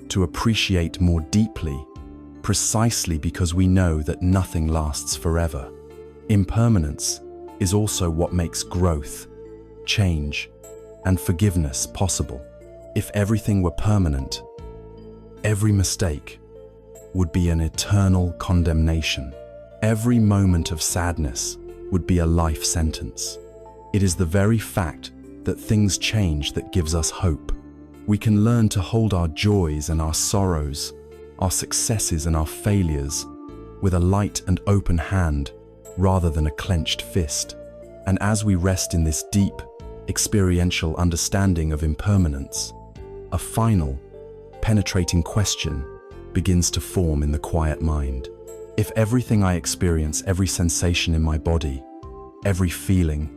to appreciate more deeply, precisely because we know that nothing lasts forever. Impermanence is also what makes growth, change, and forgiveness possible. If everything were permanent, every mistake would be an eternal condemnation. Every moment of sadness would be a life sentence. It is the very fact that things change that gives us hope. We can learn to hold our joys and our sorrows, our successes and our failures, with a light and open hand rather than a clenched fist. And as we rest in this deep, experiential understanding of impermanence, a final, penetrating question begins to form in the quiet mind. If everything I experience, every sensation in my body, every feeling,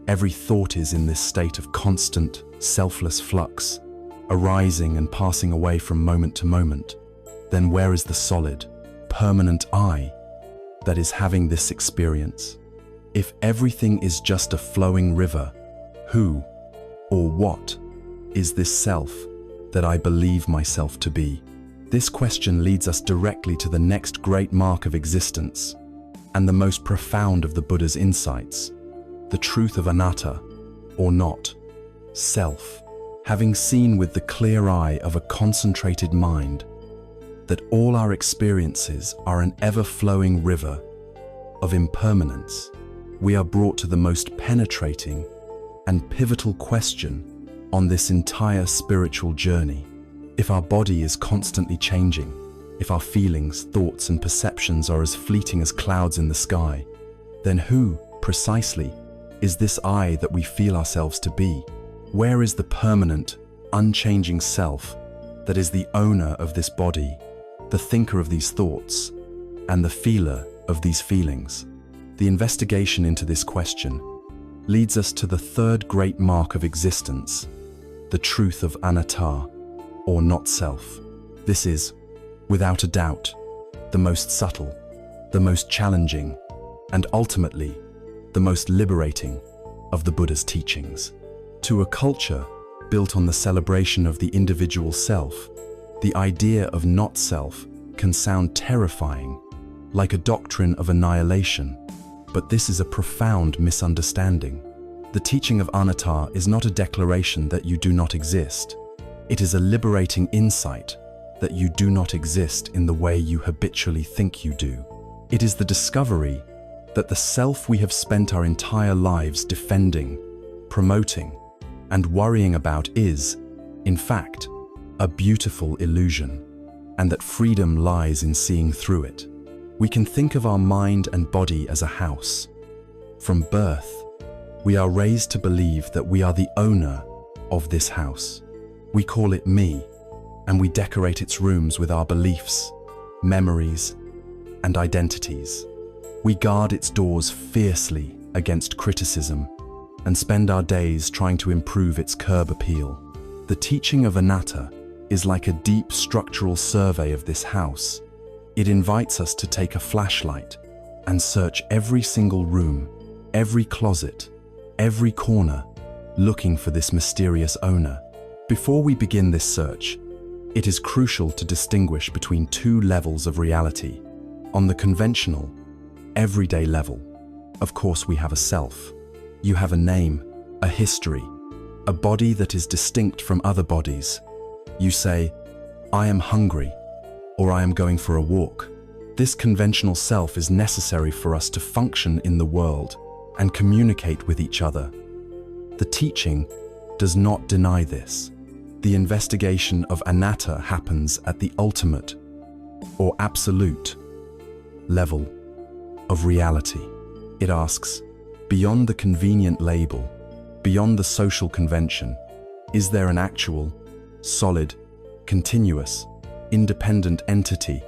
every thought is in this state of constant, selfless flux, arising and passing away from moment to moment, then where is the solid, permanent I that is having this experience? If everything is just a flowing river, who or what is this self that I believe myself to be? This question leads us directly to the next great mark of existence and the most profound of the Buddha's insights, the truth of anatta, or not, self. Having seen with the clear eye of a concentrated mind that all our experiences are an ever-flowing river of impermanence, we are brought to the most penetrating and pivotal question on this entire spiritual journey. If our body is constantly changing, if our feelings, thoughts, and perceptions are as fleeting as clouds in the sky, then who, precisely, is this I that we feel ourselves to be? Where is the permanent, unchanging self that is the owner of this body, the thinker of these thoughts, and the feeler of these feelings? The investigation into this question leads us to the third great mark of existence, the truth of anatta, or not self. This is, without a doubt, the most subtle, the most challenging, and ultimately, the most liberating of the Buddha's teachings. To a culture built on the celebration of the individual self, the idea of not self can sound terrifying, like a doctrine of annihilation, but this is a profound misunderstanding. The teaching of anatta is not a declaration that you do not exist. It is a liberating insight that you do not exist in the way you habitually think you do. It is the discovery that the self we have spent our entire lives defending, promoting, and worrying about is, in fact, a beautiful illusion, and that freedom lies in seeing through it. We can think of our mind and body as a house. From birth, we are raised to believe that we are the owner of this house. We call it me, and we decorate its rooms with our beliefs, memories, and identities. We guard its doors fiercely against criticism and spend our days trying to improve its curb appeal. The teaching of anatta is like a deep structural survey of this house. It invites us to take a flashlight and search every single room, every closet, every corner, looking for this mysterious owner. Before we begin this search, it is crucial to distinguish between two levels of reality. On the conventional, everyday level, of course we have a self. You have a name, a history, a body that is distinct from other bodies. You say, I am hungry, or I am going for a walk. This conventional self is necessary for us to function in the world and communicate with each other. The teaching does not deny this. The investigation of anatta happens at the ultimate, or absolute, level of reality. It asks, beyond the convenient label, beyond the social convention, is there an actual, solid, continuous, independent entity,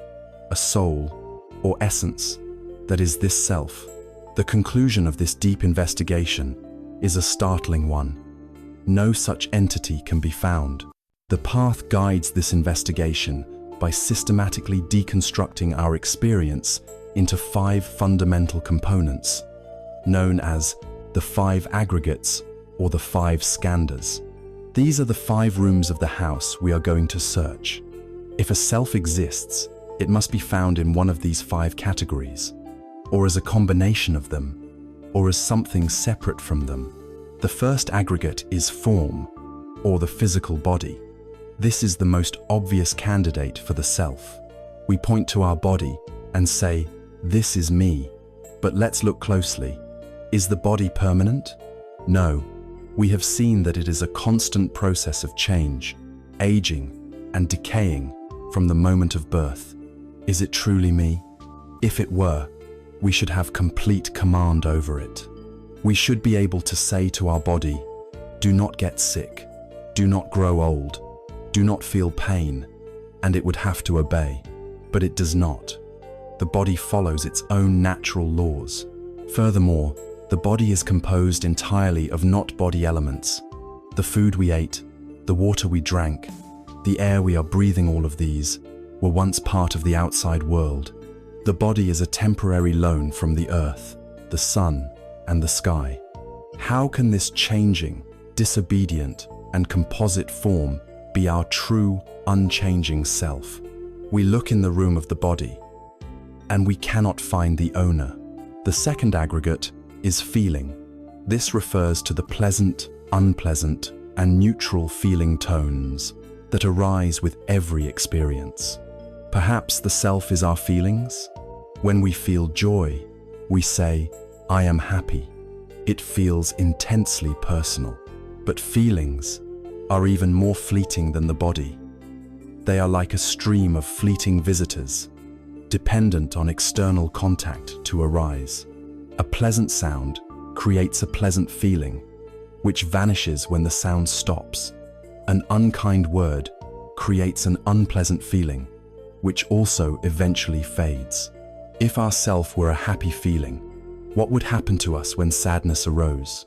a soul, or essence, that is this self? The conclusion of this deep investigation is a startling one. No such entity can be found. The path guides this investigation by systematically deconstructing our experience into 5 fundamental components, known as the 5 aggregates or the 5 skandhas. These are the 5 rooms of the house we are going to search. If a self exists, it must be found in one of these 5 categories, or as a combination of them, or as something separate from them. The first aggregate is form, or the physical body. This is the most obvious candidate for the self. We point to our body and say, this is me. But let's look closely. Is the body permanent? No. We have seen that it is a constant process of change, aging, and decaying from the moment of birth. Is it truly me? If it were, we should have complete command over it. We should be able to say to our body, do not get sick, do not grow old, do not feel pain, and it would have to obey. But it does not. The body follows its own natural laws. Furthermore, the body is composed entirely of not-body elements. The food we ate, the water we drank, the air we are breathing, all of these were once part of the outside world. The body is a temporary loan from the earth, the sun, and the sky. How can this changing, disobedient, and composite form be our true, unchanging self? We look in the room of the body, and we cannot find the owner. The second aggregate is feeling. This refers to the pleasant, unpleasant, and neutral feeling tones that arise with every experience. Perhaps the self is our feelings? When we feel joy, we say, I am happy. It feels intensely personal. But feelings are even more fleeting than the body. They are like a stream of fleeting visitors, dependent on external contact to arise. A pleasant sound creates a pleasant feeling, which vanishes when the sound stops. An unkind word creates an unpleasant feeling, which also eventually fades. If our self were a happy feeling, what would happen to us when sadness arose?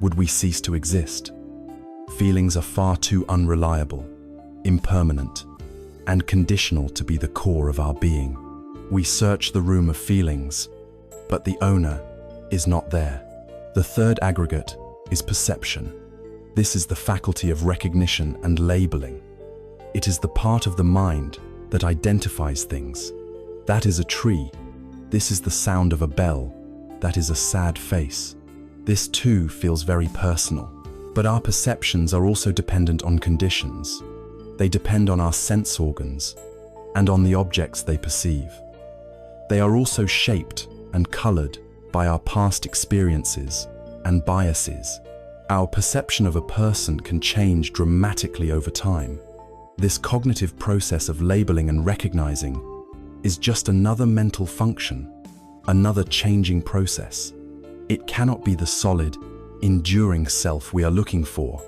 Would we cease to exist? Feelings are far too unreliable, impermanent, and conditional to be the core of our being. We search the room of feelings, but the owner is not there. The third aggregate is perception. This is the faculty of recognition and labeling. It is the part of the mind that identifies things. That is a tree. This is the sound of a bell. That is a sad face. This too feels very personal. But our perceptions are also dependent on conditions. They depend on our sense organs and on the objects they perceive. They are also shaped and colored by our past experiences and biases. Our perception of a person can change dramatically over time. This cognitive process of labeling and recognizing is just another mental function, another changing process. It cannot be the solid, enduring self we are looking for.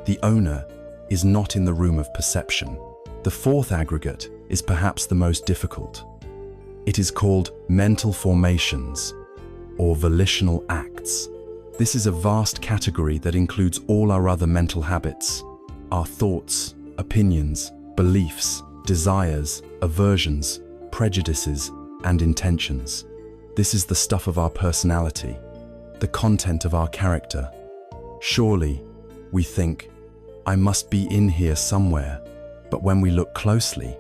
The owner is not in the room of perception. The fourth aggregate is perhaps the most difficult. It is called mental formations, or volitional acts. This is a vast category that includes all our other mental habits, our thoughts, opinions, beliefs, desires, aversions, prejudices, and intentions. This is the stuff of our personality, the content of our character. Surely, we think, I must be in here somewhere, but when we look closely,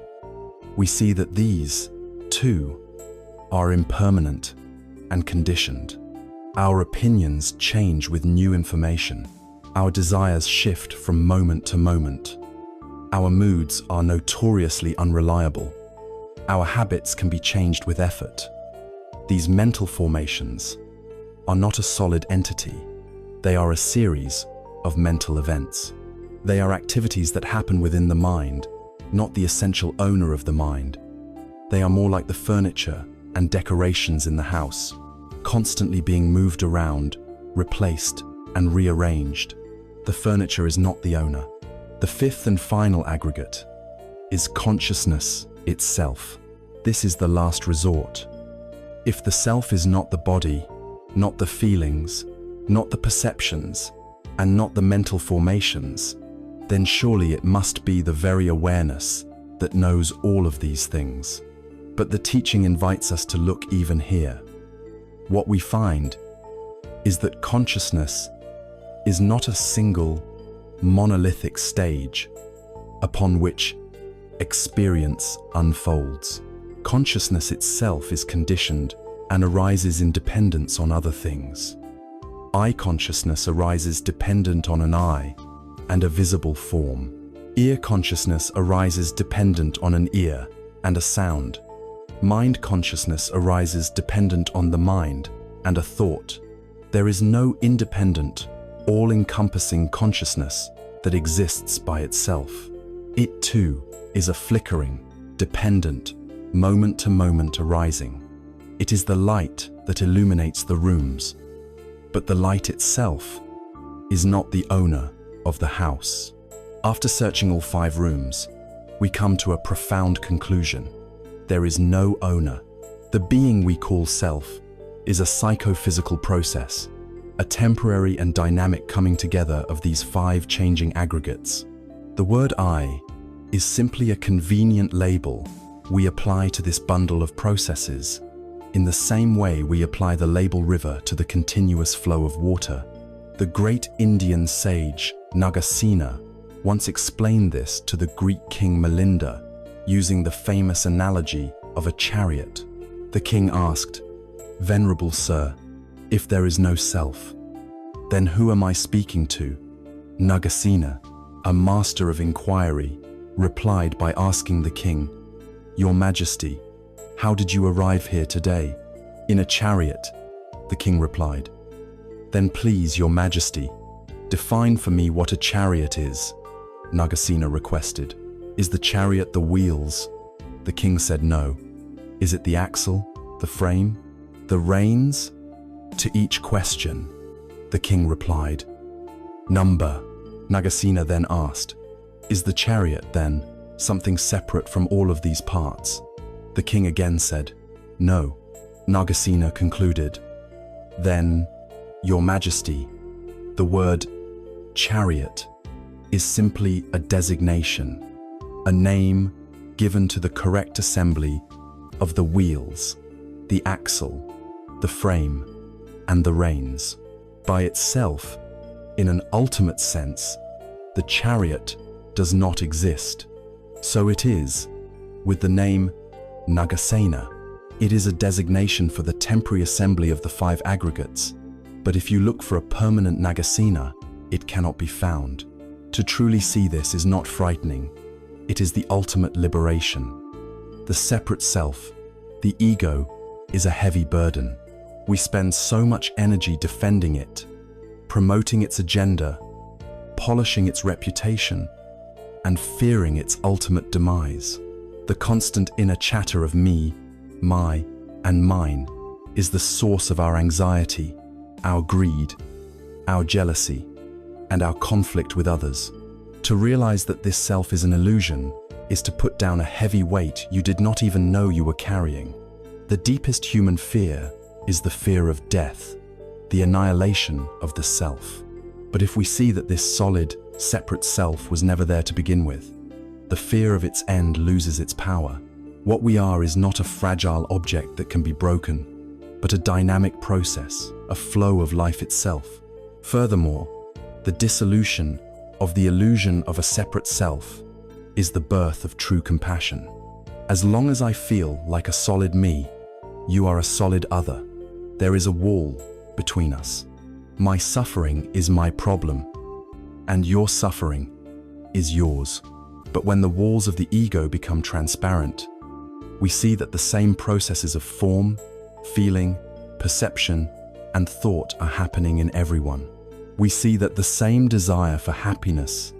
we see that these, too, are impermanent and conditioned. Our opinions change with new information. Our desires shift from moment to moment. Our moods are notoriously unreliable. Our habits can be changed with effort. These mental formations are not a solid entity. They are a series of mental events. They are activities that happen within the mind, not the essential owner of the mind. They are more like the furniture and decorations in the house, constantly being moved around, replaced, and rearranged. The furniture is not the owner. The fifth and final aggregate is consciousness itself. This is the last resort. If the self is not the body, not the feelings, not the perceptions, and not the mental formations, then surely it must be the very awareness that knows all of these things. But the teaching invites us to look even here. What we find is that consciousness is not a single, monolithic stage upon which experience unfolds. Consciousness itself is conditioned and arises in dependence on other things. Eye consciousness arises dependent on an eye and a visible form. Ear consciousness arises dependent on an ear and a sound. Mind consciousness arises dependent on the mind and a thought. There is no independent, all-encompassing consciousness that exists by itself. It too is a flickering, dependent, moment-to-moment arising. It is the light that illuminates the rooms, but the light itself is not the owner of the house. After searching all 5 rooms, we come to a profound conclusion. There is no owner. The being we call self is a psychophysical process, a temporary and dynamic coming together of these 5 changing aggregates. The word I is simply a convenient label we apply to this bundle of processes, in the same way we apply the label river to the continuous flow of water. The great Indian sage Nagasena once explained this to the Greek king Melinda, using the famous analogy of a chariot. The king asked, "Venerable sir, if there is no self, then who am I speaking to?" Nagasena, a master of inquiry, replied by asking the king, "Your Majesty, how did you arrive here today?" "In a chariot," the king replied. "Then please, Your Majesty, define for me what a chariot is," Nagasena requested. "Is the chariot the wheels?" The king said no. "Is it the axle, the frame, the reins?" To each question, the king replied, "Number." Nagasena then asked, "Is the chariot, then, something separate from all of these parts?" The king again said, "No." Nagasena concluded, "Then, Your Majesty, the word chariot is simply a designation, a name given to the correct assembly of the wheels, the axle, the frame, and the reins. By itself, in an ultimate sense, the chariot does not exist. So it is with the name Nagasena. It is a designation for the temporary assembly of the 5 aggregates, but if you look for a permanent Nagasena, it cannot be found. To truly see this is not frightening. It is the ultimate liberation. The separate self, the ego, is a heavy burden. We spend so much energy defending it, promoting its agenda, polishing its reputation, and fearing its ultimate demise. The constant inner chatter of me, my, and mine is the source of our anxiety, our greed, our jealousy, and our conflict with others. To realize that this self is an illusion is to put down a heavy weight you did not even know you were carrying. The deepest human fear is the fear of death, the annihilation of the self. But if we see that this solid, separate self was never there to begin with, the fear of its end loses its power. What we are is not a fragile object that can be broken, but a dynamic process, a flow of life itself. Furthermore, the dissolution of the illusion of a separate self is the birth of true compassion. As long as I feel like a solid me, you are a solid other. There is a wall between us. My suffering is my problem, and your suffering is yours. But when the walls of the ego become transparent, we see that the same processes of form, feeling, perception, and thought are happening in everyone. We see that the same desire for happiness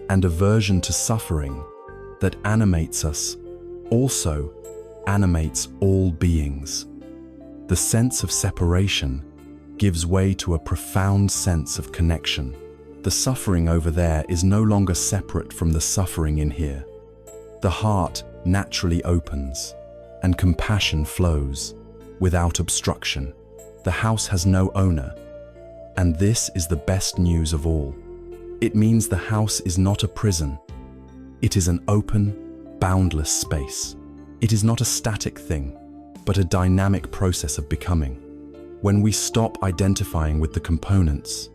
and aversion to suffering that animates us also animates all beings. The sense of separation gives way to a profound sense of connection. The suffering over there is no longer separate from the suffering in here. The heart naturally opens, and compassion flows without obstruction. The house has no owner, and this is the best news of all. It means the house is not a prison. It is an open, boundless space. It is not a static thing, but a dynamic process of becoming. When we stop identifying with the components,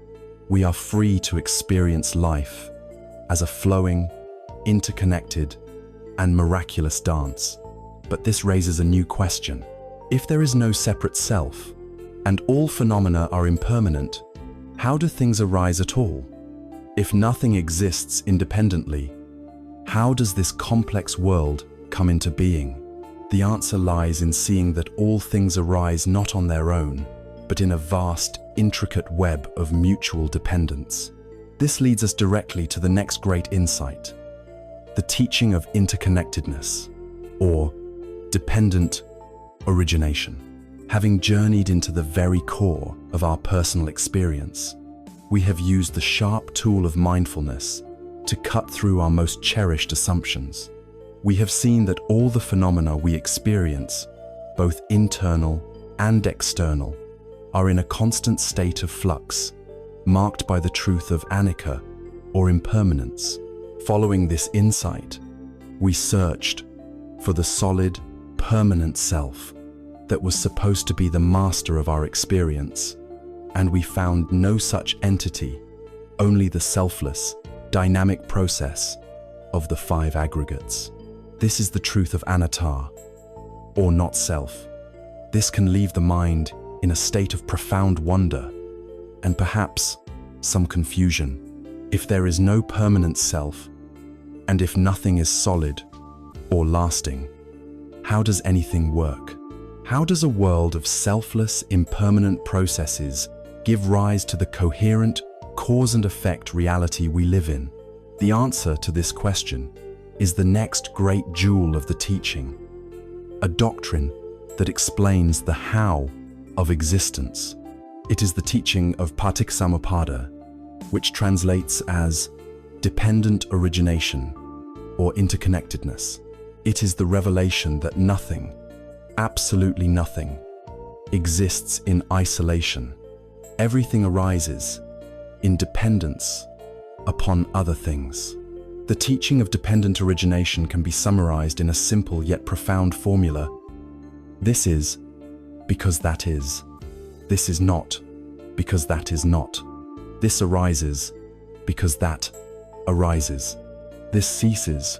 we are free to experience life as a flowing, interconnected, and miraculous dance. But this raises a new question. If there is no separate self, and all phenomena are impermanent, how do things arise at all? If nothing exists independently, how does this complex world come into being? The answer lies in seeing that all things arise not on their own, but in a vast, intricate web of mutual dependence. This leads us directly to the next great insight, the teaching of interconnectedness, or dependent origination. Having journeyed into the very core of our personal experience, we have used the sharp tool of mindfulness to cut through our most cherished assumptions. We have seen that all the phenomena we experience, both internal and external, are in a constant state of flux, marked by the truth of anicca, or impermanence. Following this insight, we searched for the solid, permanent self that was supposed to be the master of our experience, and we found no such entity, only the selfless, dynamic process of the five aggregates. This is the truth of anatta, or not self. This can leave the mind in a state of profound wonder, and perhaps some confusion. If there is no permanent self, and if nothing is solid or lasting, how does anything work? How does a world of selfless, impermanent processes give rise to the coherent cause and effect reality we live in? The answer to this question is the next great jewel of the teaching, a doctrine that explains the how of existence. It is the teaching of Paticsamuppada, which translates as dependent origination or interconnectedness. It is the revelation that nothing, absolutely nothing, exists in isolation. Everything arises in dependence upon other things. The teaching of dependent origination can be summarized in a simple yet profound formula. This is because that is. This is not because that is not. This arises because that arises. This ceases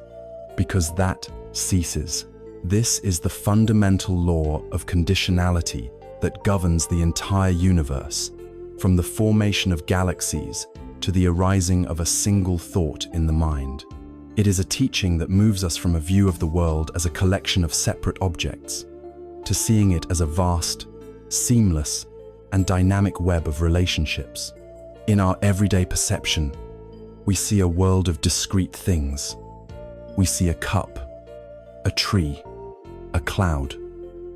because that ceases. This is the fundamental law of conditionality that governs the entire universe, from the formation of galaxies to the arising of a single thought in the mind. It is a teaching that moves us from a view of the world as a collection of separate objects to seeing it as a vast, seamless, and dynamic web of relationships. In our everyday perception, we see a world of discrete things. We see a cup, a tree, a cloud,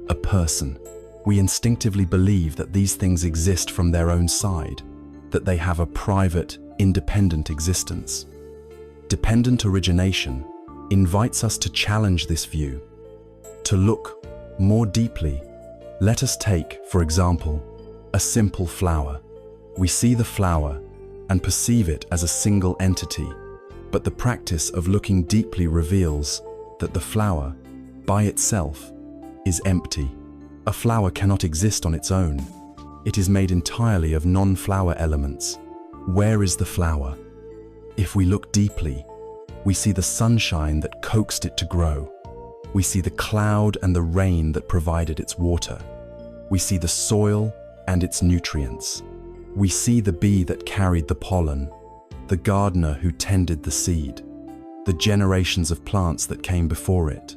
a person. We instinctively believe that these things exist from their own side, that they have a private, independent existence. Dependent origination invites us to challenge this view, to look more deeply. Let us take, for example, a simple flower. We see the flower and perceive it as a single entity, but the practice of looking deeply reveals that the flower, by itself, is empty. A flower cannot exist on its own. It is made entirely of non-flower elements. Where is the flower? If we look deeply, we see the sunshine that coaxed it to grow. We see the cloud and the rain that provided its water. We see the soil and its nutrients. We see the bee that carried the pollen, the gardener who tended the seed, the generations of plants that came before it.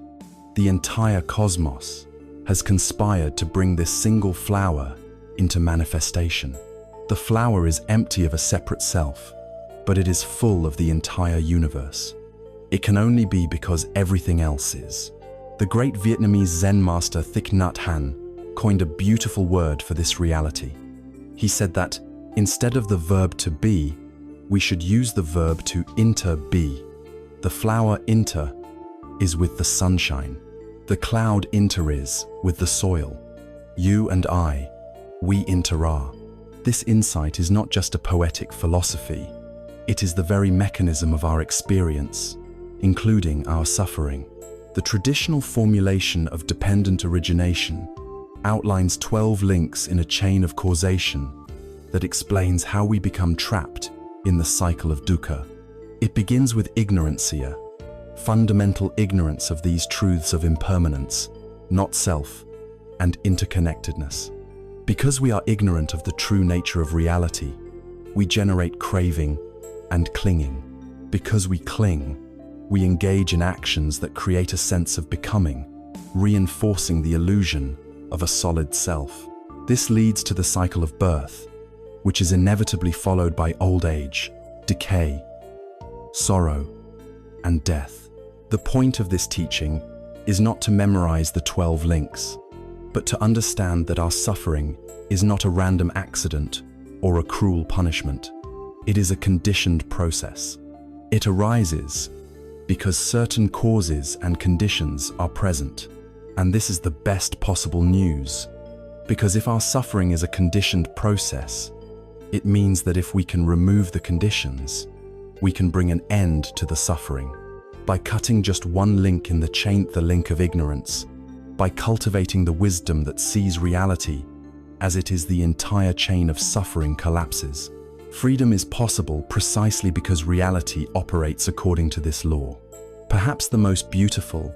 The entire cosmos has conspired to bring this single flower into manifestation. The flower is empty of a separate self, but it is full of the entire universe. It can only be because everything else is. The great Vietnamese Zen master Thich Nhat Hanh coined a beautiful word for this reality. He said that instead of the verb to be, we should use the verb to inter-be. The flower inter is with the sunshine. The cloud inter is with the soil. You and I, we inter are. This insight is not just a poetic philosophy. It is the very mechanism of our experience, including our suffering. The traditional formulation of dependent origination outlines 12 links in a chain of causation that explains how we become trapped in the cycle of dukkha. It begins with ignorancia, fundamental ignorance of these truths of impermanence, not self, and interconnectedness. Because we are ignorant of the true nature of reality, we generate craving and clinging. Because we cling, we engage in actions that create a sense of becoming, reinforcing the illusion of a solid self. This leads to the cycle of birth, which is inevitably followed by old age, decay, sorrow, and death. The point of this teaching is not to memorize the 12 links, but to understand that our suffering is not a random accident or a cruel punishment. It is a conditioned process. It arises because certain causes and conditions are present. And this is the best possible news, because if our suffering is a conditioned process, it means that if we can remove the conditions, we can bring an end to the suffering. By cutting just one link in the chain, the link of ignorance, by cultivating the wisdom that sees reality as it is, the entire chain of suffering collapses. Freedom is possible precisely because reality operates according to this law. Perhaps the most beautiful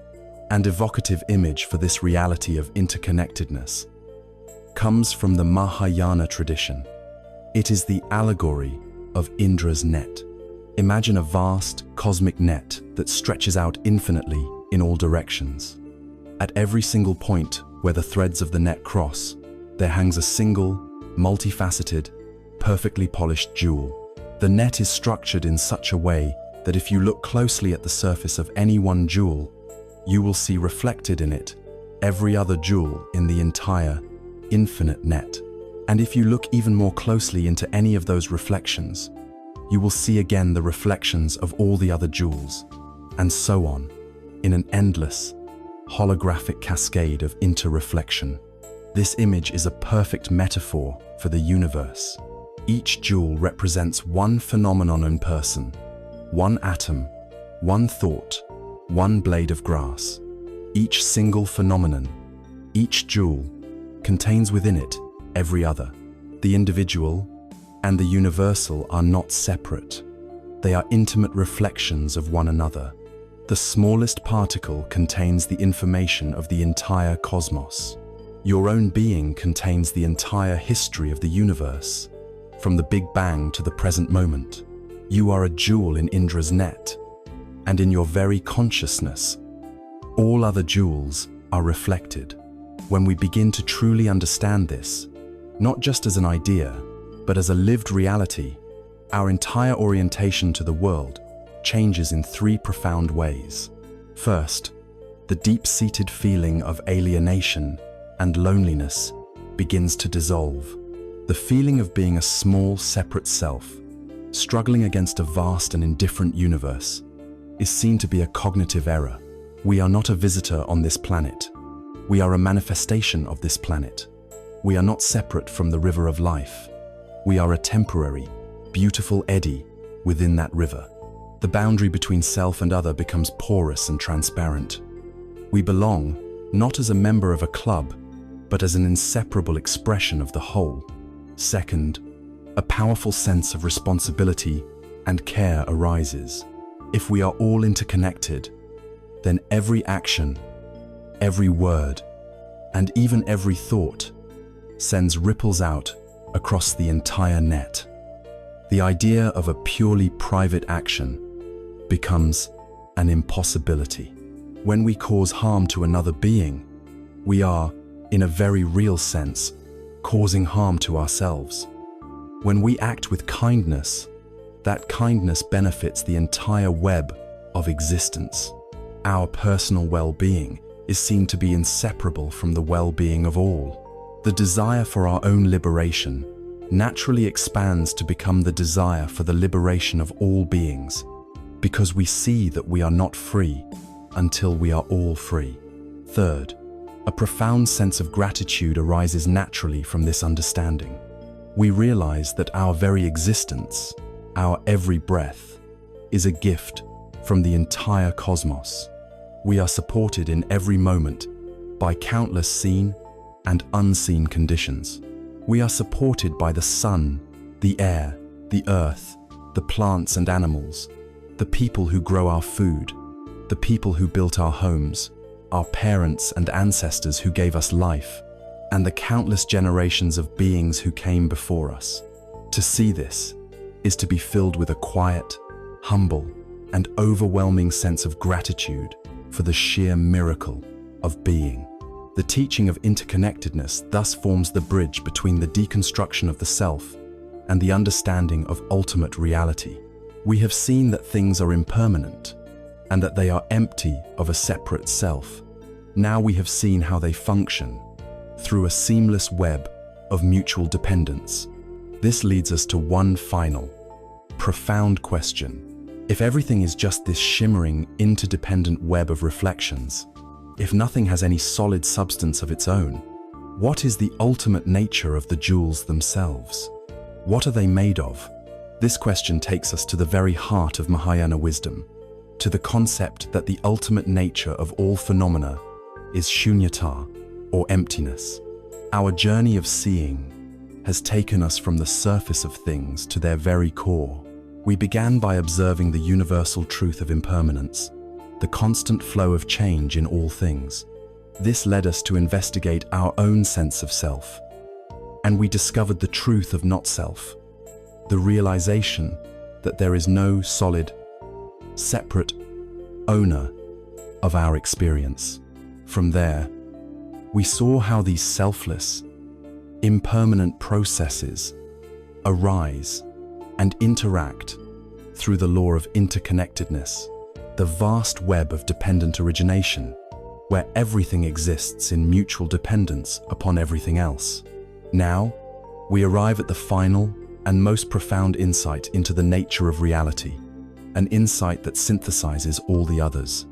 and evocative image for this reality of interconnectedness comes from the Mahayana tradition. It is the allegory of Indra's net. Imagine a vast cosmic net that stretches out infinitely in all directions. At every single point where the threads of the net cross, there hangs a single, multifaceted, perfectly polished jewel. The net is structured in such a way that if you look closely at the surface of any one jewel, you will see reflected in it every other jewel in the entire, infinite net. And if you look even more closely into any of those reflections, you will see again the reflections of all the other jewels, and so on, in an endless, holographic cascade of interreflection. This image is a perfect metaphor for the universe. Each jewel represents one phenomenon in person, one atom, one thought, one blade of grass. Each single phenomenon, each jewel, contains within it every other. The individual and the universal are not separate. They are intimate reflections of one another. The smallest particle contains the information of the entire cosmos. Your own being contains the entire history of the universe, from the Big Bang to the present moment. You are a jewel in Indra's net, and in your very consciousness, all other jewels are reflected. When we begin to truly understand this, not just as an idea, but as a lived reality, our entire orientation to the world changes in three profound ways. First, the deep-seated feeling of alienation and loneliness begins to dissolve. The feeling of being a small, separate self, struggling against a vast and indifferent universe, is seen to be a cognitive error. We are not a visitor on this planet. We are a manifestation of this planet. We are not separate from the river of life. We are a temporary, beautiful eddy within that river. The boundary between self and other becomes porous and transparent. We belong, not as a member of a club, but as an inseparable expression of the whole. Second, a powerful sense of responsibility and care arises. If we are all interconnected, then every action, every word, and even every thought sends ripples out across the entire net. The idea of a purely private action becomes an impossibility. When we cause harm to another being, we are, in a very real sense, causing harm to ourselves. When we act with kindness, that kindness benefits the entire web of existence. Our personal well-being is seen to be inseparable from the well-being of all. The desire for our own liberation naturally expands to become the desire for the liberation of all beings, because we see that we are not free until we are all free. Third, a profound sense of gratitude arises naturally from this understanding. We realize that our very existence, our every breath, is a gift from the entire cosmos. We are supported in every moment by countless seen and unseen conditions. We are supported by the sun, the air, the earth, the plants and animals, the people who grow our food, the people who built our homes, our parents and ancestors who gave us life, and the countless generations of beings who came before us. To see this is to be filled with a quiet, humble, and overwhelming sense of gratitude for the sheer miracle of being. The teaching of interconnectedness thus forms the bridge between the deconstruction of the self and the understanding of ultimate reality. We have seen that things are impermanent and that they are empty of a separate self. Now we have seen how they function through a seamless web of mutual dependence. This leads us to one final, profound question. If everything is just this shimmering, interdependent web of reflections, if nothing has any solid substance of its own, what is the ultimate nature of the jewels themselves? What are they made of? This question takes us to the very heart of Mahayana wisdom, to the concept that the ultimate nature of all phenomena is Śūnyatā, or emptiness. Our journey of seeing has taken us from the surface of things to their very core. We began by observing the universal truth of impermanence, the constant flow of change in all things. This led us to investigate our own sense of self, and we discovered the truth of not-self, the realization that there is no solid, separate owner of our experience. From there, we saw how these selfless, impermanent processes arise and interact through the law of interconnectedness, the vast web of dependent origination, where everything exists in mutual dependence upon everything else. Now, we arrive at the final and most profound insight into the nature of reality, an insight that synthesizes all the others.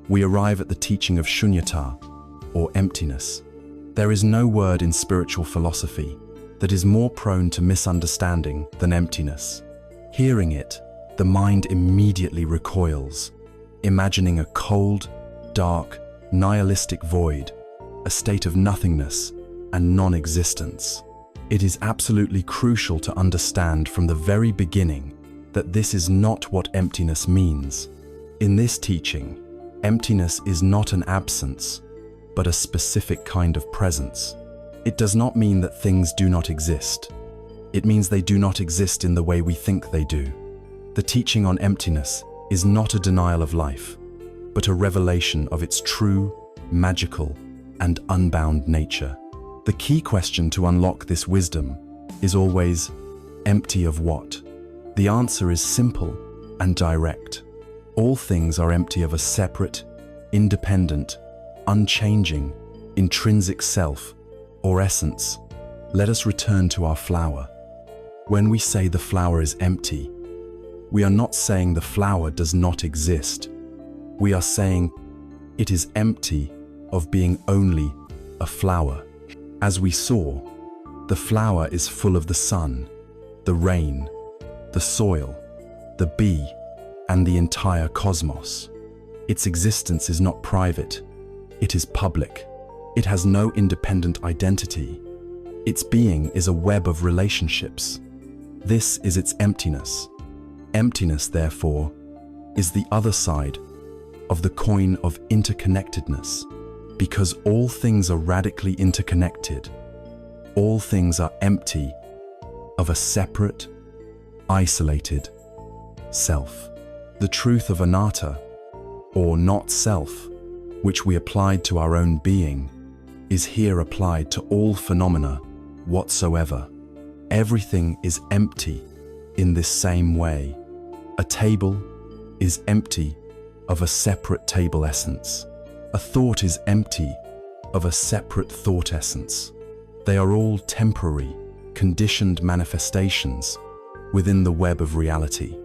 We arrive at the teaching of Śūnyatā, or emptiness. There is no word in spiritual philosophy that is more prone to misunderstanding than emptiness. Hearing it, the mind immediately recoils, imagining a cold, dark, nihilistic void, a state of nothingness and non-existence. It is absolutely crucial to understand from the very beginning that this is not what emptiness means. In this teaching, emptiness is not an absence, but a specific kind of presence. It does not mean that things do not exist. It means they do not exist in the way we think they do. The teaching on emptiness is not a denial of life, but a revelation of its true, magical, and unbound nature. The key question to unlock this wisdom is always, empty of what? The answer is simple and direct. All things are empty of a separate, independent, unchanging, intrinsic self or essence. Let us return to our flower. When we say the flower is empty, we are not saying the flower does not exist. We are saying it is empty of being only a flower. As we saw, the flower is full of the sun, the rain, the soil, the bee, and the entire cosmos. Its existence is not private, it is public. It has no independent identity. Its being is a web of relationships. This is its emptiness. Emptiness, therefore, is the other side of the coin of interconnectedness, because all things are radically interconnected. All things are empty of a separate, isolated self. The truth of anatta, or not self, which we applied to our own being, is here applied to all phenomena whatsoever. Everything is empty in this same way. A table is empty of a separate table essence. A thought is empty of a separate thought essence. They are all temporary, conditioned manifestations within the web of reality.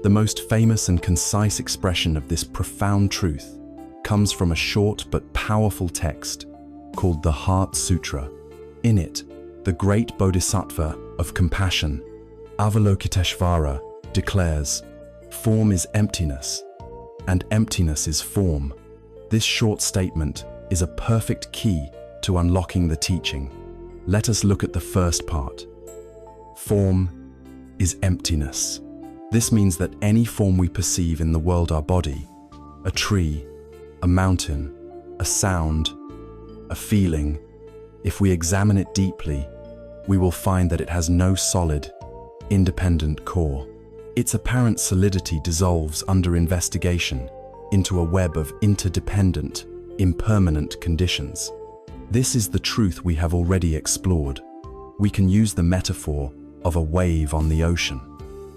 The most famous and concise expression of this profound truth comes from a short but powerful text called the Heart Sutra. In it, the great Bodhisattva of compassion, Avalokiteshvara, declares, "Form is emptiness, and emptiness is form." This short statement is a perfect key to unlocking the teaching. Let us look at the first part. Form is emptiness. This means that any form we perceive in the world, our body, a tree, a mountain, a sound, a feeling, if we examine it deeply, we will find that it has no solid, independent core. Its apparent solidity dissolves under investigation into a web of interdependent, impermanent conditions. This is the truth we have already explored. We can use the metaphor of a wave on the ocean.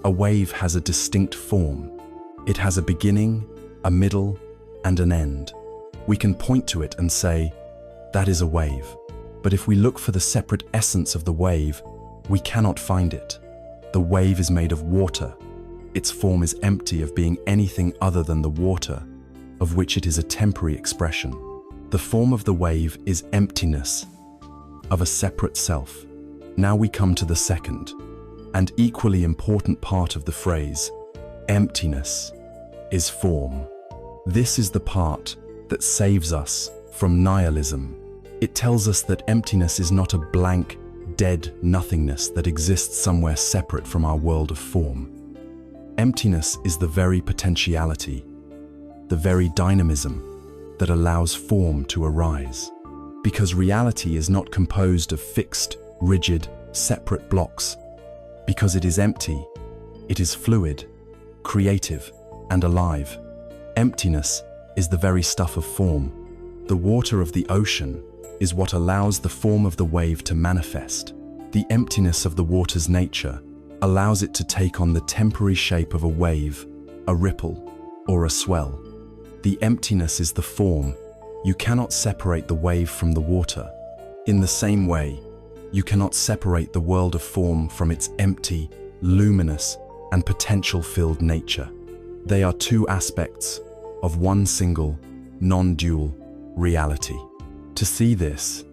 A wave has a distinct form. It has a beginning, a middle, and an end. We can point to it and say, that is a wave. But if we look for the separate essence of the wave, we cannot find it. The wave is made of water. Its form is empty of being anything other than the water, of which it is a temporary expression. The form of the wave is emptiness of a separate self. Now we come to the second, and equally important part of the phrase, emptiness is form. This is the part that saves us from nihilism. It tells us that emptiness is not a blank, dead nothingness that exists somewhere separate from our world of form. Emptiness is the very potentiality, the very dynamism that allows form to arise. Because reality is not composed of fixed, rigid, separate blocks. Because it is empty, it is fluid, creative, and alive. Emptiness is the very stuff of form. The water of the ocean is what allows the form of the wave to manifest. The emptiness of the water's nature allows it to take on the temporary shape of a wave, a ripple, or a swell. The emptiness is the form. You cannot separate the wave from the water. In the same way, you cannot separate the world of form from its empty, luminous, and potential-filled nature. They are two aspects of one single, non-dual reality. To see this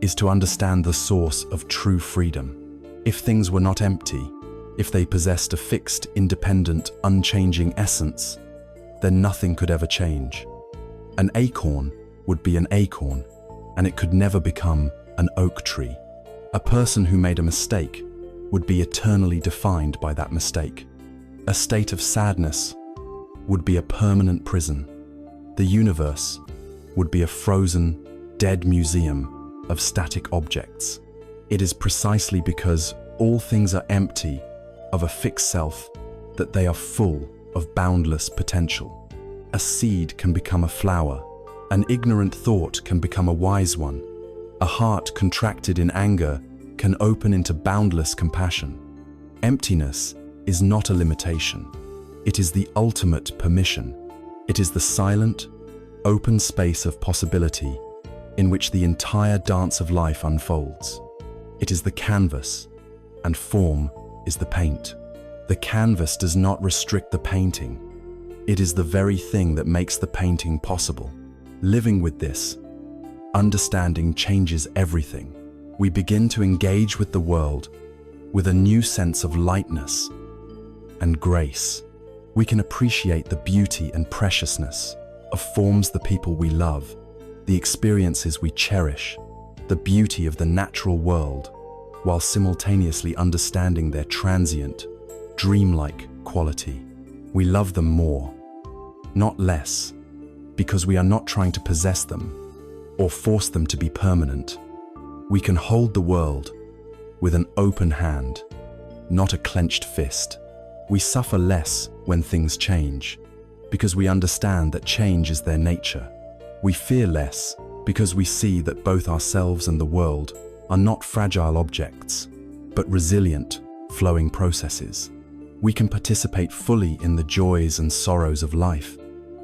is to understand the source of true freedom. If things were not empty, if they possessed a fixed, independent, unchanging essence, then nothing could ever change. An acorn would be an acorn, and it could never become an oak tree. A person who made a mistake would be eternally defined by that mistake. A state of sadness would be a permanent prison. The universe would be a frozen, dead museum of static objects. It is precisely because all things are empty of a fixed self that they are full of boundless potential. A seed can become a flower. An ignorant thought can become a wise one. A heart contracted in anger can open into boundless compassion. Emptiness is not a limitation. It is the ultimate permission. It is the silent, open space of possibility in which the entire dance of life unfolds. It is the canvas, and form is the paint. The canvas does not restrict the painting. It is the very thing that makes the painting possible. Living with this understanding changes everything. We begin to engage with the world with a new sense of lightness and grace. We can appreciate the beauty and preciousness of forms, the people we love, the experiences we cherish, the beauty of the natural world, while simultaneously understanding their transient, dreamlike quality. We love them more, not less, because we are not trying to possess them or force them to be permanent. We can hold the world with an open hand, not a clenched fist. We suffer less when things change, because we understand that change is their nature. We fear less because we see that both ourselves and the world are not fragile objects, but resilient, flowing processes. We can participate fully in the joys and sorrows of life,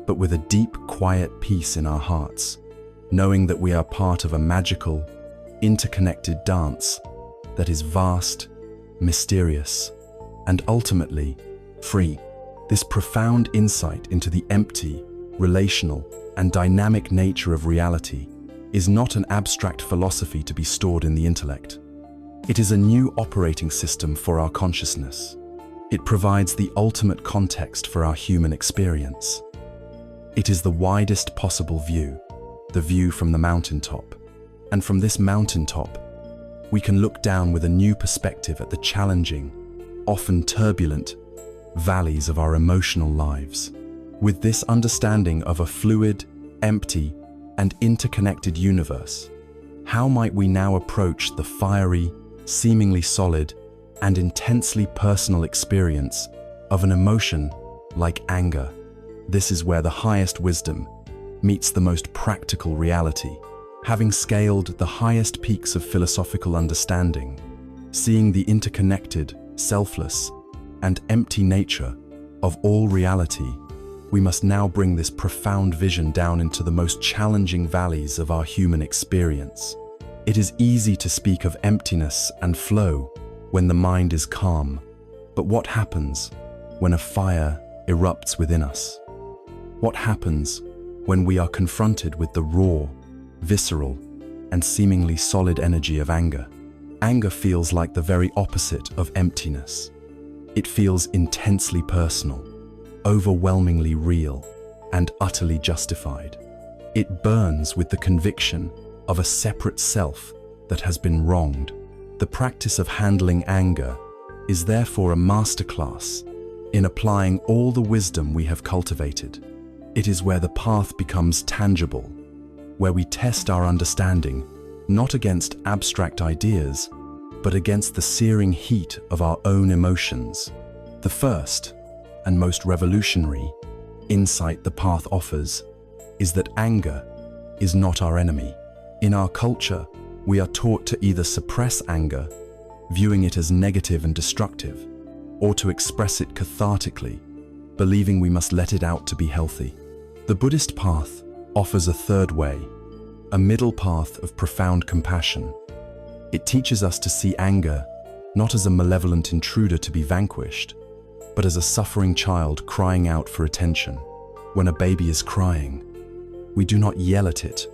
but with a deep, quiet peace in our hearts, knowing that we are part of a magical, interconnected dance that is vast, mysterious, and ultimately free. This profound insight into the empty, relational, and dynamic nature of reality is not an abstract philosophy to be stored in the intellect. It is a new operating system for our consciousness. It provides the ultimate context for our human experience. It is the widest possible view, the view from the mountaintop. And from this mountaintop, we can look down with a new perspective at the challenging, often turbulent, valleys of our emotional lives. With this understanding of a fluid, empty, and interconnected universe, how might we now approach the fiery, seemingly solid, and intensely personal experience of an emotion like anger? This is where the highest wisdom meets the most practical reality. Having scaled the highest peaks of philosophical understanding, seeing the interconnected, selfless, and empty nature of all reality, we must now bring this profound vision down into the most challenging valleys of our human experience. It is easy to speak of emptiness and flow when the mind is calm, but what happens when a fire erupts within us? What happens when we are confronted with the raw, visceral, and seemingly solid energy of anger? Anger feels like the very opposite of emptiness. It feels intensely personal, overwhelmingly real, and utterly justified. It burns with the conviction of a separate self that has been wronged. The practice of handling anger is therefore a masterclass in applying all the wisdom we have cultivated. It is where the path becomes tangible, where we test our understanding not against abstract ideas, but against the searing heat of our own emotions. The first and most revolutionary insight the path offers is that anger is not our enemy. In our culture, we are taught to either suppress anger, viewing it as negative and destructive, or to express it cathartically, believing we must let it out to be healthy. The Buddhist path offers a third way, a middle path of profound compassion. It teaches us to see anger not as a malevolent intruder to be vanquished, but as a suffering child crying out for attention. When a baby is crying, we do not yell at it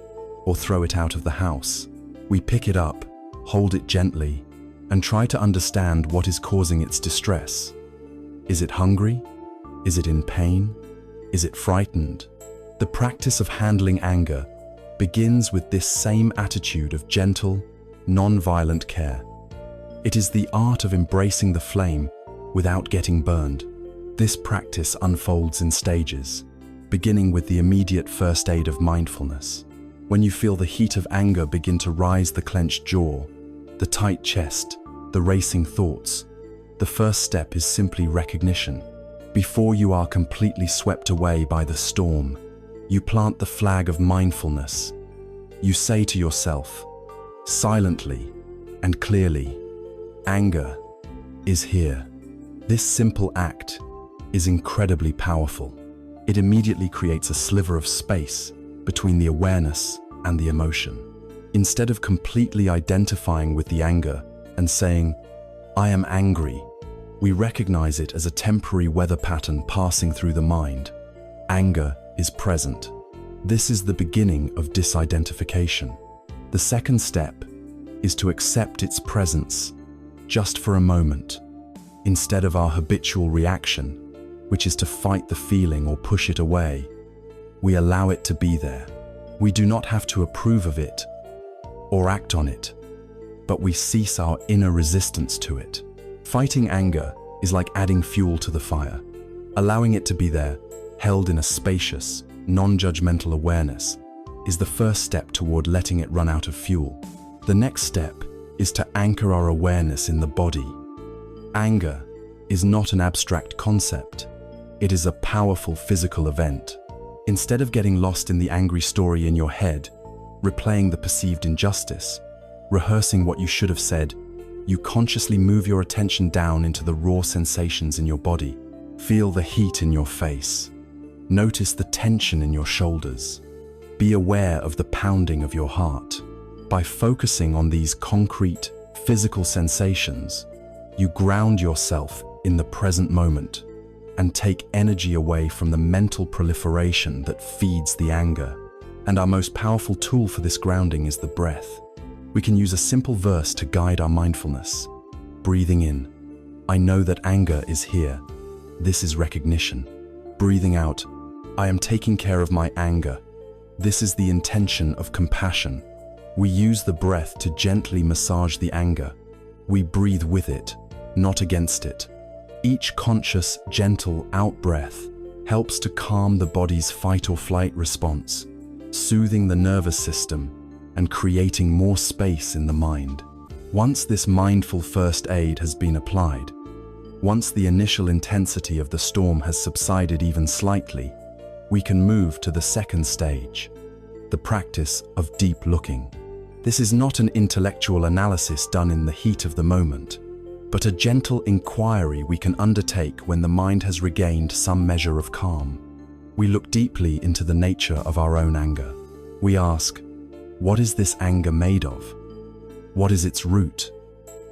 or throw it out of the house. We pick it up, hold it gently, and try to understand what is causing its distress. Is it hungry? Is it in pain? Is it frightened? The practice of handling anger begins with this same attitude of gentle, non-violent care. It is the art of embracing the flame without getting burned. This practice unfolds in stages, beginning with the immediate first aid of mindfulness. When you feel the heat of anger begin to rise, the clenched jaw, the tight chest, the racing thoughts, the first step is simply recognition. Before you are completely swept away by the storm, you plant the flag of mindfulness. You say to yourself, silently and clearly, anger is here. This simple act is incredibly powerful. It immediately creates a sliver of space between the awareness and the emotion. Instead of completely identifying with the anger and saying, "I am angry," we recognize it as a temporary weather pattern passing through the mind. Anger is present. This is the beginning of disidentification. The second step is to accept its presence just for a moment, instead of our habitual reaction, which is to fight the feeling or push it away. We allow it to be there. We do not have to approve of it or act on it, but we cease our inner resistance to it. Fighting anger is like adding fuel to the fire. Allowing it to be there, held in a spacious, non-judgmental awareness, is the first step toward letting it run out of fuel. The next step is to anchor our awareness in the body. Anger is not an abstract concept. It is a powerful physical event. Instead of getting lost in the angry story in your head, replaying the perceived injustice, rehearsing what you should have said, you consciously move your attention down into the raw sensations in your body. Feel the heat in your face. Notice the tension in your shoulders. Be aware of the pounding of your heart. By focusing on these concrete, physical sensations, you ground yourself in the present moment and take energy away from the mental proliferation that feeds the anger. And our most powerful tool for this grounding is the breath. We can use a simple verse to guide our mindfulness. Breathing in, I know that anger is here. This is recognition. Breathing out, I am taking care of my anger. This is the intention of compassion. We use the breath to gently massage the anger. We breathe with it, not against it. Each conscious, gentle out-breath helps to calm the body's fight or flight response, soothing the nervous system and creating more space in the mind. Once this mindful first aid has been applied, once the initial intensity of the storm has subsided even slightly, we can move to the second stage, the practice of deep looking. This is not an intellectual analysis done in the heat of the moment, but a gentle inquiry we can undertake when the mind has regained some measure of calm. We look deeply into the nature of our own anger. We ask, what is this anger made of? What is its root?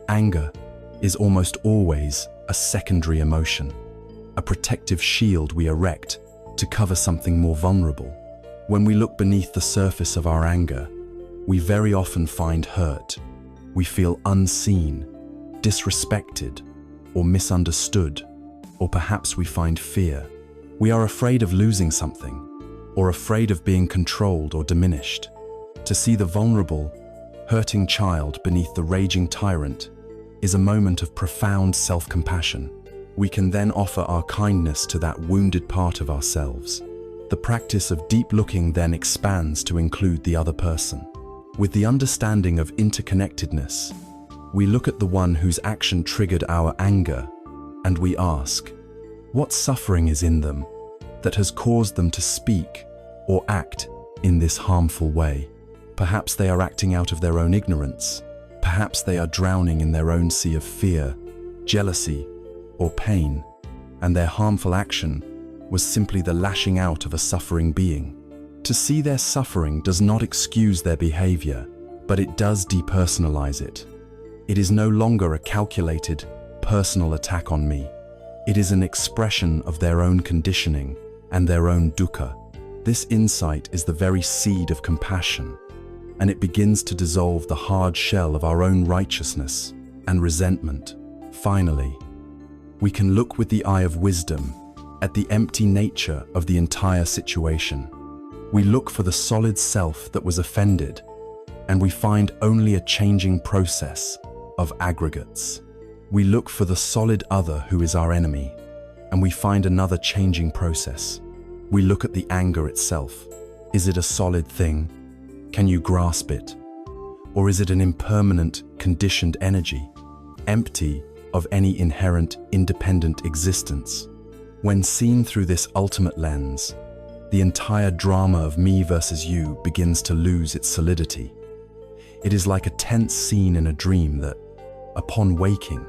Anger is almost always a secondary emotion, a protective shield we erect to cover something more vulnerable. When we look beneath the surface of our anger, we very often find hurt. We feel unseen, disrespected, or misunderstood, or perhaps we find fear. We are afraid of losing something, or afraid of being controlled or diminished. To see the vulnerable, hurting child beneath the raging tyrant is a moment of profound self-compassion. We can then offer our kindness to that wounded part of ourselves. The practice of deep looking then expands to include the other person. With the understanding of interconnectedness, we look at the one whose action triggered our anger, and we ask, what suffering is in them that has caused them to speak or act in this harmful way? Perhaps they are acting out of their own ignorance. Perhaps they are drowning in their own sea of fear, jealousy, or pain, and their harmful action was simply the lashing out of a suffering being. To see their suffering does not excuse their behavior, but it does depersonalize it. It is no longer a calculated, personal attack on me. It is an expression of their own conditioning and their own dukkha. This insight is the very seed of compassion, and it begins to dissolve the hard shell of our own righteousness and resentment. Finally, we can look with the eye of wisdom at the empty nature of the entire situation. We look for the solid self that was offended, and we find only a changing process of aggregates. We look for the solid other who is our enemy, and we find another changing process. We look at the anger itself. Is it a solid thing? Can you grasp it? Or is it an impermanent, conditioned energy, empty of any inherent, independent existence? When seen through this ultimate lens, the entire drama of me versus you begins to lose its solidity. It is like a tense scene in a dream that, upon waking,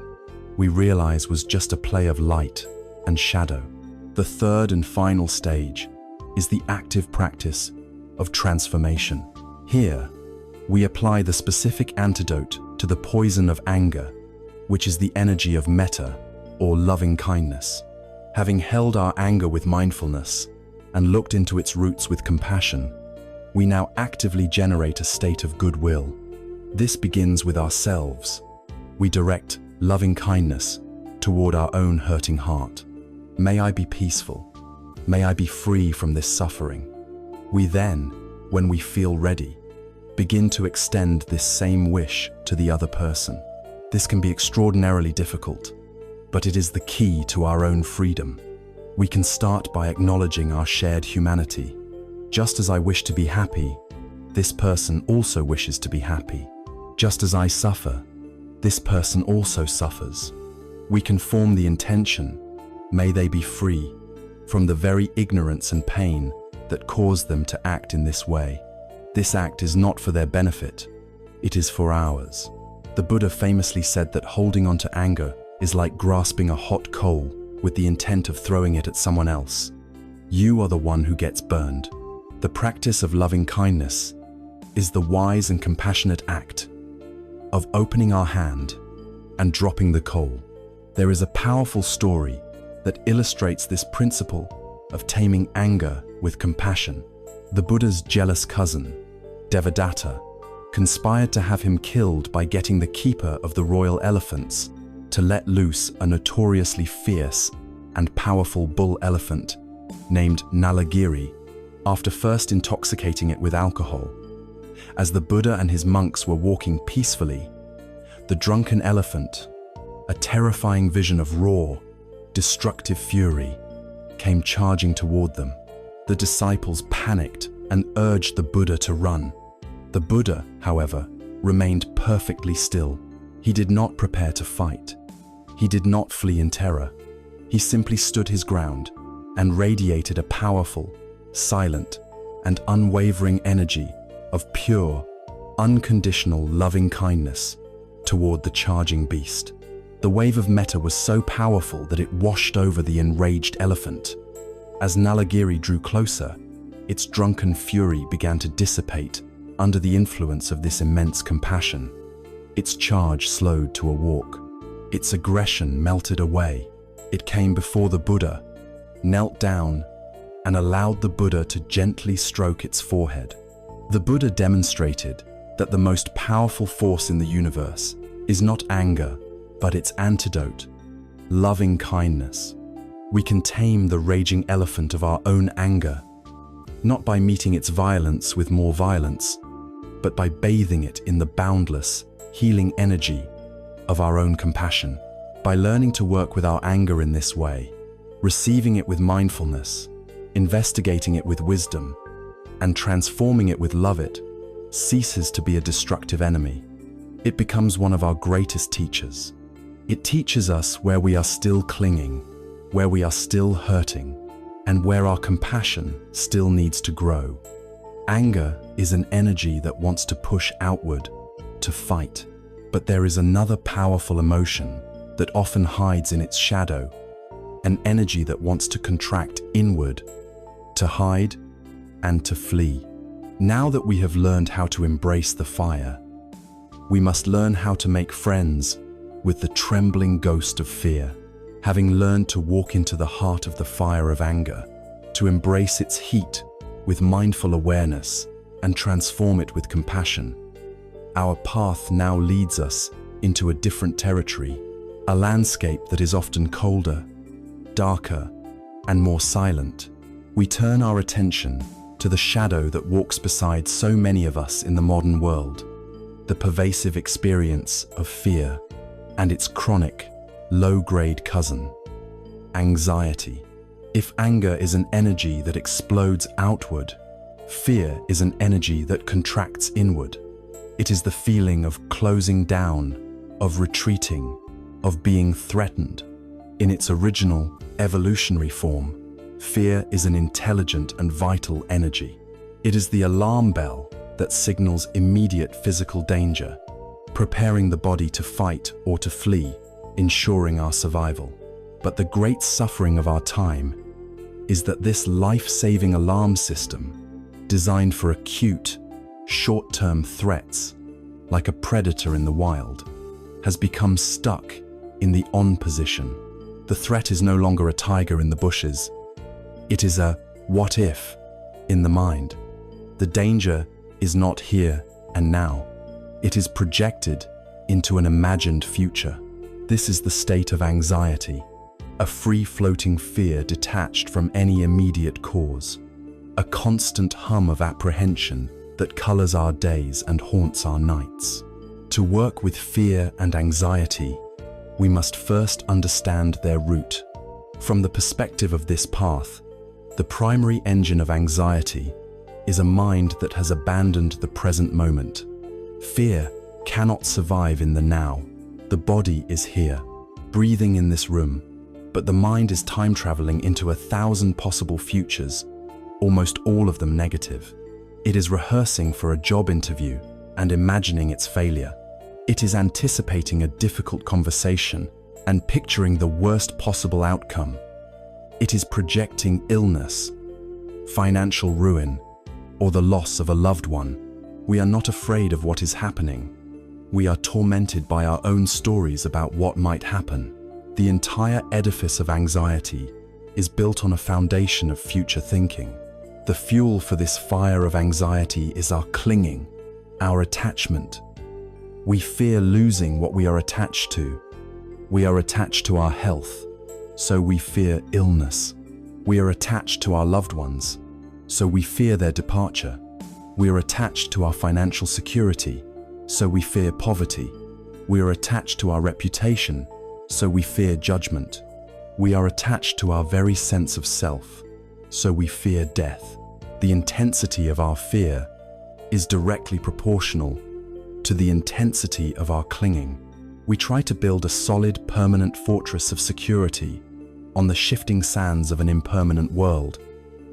we realize was just a play of light and shadow. The third and final stage is the active practice of transformation. Here, we apply the specific antidote to the poison of anger, which is the energy of metta, or loving kindness. Having held our anger with mindfulness and looked into its roots with compassion, we now actively generate a state of goodwill. This begins with ourselves. We direct loving kindness toward our own hurting heart. May I be peaceful. May I be free from this suffering. We then, when we feel ready, begin to extend this same wish to the other person. This can be extraordinarily difficult, but it is the key to our own freedom. We can start by acknowledging our shared humanity. Just as I wish to be happy, this person also wishes to be happy. Just as I suffer, this person also suffers. We can form the intention, may they be free from the very ignorance and pain that caused them to act in this way. This act is not for their benefit, it is for ours. The Buddha famously said that holding on to anger is like grasping a hot coal with the intent of throwing it at someone else. You are the one who gets burned. The practice of loving kindness is the wise and compassionate act of opening our hand and dropping the coal. There is a powerful story that illustrates this principle of taming anger with compassion. The Buddha's jealous cousin, Devadatta, conspired to have him killed by getting the keeper of the royal elephants to let loose a notoriously fierce and powerful bull elephant named Nalagiri, after first intoxicating it with alcohol. As the Buddha and his monks were walking peacefully, the drunken elephant, a terrifying vision of raw, destructive fury, came charging toward them. The disciples panicked and urged the Buddha to run. The Buddha, however, remained perfectly still. He did not prepare to fight. He did not flee in terror. He simply stood his ground and radiated a powerful, silent, and unwavering energy of pure, unconditional loving kindness toward the charging beast. The wave of metta was so powerful that it washed over the enraged elephant. As Nalagiri drew closer, its drunken fury began to dissipate under the influence of this immense compassion. Its charge slowed to a walk. Its aggression melted away. It came before the Buddha, knelt down, and allowed the Buddha to gently stroke its forehead. The Buddha demonstrated that the most powerful force in the universe is not anger, but its antidote, loving kindness. We can tame the raging elephant of our own anger, not by meeting its violence with more violence, but by bathing it in the boundless, healing energy of our own compassion. By learning to work with our anger in this way, receiving it with mindfulness, investigating it with wisdom, and transforming it with love, it ceases to be a destructive enemy. It becomes one of our greatest teachers. It teaches us where we are still clinging, where we are still hurting, and where our compassion still needs to grow. Anger is an energy that wants to push outward, to fight. But there is another powerful emotion that often hides in its shadow, an energy that wants to contract inward, to hide and to flee. Now that we have learned how to embrace the fire, we must learn how to make friends with the trembling ghost of fear. Having learned to walk into the heart of the fire of anger, to embrace its heat with mindful awareness and transform it with compassion, our path now leads us into a different territory, a landscape that is often colder, darker, and more silent. We turn our attention to the shadow that walks beside so many of us in the modern world, the pervasive experience of fear and its chronic, low-grade cousin, anxiety. If anger is an energy that explodes outward, fear is an energy that contracts inward. It is the feeling of closing down, of retreating, of being threatened. In its original, evolutionary form, fear is an intelligent and vital energy. It is the alarm bell that signals immediate physical danger, preparing the body to fight or to flee ensuring our survival. But the great suffering of our time is that this life-saving alarm system, designed for acute, short-term threats, like a predator in the wild, has become stuck in the on position. The threat is no longer a tiger in the bushes. It is a what if in the mind. The danger is not here and now. It is projected into an imagined future. This is the state of anxiety, a free-floating fear detached from any immediate cause, a constant hum of apprehension that colors our days and haunts our nights. To work with fear and anxiety, we must first understand their root. From the perspective of this path, the primary engine of anxiety is a mind that has abandoned the present moment. Fear cannot survive in the now. The body is here, breathing in this room, but the mind is time-traveling into 1,000 possible futures, almost all of them negative. It is rehearsing for a job interview and imagining its failure. It is anticipating a difficult conversation and picturing the worst possible outcome. It is projecting illness, financial ruin, or the loss of a loved one. We are not afraid of what is happening. We are tormented by our own stories about what might happen. The entire edifice of anxiety is built on a foundation of future thinking. The fuel for this fire of anxiety is our clinging, our attachment. We fear losing what we are attached to. We are attached to our health, so we fear illness. We are attached to our loved ones, so we fear their departure. We are attached to our financial security, so we fear poverty. We are attached to our reputation, so we fear judgment. We are attached to our very sense of self, so we fear death. The intensity of our fear is directly proportional to the intensity of our clinging. We try to build a solid, permanent fortress of security on the shifting sands of an impermanent world,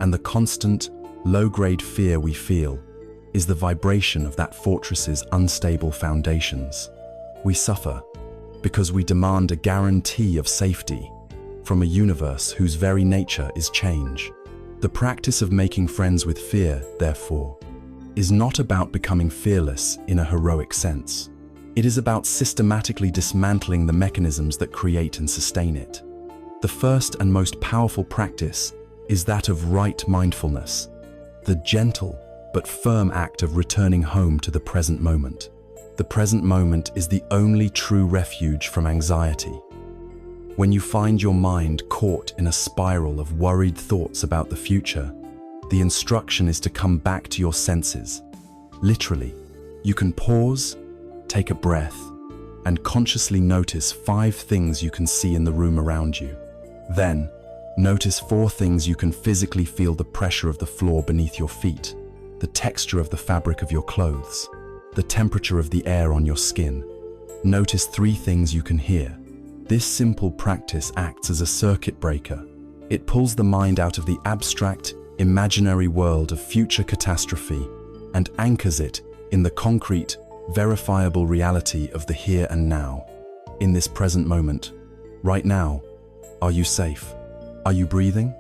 and the constant, low-grade fear we feel is the vibration of that fortress's unstable foundations. We suffer because we demand a guarantee of safety from a universe whose very nature is change. The practice of making friends with fear, therefore, is not about becoming fearless in a heroic sense. It is about systematically dismantling the mechanisms that create and sustain it. The first and most powerful practice is that of right mindfulness, the gentle but firm act of returning home to the present moment. The present moment is the only true refuge from anxiety. When you find your mind caught in a spiral of worried thoughts about the future, the instruction is to come back to your senses. Literally, you can pause, take a breath, and consciously notice 5 things you can see in the room around you. Then, notice 4 things you can physically feel: the pressure of the floor beneath your feet, the texture of the fabric of your clothes, the temperature of the air on your skin. Notice 3 things you can hear. This simple practice acts as a circuit breaker. It pulls the mind out of the abstract, imaginary world of future catastrophe and anchors it in the concrete, verifiable reality of the here and now. In this present moment, right now, are you safe? Are you breathing?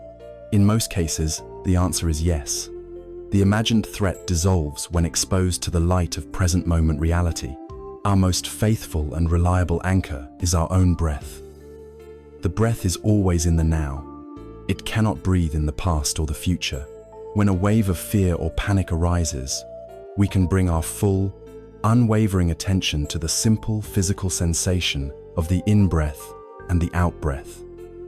In most cases, the answer is yes. The imagined threat dissolves when exposed to the light of present moment reality. Our most faithful and reliable anchor is our own breath. The breath is always in the now. It cannot breathe in the past or the future. When a wave of fear or panic arises, we can bring our full, unwavering attention to the simple physical sensation of the in-breath and the out-breath.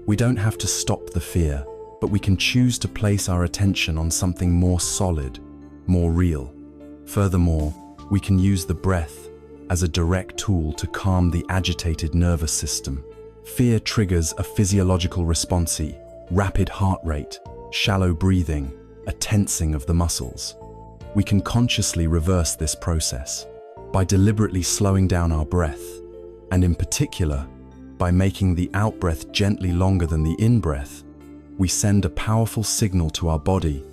We don't have to stop the fear, but we can choose to place our attention on something more solid, more real. Furthermore, we can use the breath as a direct tool to calm the agitated nervous system. Fear triggers a physiological response: rapid heart rate, shallow breathing, a tensing of the muscles. We can consciously reverse this process by deliberately slowing down our breath, and in particular, by making the out-breath gently longer than the in-breath. We send a powerful signal to our body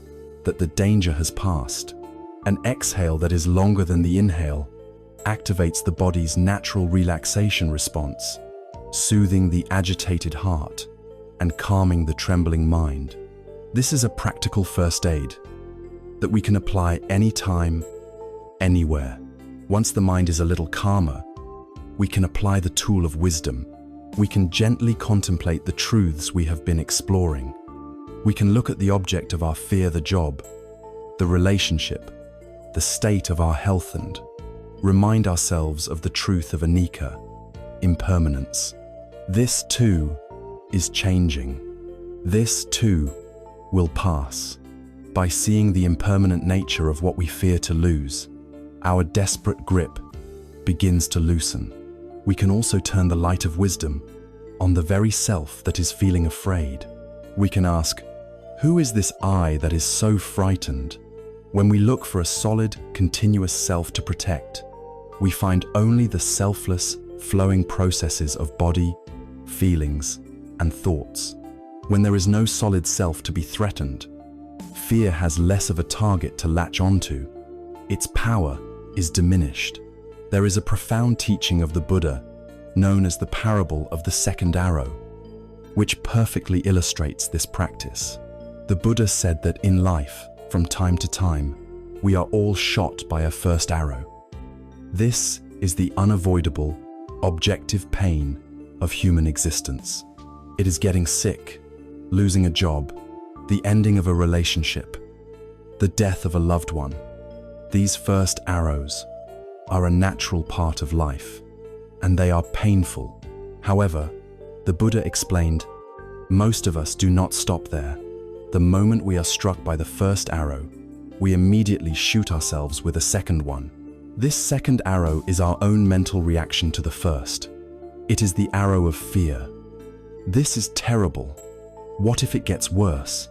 that the danger has passed. An exhale that is longer than the inhale activates the body's natural relaxation response, soothing the agitated heart and calming the trembling mind. This is a practical first aid that we can apply anytime, anywhere. Once the mind is a little calmer, we can apply the tool of wisdom. We can gently contemplate the truths we have been exploring. We can look at the object of our fear, the job, the relationship, the state of our health, and remind ourselves of the truth of anicca, impermanence. This too is changing. This too will pass. By seeing the impermanent nature of what we fear to lose, our desperate grip begins to loosen. We can also turn the light of wisdom on the very self that is feeling afraid. We can ask, who is this I that is so frightened? When we look for a solid, continuous self to protect, we find only the selfless, flowing processes of body, feelings, and thoughts. When there is no solid self to be threatened, fear has less of a target to latch onto. Its power is diminished. There is a profound teaching of the Buddha, known as the parable of the second arrow, which perfectly illustrates this practice. The Buddha said that in life, from time to time, we are all shot by a first arrow. This is the unavoidable, objective pain of human existence. It is getting sick, losing a job, the ending of a relationship, the death of a loved one. These first arrows are a natural part of life, and they are painful. However, the Buddha explained, most of us do not stop there. The moment we are struck by the first arrow, we immediately shoot ourselves with a second one. This second arrow is our own mental reaction to the first. It is the arrow of fear. This is terrible. What if it gets worse?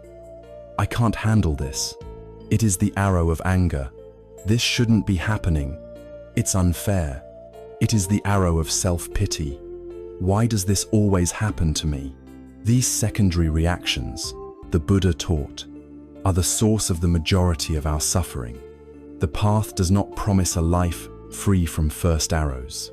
I can't handle this. It is the arrow of anger. This shouldn't be happening. It's unfair. It is the arrow of self-pity. Why does this always happen to me? These secondary reactions, the Buddha taught, are the source of the majority of our suffering. The path does not promise a life free from first arrows.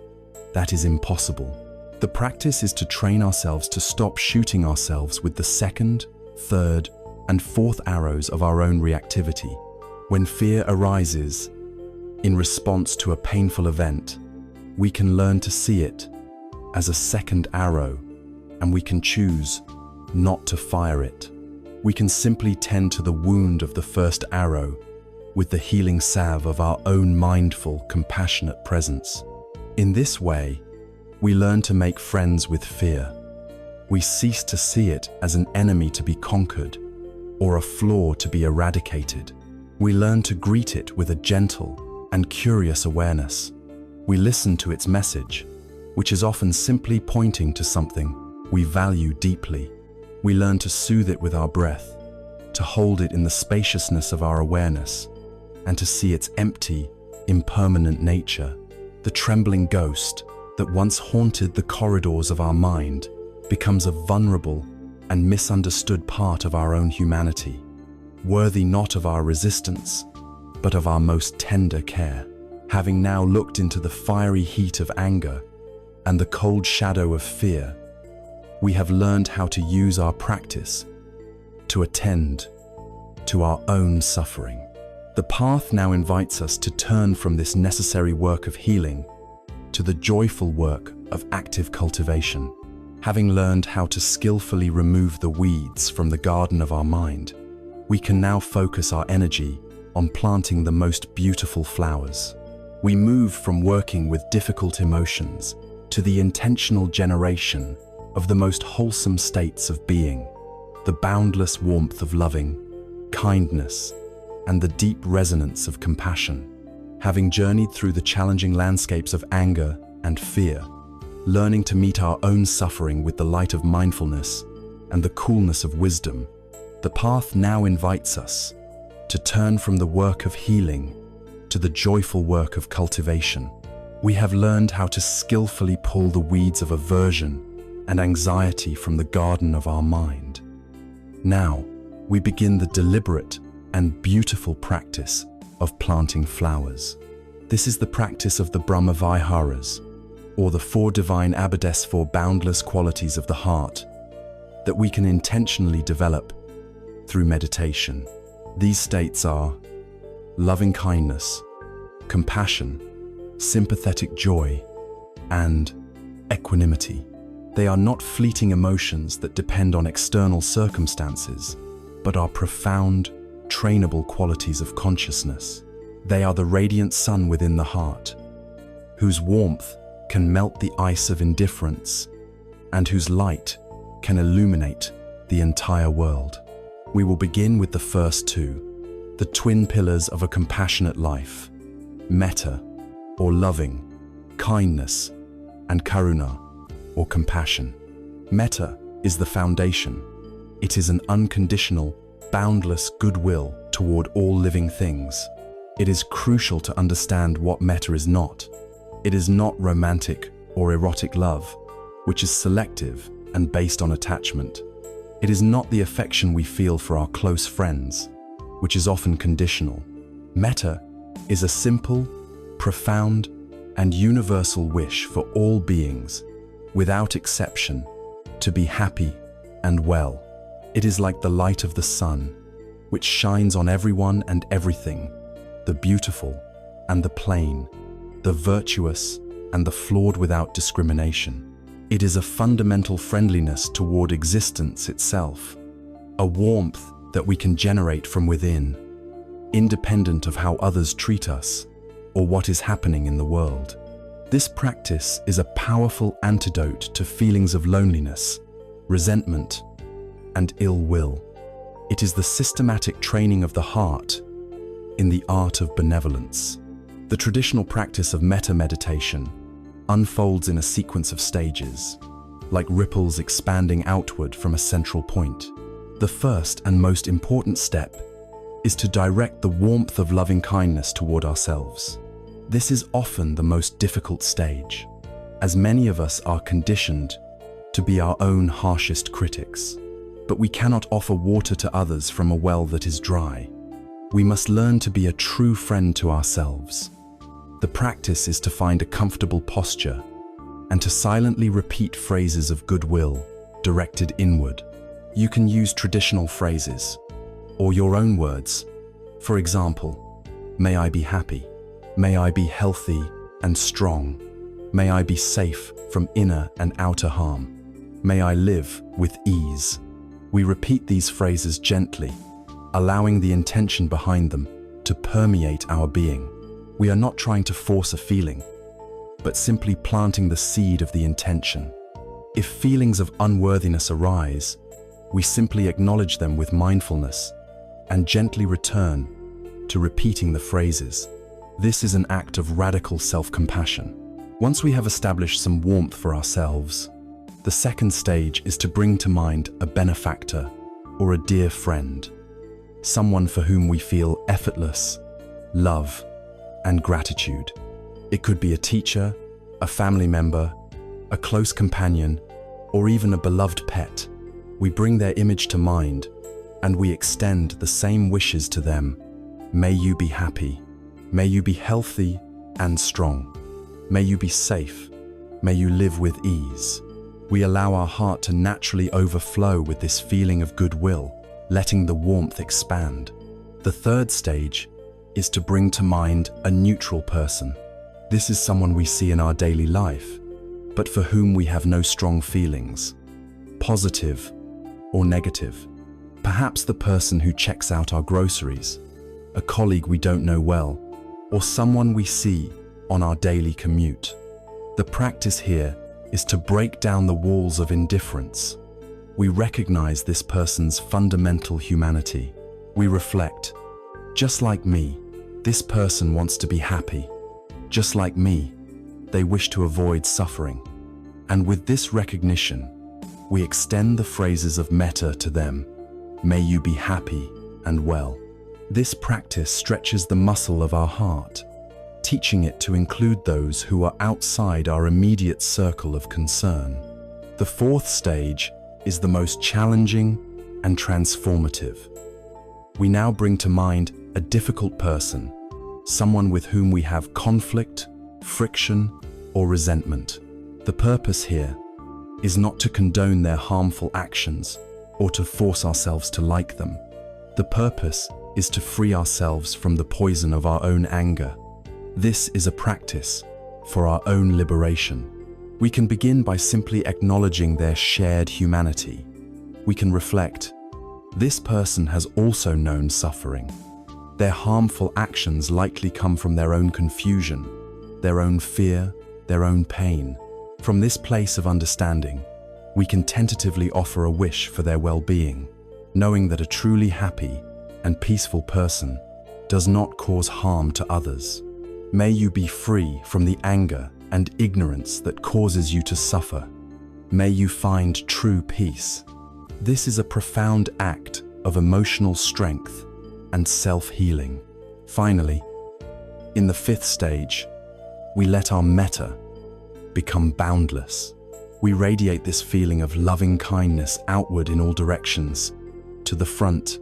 That is impossible. The practice is to train ourselves to stop shooting ourselves with the second, third, and fourth arrows of our own reactivity. When fear arises in response to a painful event, we can learn to see it as a second arrow, and we can choose not to fire it. We can simply tend to the wound of the first arrow with the healing salve of our own mindful, compassionate presence. In this way, we learn to make friends with fear. We cease to see it as an enemy to be conquered or a flaw to be eradicated. We learn to greet it with a gentle and curious awareness. We listen to its message, which is often simply pointing to something we value deeply. We learn to soothe it with our breath, to hold it in the spaciousness of our awareness, and to see its empty, impermanent nature. The trembling ghost that once haunted the corridors of our mind becomes a vulnerable and misunderstood part of our own humanity, worthy not of our resistance, but of our most tender care. Having now looked into the fiery heat of anger and the cold shadow of fear, we have learned how to use our practice to attend to our own suffering. The path now invites us to turn from this necessary work of healing to the joyful work of active cultivation. Having learned how to skillfully remove the weeds from the garden of our mind, we can now focus our energy on planting the most beautiful flowers. We move from working with difficult emotions to the intentional generation of the most wholesome states of being, the boundless warmth of loving, kindness, and the deep resonance of compassion. Having journeyed through the challenging landscapes of anger and fear, learning to meet our own suffering with the light of mindfulness and the coolness of wisdom, the path now invites us to turn from the work of healing to the joyful work of cultivation. We have learned how to skillfully pull the weeds of aversion and anxiety from the garden of our mind. Now, we begin the deliberate and beautiful practice of planting flowers. This is the practice of the Brahma Viharas, or the four divine abhidess, four boundless qualities of the heart that we can intentionally develop through meditation. These states are loving kindness, compassion, sympathetic joy, and equanimity. They are not fleeting emotions that depend on external circumstances, but are profound, trainable qualities of consciousness. They are the radiant sun within the heart, whose warmth can melt the ice of indifference and whose light can illuminate the entire world. We will begin with the first two, the twin pillars of a compassionate life, metta, or loving, kindness, and karuna, or compassion. Metta is the foundation. It is an unconditional, boundless goodwill toward all living things. It is crucial to understand what metta is not. It is not romantic or erotic love, which is selective and based on attachment. It is not the affection we feel for our close friends, which is often conditional. Metta is a simple, profound, and universal wish for all beings, without exception, to be happy and well. It is like the light of the sun, which shines on everyone and everything, the beautiful and the plain, the virtuous and the flawed without discrimination. It is a fundamental friendliness toward existence itself, a warmth that we can generate from within, independent of how others treat us or what is happening in the world. This practice is a powerful antidote to feelings of loneliness, resentment, and ill will. It is the systematic training of the heart in the art of benevolence. The traditional practice of metta meditation unfolds in a sequence of stages, like ripples expanding outward from a central point. The first and most important step is to direct the warmth of loving kindness toward ourselves. This is often the most difficult stage, as many of us are conditioned to be our own harshest critics. But we cannot offer water to others from a well that is dry. We must learn to be a true friend to ourselves. The practice is to find a comfortable posture and to silently repeat phrases of goodwill directed inward. You can use traditional phrases or your own words. For example, may I be happy. May I be healthy and strong. May I be safe from inner and outer harm. May I live with ease. We repeat these phrases gently, allowing the intention behind them to permeate our being. We are not trying to force a feeling, but simply planting the seed of the intention. If feelings of unworthiness arise, we simply acknowledge them with mindfulness and gently return to repeating the phrases. This is an act of radical self-compassion. Once we have established some warmth for ourselves, the second stage is to bring to mind a benefactor or a dear friend, someone for whom we feel effortless love and gratitude. It could be a teacher, a family member, a close companion, or even a beloved pet. We bring their image to mind and we extend the same wishes to them. May you be happy. May you be healthy and strong. May you be safe. May you live with ease. We allow our heart to naturally overflow with this feeling of goodwill, letting the warmth expand. The third stage is to bring to mind a neutral person. This is someone we see in our daily life, but for whom we have no strong feelings, positive or negative. Perhaps the person who checks out our groceries, a colleague we don't know well, or someone we see on our daily commute. The practice here is to break down the walls of indifference. We recognize this person's fundamental humanity. We reflect, just like me, this person wants to be happy. Just like me, they wish to avoid suffering. And with this recognition, we extend the phrases of metta to them. May you be happy and well. This practice stretches the muscle of our heart, teaching it to include those who are outside our immediate circle of concern. The fourth stage is the most challenging and transformative. We now bring to mind a difficult person, someone with whom we have conflict, friction, or resentment. The purpose here is not to condone their harmful actions or to force ourselves to like them. The purpose is to free ourselves from the poison of our own anger. This is a practice for our own liberation. We can begin by simply acknowledging their shared humanity. We can reflect, this person has also known suffering. Their harmful actions likely come from their own confusion, their own fear, their own pain. From this place of understanding, we can tentatively offer a wish for their well-being, knowing that a truly happy and peaceful person does not cause harm to others. May you be free from the anger and ignorance that causes you to suffer. May you find true peace. This is a profound act of emotional strength and self-healing. Finally, in the fifth stage, we let our metta become boundless. We radiate this feeling of loving kindness outward in all directions, to the front,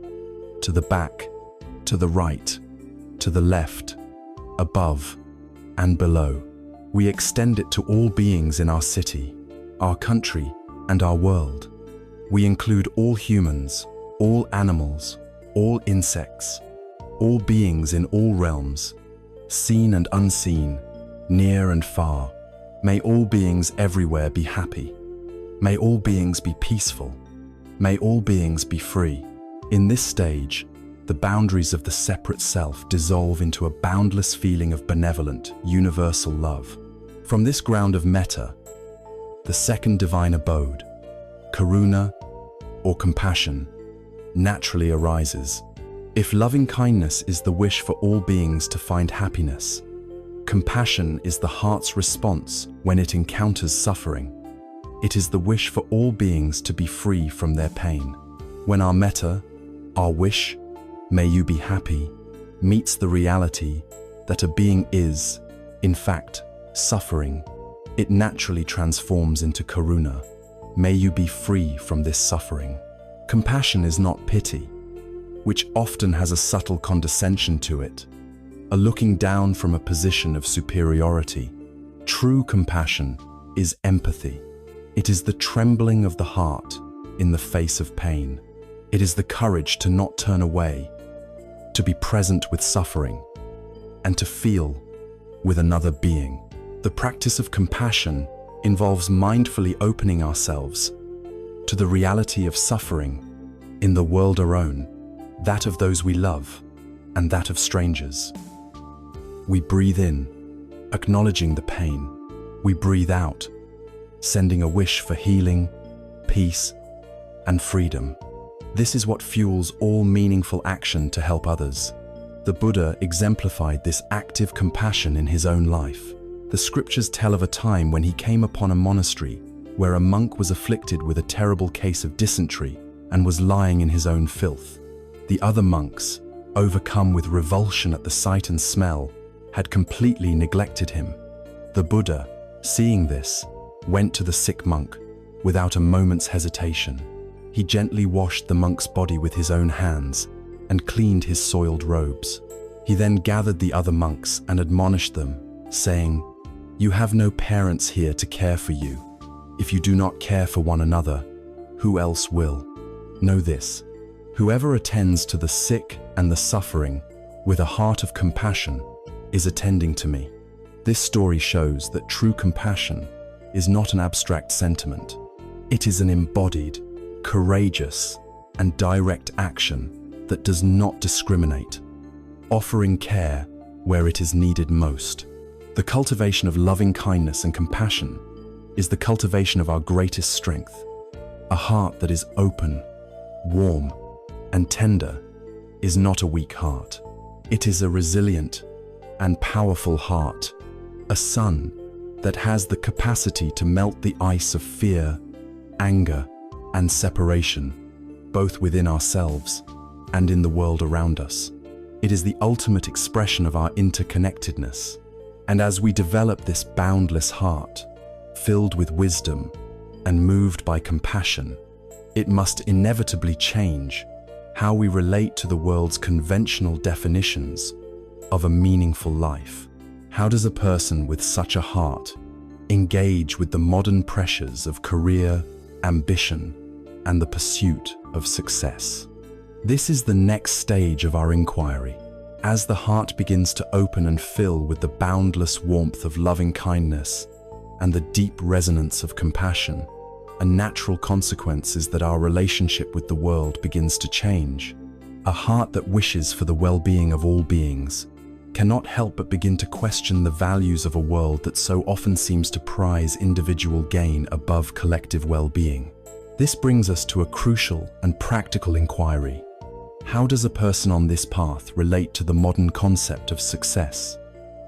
to the back, to the right, to the left, above and below. We extend it to all beings in our city, our country, and our world. We include all humans, all animals, all insects, all beings in all realms, seen and unseen, near and far. May all beings everywhere be happy. May all beings be peaceful. May all beings be free. In this stage, the boundaries of the separate self dissolve into a boundless feeling of benevolent, universal love. From this ground of metta, the second divine abode, karuna, or compassion, naturally arises. If loving kindness is the wish for all beings to find happiness, compassion is the heart's response when it encounters suffering. It is the wish for all beings to be free from their pain. When our metta, our wish, may you be happy, meets the reality that a being is, in fact, suffering, it naturally transforms into karuna. May you be free from this suffering. Compassion is not pity, which often has a subtle condescension to it, a looking down from a position of superiority. True compassion is empathy. It is the trembling of the heart in the face of pain. It is the courage to not turn away, to be present with suffering, and to feel with another being. The practice of compassion involves mindfully opening ourselves to the reality of suffering in the world our own, that of those we love, and that of strangers. We breathe in, acknowledging the pain. We breathe out, sending a wish for healing, peace, and freedom. This is what fuels all meaningful action to help others. The Buddha exemplified this active compassion in his own life. The scriptures tell of a time when he came upon a monastery where a monk was afflicted with a terrible case of dysentery and was lying in his own filth. The other monks, overcome with revulsion at the sight and smell, had completely neglected him. The Buddha, seeing this, went to the sick monk without a moment's hesitation. He gently washed the monk's body with his own hands and cleaned his soiled robes. He then gathered the other monks and admonished them, saying, "You have no parents here to care for you. If you do not care for one another, who else will? Know this, whoever attends to the sick and the suffering with a heart of compassion is attending to me." This story shows that true compassion is not an abstract sentiment. It is an embodied, courageous, and direct action that does not discriminate, offering care where it is needed most. The cultivation of loving kindness and compassion is the cultivation of our greatest strength. A heart that is open, warm, and tender is not a weak heart. It is a resilient and powerful heart, a sun that has the capacity to melt the ice of fear, anger, and separation, both within ourselves and in the world around us. It is the ultimate expression of our interconnectedness. And as we develop this boundless heart, filled with wisdom and moved by compassion, it must inevitably change how we relate to the world's conventional definitions of a meaningful life. How does a person with such a heart engage with the modern pressures of career, ambition, and the pursuit of success. This is the next stage of our inquiry. As the heart begins to open and fill with the boundless warmth of loving kindness and the deep resonance of compassion, a natural consequence is that our relationship with the world begins to change. A heart that wishes for the well-being of all beings cannot help but begin to question the values of a world that so often seems to prize individual gain above collective well-being. This brings us to a crucial and practical inquiry. How does a person on this path relate to the modern concept of success?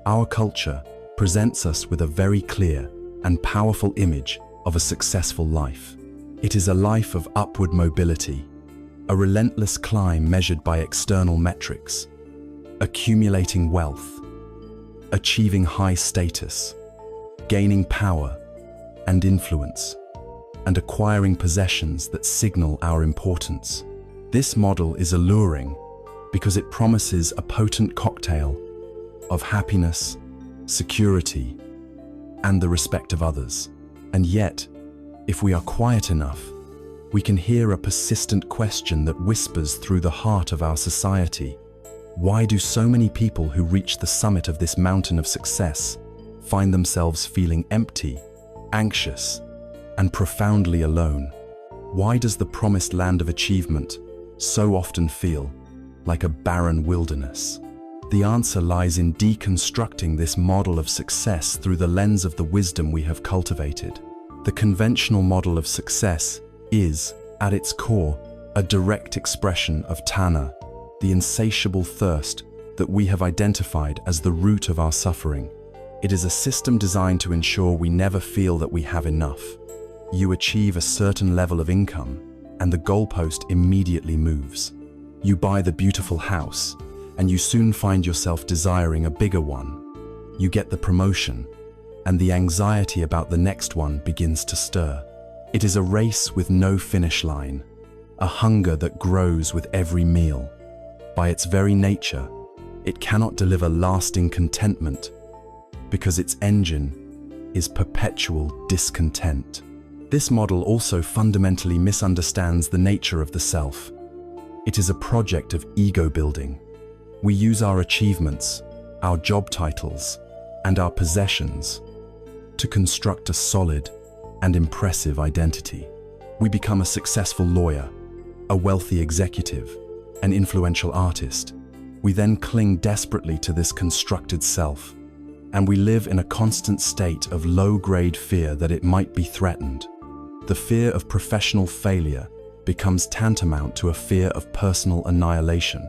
Our culture presents us with a very clear and powerful image of a successful life. It is a life of upward mobility, a relentless climb measured by external metrics, accumulating wealth, achieving high status, gaining power and influence, and acquiring possessions that signal our importance. This model is alluring because it promises a potent cocktail of happiness, security, and the respect of others. And yet, if we are quiet enough, we can hear a persistent question that whispers through the heart of our society. Why do so many people who reach the summit of this mountain of success find themselves feeling empty, anxious, and profoundly alone? Why does the promised land of achievement so often feel like a barren wilderness? The answer lies in deconstructing this model of success through the lens of the wisdom we have cultivated. The conventional model of success is, at its core, a direct expression of tanha, the insatiable thirst that we have identified as the root of our suffering. It is a system designed to ensure we never feel that we have enough. You achieve a certain level of income, and the goalpost immediately moves. You buy the beautiful house, and you soon find yourself desiring a bigger one. You get the promotion, and the anxiety about the next one begins to stir. It is a race with no finish line, a hunger that grows with every meal. By its very nature, it cannot deliver lasting contentment because its engine is perpetual discontent. This model also fundamentally misunderstands the nature of the self. It is a project of ego building. We use our achievements, our job titles, and our possessions to construct a solid and impressive identity. We become a successful lawyer, a wealthy executive, an influential artist. We then cling desperately to this constructed self, and we live in a constant state of low-grade fear that it might be threatened. The fear of professional failure becomes tantamount to a fear of personal annihilation.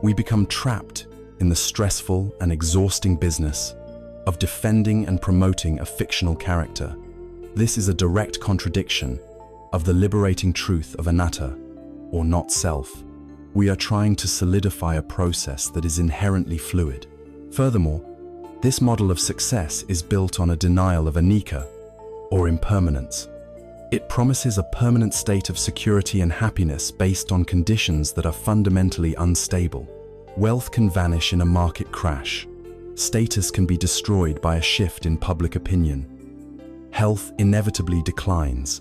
We become trapped in the stressful and exhausting business of defending and promoting a fictional character. This is a direct contradiction of the liberating truth of anatta, or not self. We are trying to solidify a process that is inherently fluid. Furthermore, this model of success is built on a denial of anicca, or impermanence. It promises a permanent state of security and happiness based on conditions that are fundamentally unstable. Wealth can vanish in a market crash. Status can be destroyed by a shift in public opinion. Health inevitably declines,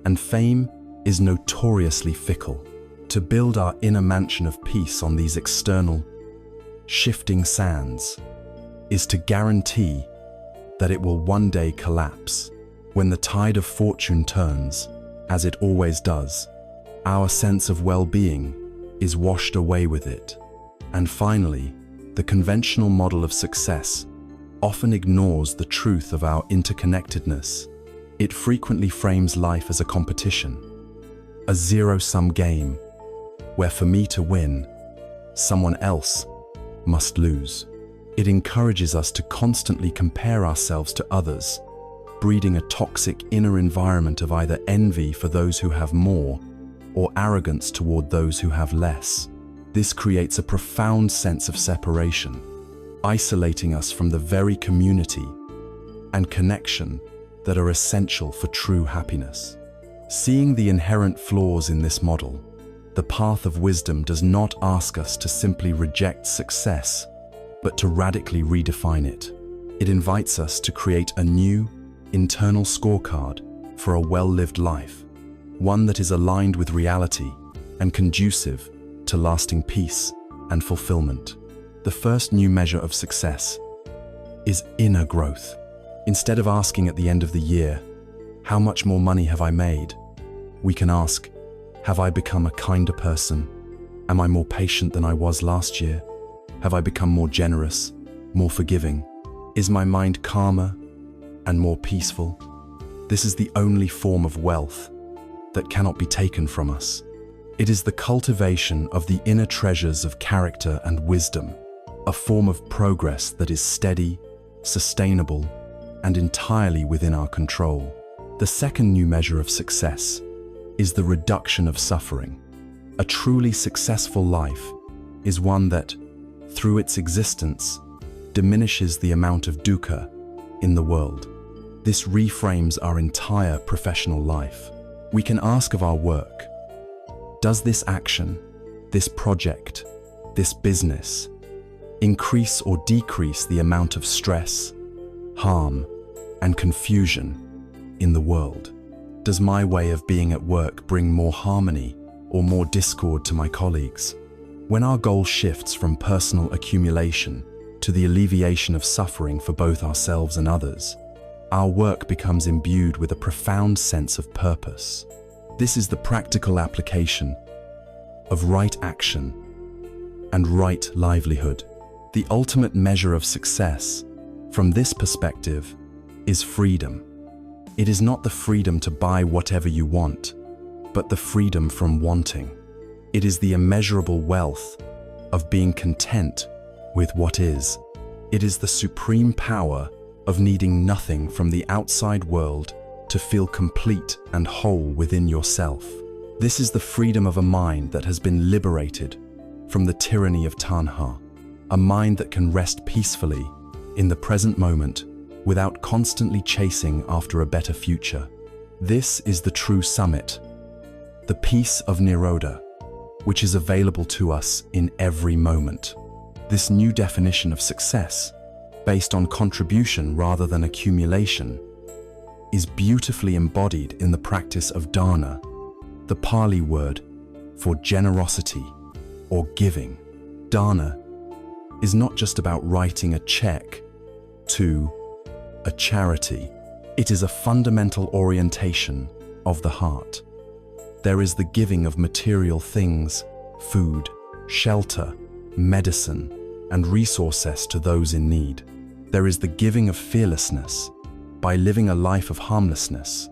and fame is notoriously fickle. To build our inner mansion of peace on these external, shifting sands is to guarantee that it will one day collapse. When the tide of fortune turns, as it always does, our sense of well-being is washed away with it. And finally, the conventional model of success often ignores the truth of our interconnectedness. It frequently frames life as a competition, a zero-sum game, where for me to win, someone else must lose. It encourages us to constantly compare ourselves to others, breeding a toxic inner environment of either envy for those who have more or arrogance toward those who have less. This creates a profound sense of separation, isolating us from the very community and connection that are essential for true happiness. Seeing the inherent flaws in this model, the path of wisdom does not ask us to simply reject success, but to radically redefine it. It invites us to create a new, internal scorecard for a well-lived life, one that is aligned with reality and conducive to lasting peace and fulfillment. The first new measure of success is inner growth. Instead of asking at the end of the year, how much more money have I made? We can ask, have I become a kinder person? Am I more patient than I was last year? Have I become more generous, more forgiving? Is my mind calmer and more peaceful? This is the only form of wealth that cannot be taken from us. It is the cultivation of the inner treasures of character and wisdom, a form of progress that is steady, sustainable, and entirely within our control. The second new measure of success is the reduction of suffering. A truly successful life is one that, through its existence, diminishes the amount of dukkha in the world. This reframes our entire professional life. We can ask of our work, does this action, this project, this business, increase or decrease the amount of stress, harm, and confusion in the world? Does my way of being at work bring more harmony or more discord to my colleagues? When our goal shifts from personal accumulation to the alleviation of suffering for both ourselves and others, our work becomes imbued with a profound sense of purpose. This is the practical application of right action and right livelihood. The ultimate measure of success, from this perspective, is freedom. It is not the freedom to buy whatever you want, but the freedom from wanting. It is the immeasurable wealth of being content with what is. It is the supreme power of needing nothing from the outside world to feel complete and whole within yourself. This is the freedom of a mind that has been liberated from the tyranny of tanha, a mind that can rest peacefully in the present moment without constantly chasing after a better future. This is the true summit, the peace of Nirodha, which is available to us in every moment. This new definition of success, based on contribution rather than accumulation, is beautifully embodied in the practice of dana, the Pali word for generosity or giving. Dana is not just about writing a check to a charity. It is a fundamental orientation of the heart. There is the giving of material things, food, shelter, medicine, and resources to those in need. There is the giving of fearlessness. By living a life of harmlessness,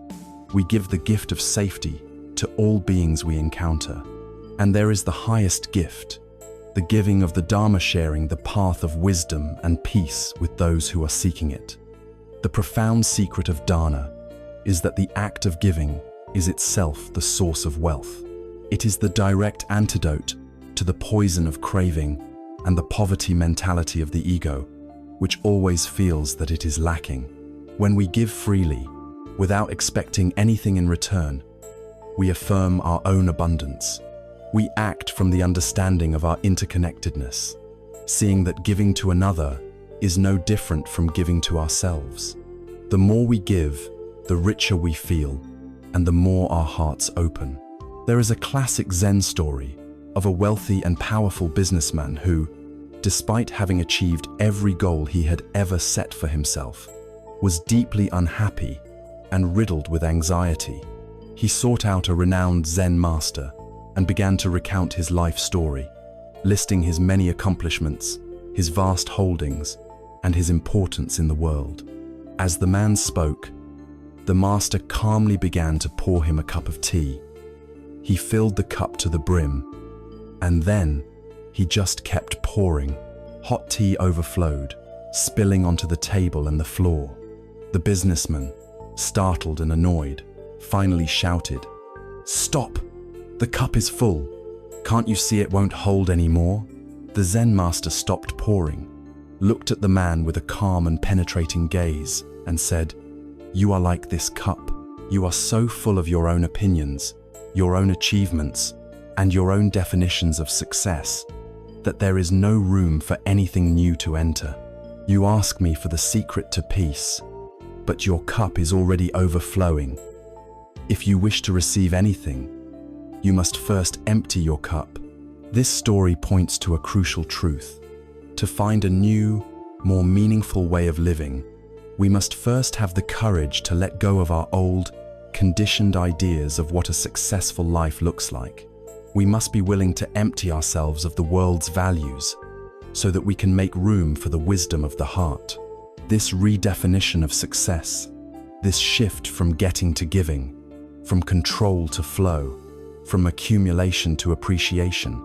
we give the gift of safety to all beings we encounter. And there is the highest gift, the giving of the Dharma, sharing the path of wisdom and peace with those who are seeking it. The profound secret of dana is that the act of giving is itself the source of wealth. It is the direct antidote to the poison of craving and the poverty mentality of the ego, which always feels that it is lacking. When we give freely, without expecting anything in return, we affirm our own abundance. We act from the understanding of our interconnectedness, seeing that giving to another is no different from giving to ourselves. The more we give, the richer we feel, and the more our hearts open. There is a classic Zen story of a wealthy and powerful businessman who, despite having achieved every goal he had ever set for himself, was deeply unhappy and riddled with anxiety. He sought out a renowned Zen master and began to recount his life story, listing his many accomplishments, his vast holdings, and his importance in the world. As the man spoke, the master calmly began to pour him a cup of tea. He filled the cup to the brim, and then he just kept pouring. Hot tea overflowed, spilling onto the table and the floor. The businessman, startled and annoyed, finally shouted, "Stop! The cup is full. Can't you see it won't hold any more?" The Zen master stopped pouring, looked at the man with a calm and penetrating gaze, and said, "You are like this cup. You are so full of your own opinions, your own achievements, and your own definitions of success, that there is no room for anything new to enter. You ask me for the secret to peace, but your cup is already overflowing. If you wish to receive anything, you must first empty your cup. This story points to a crucial truth. To find a new, more meaningful way of living, we must first have the courage to let go of our old, conditioned ideas of what a successful life looks like. We must be willing to empty ourselves of the world's values so that we can make room for the wisdom of the heart. This redefinition of success, this shift from getting to giving, from control to flow, from accumulation to appreciation,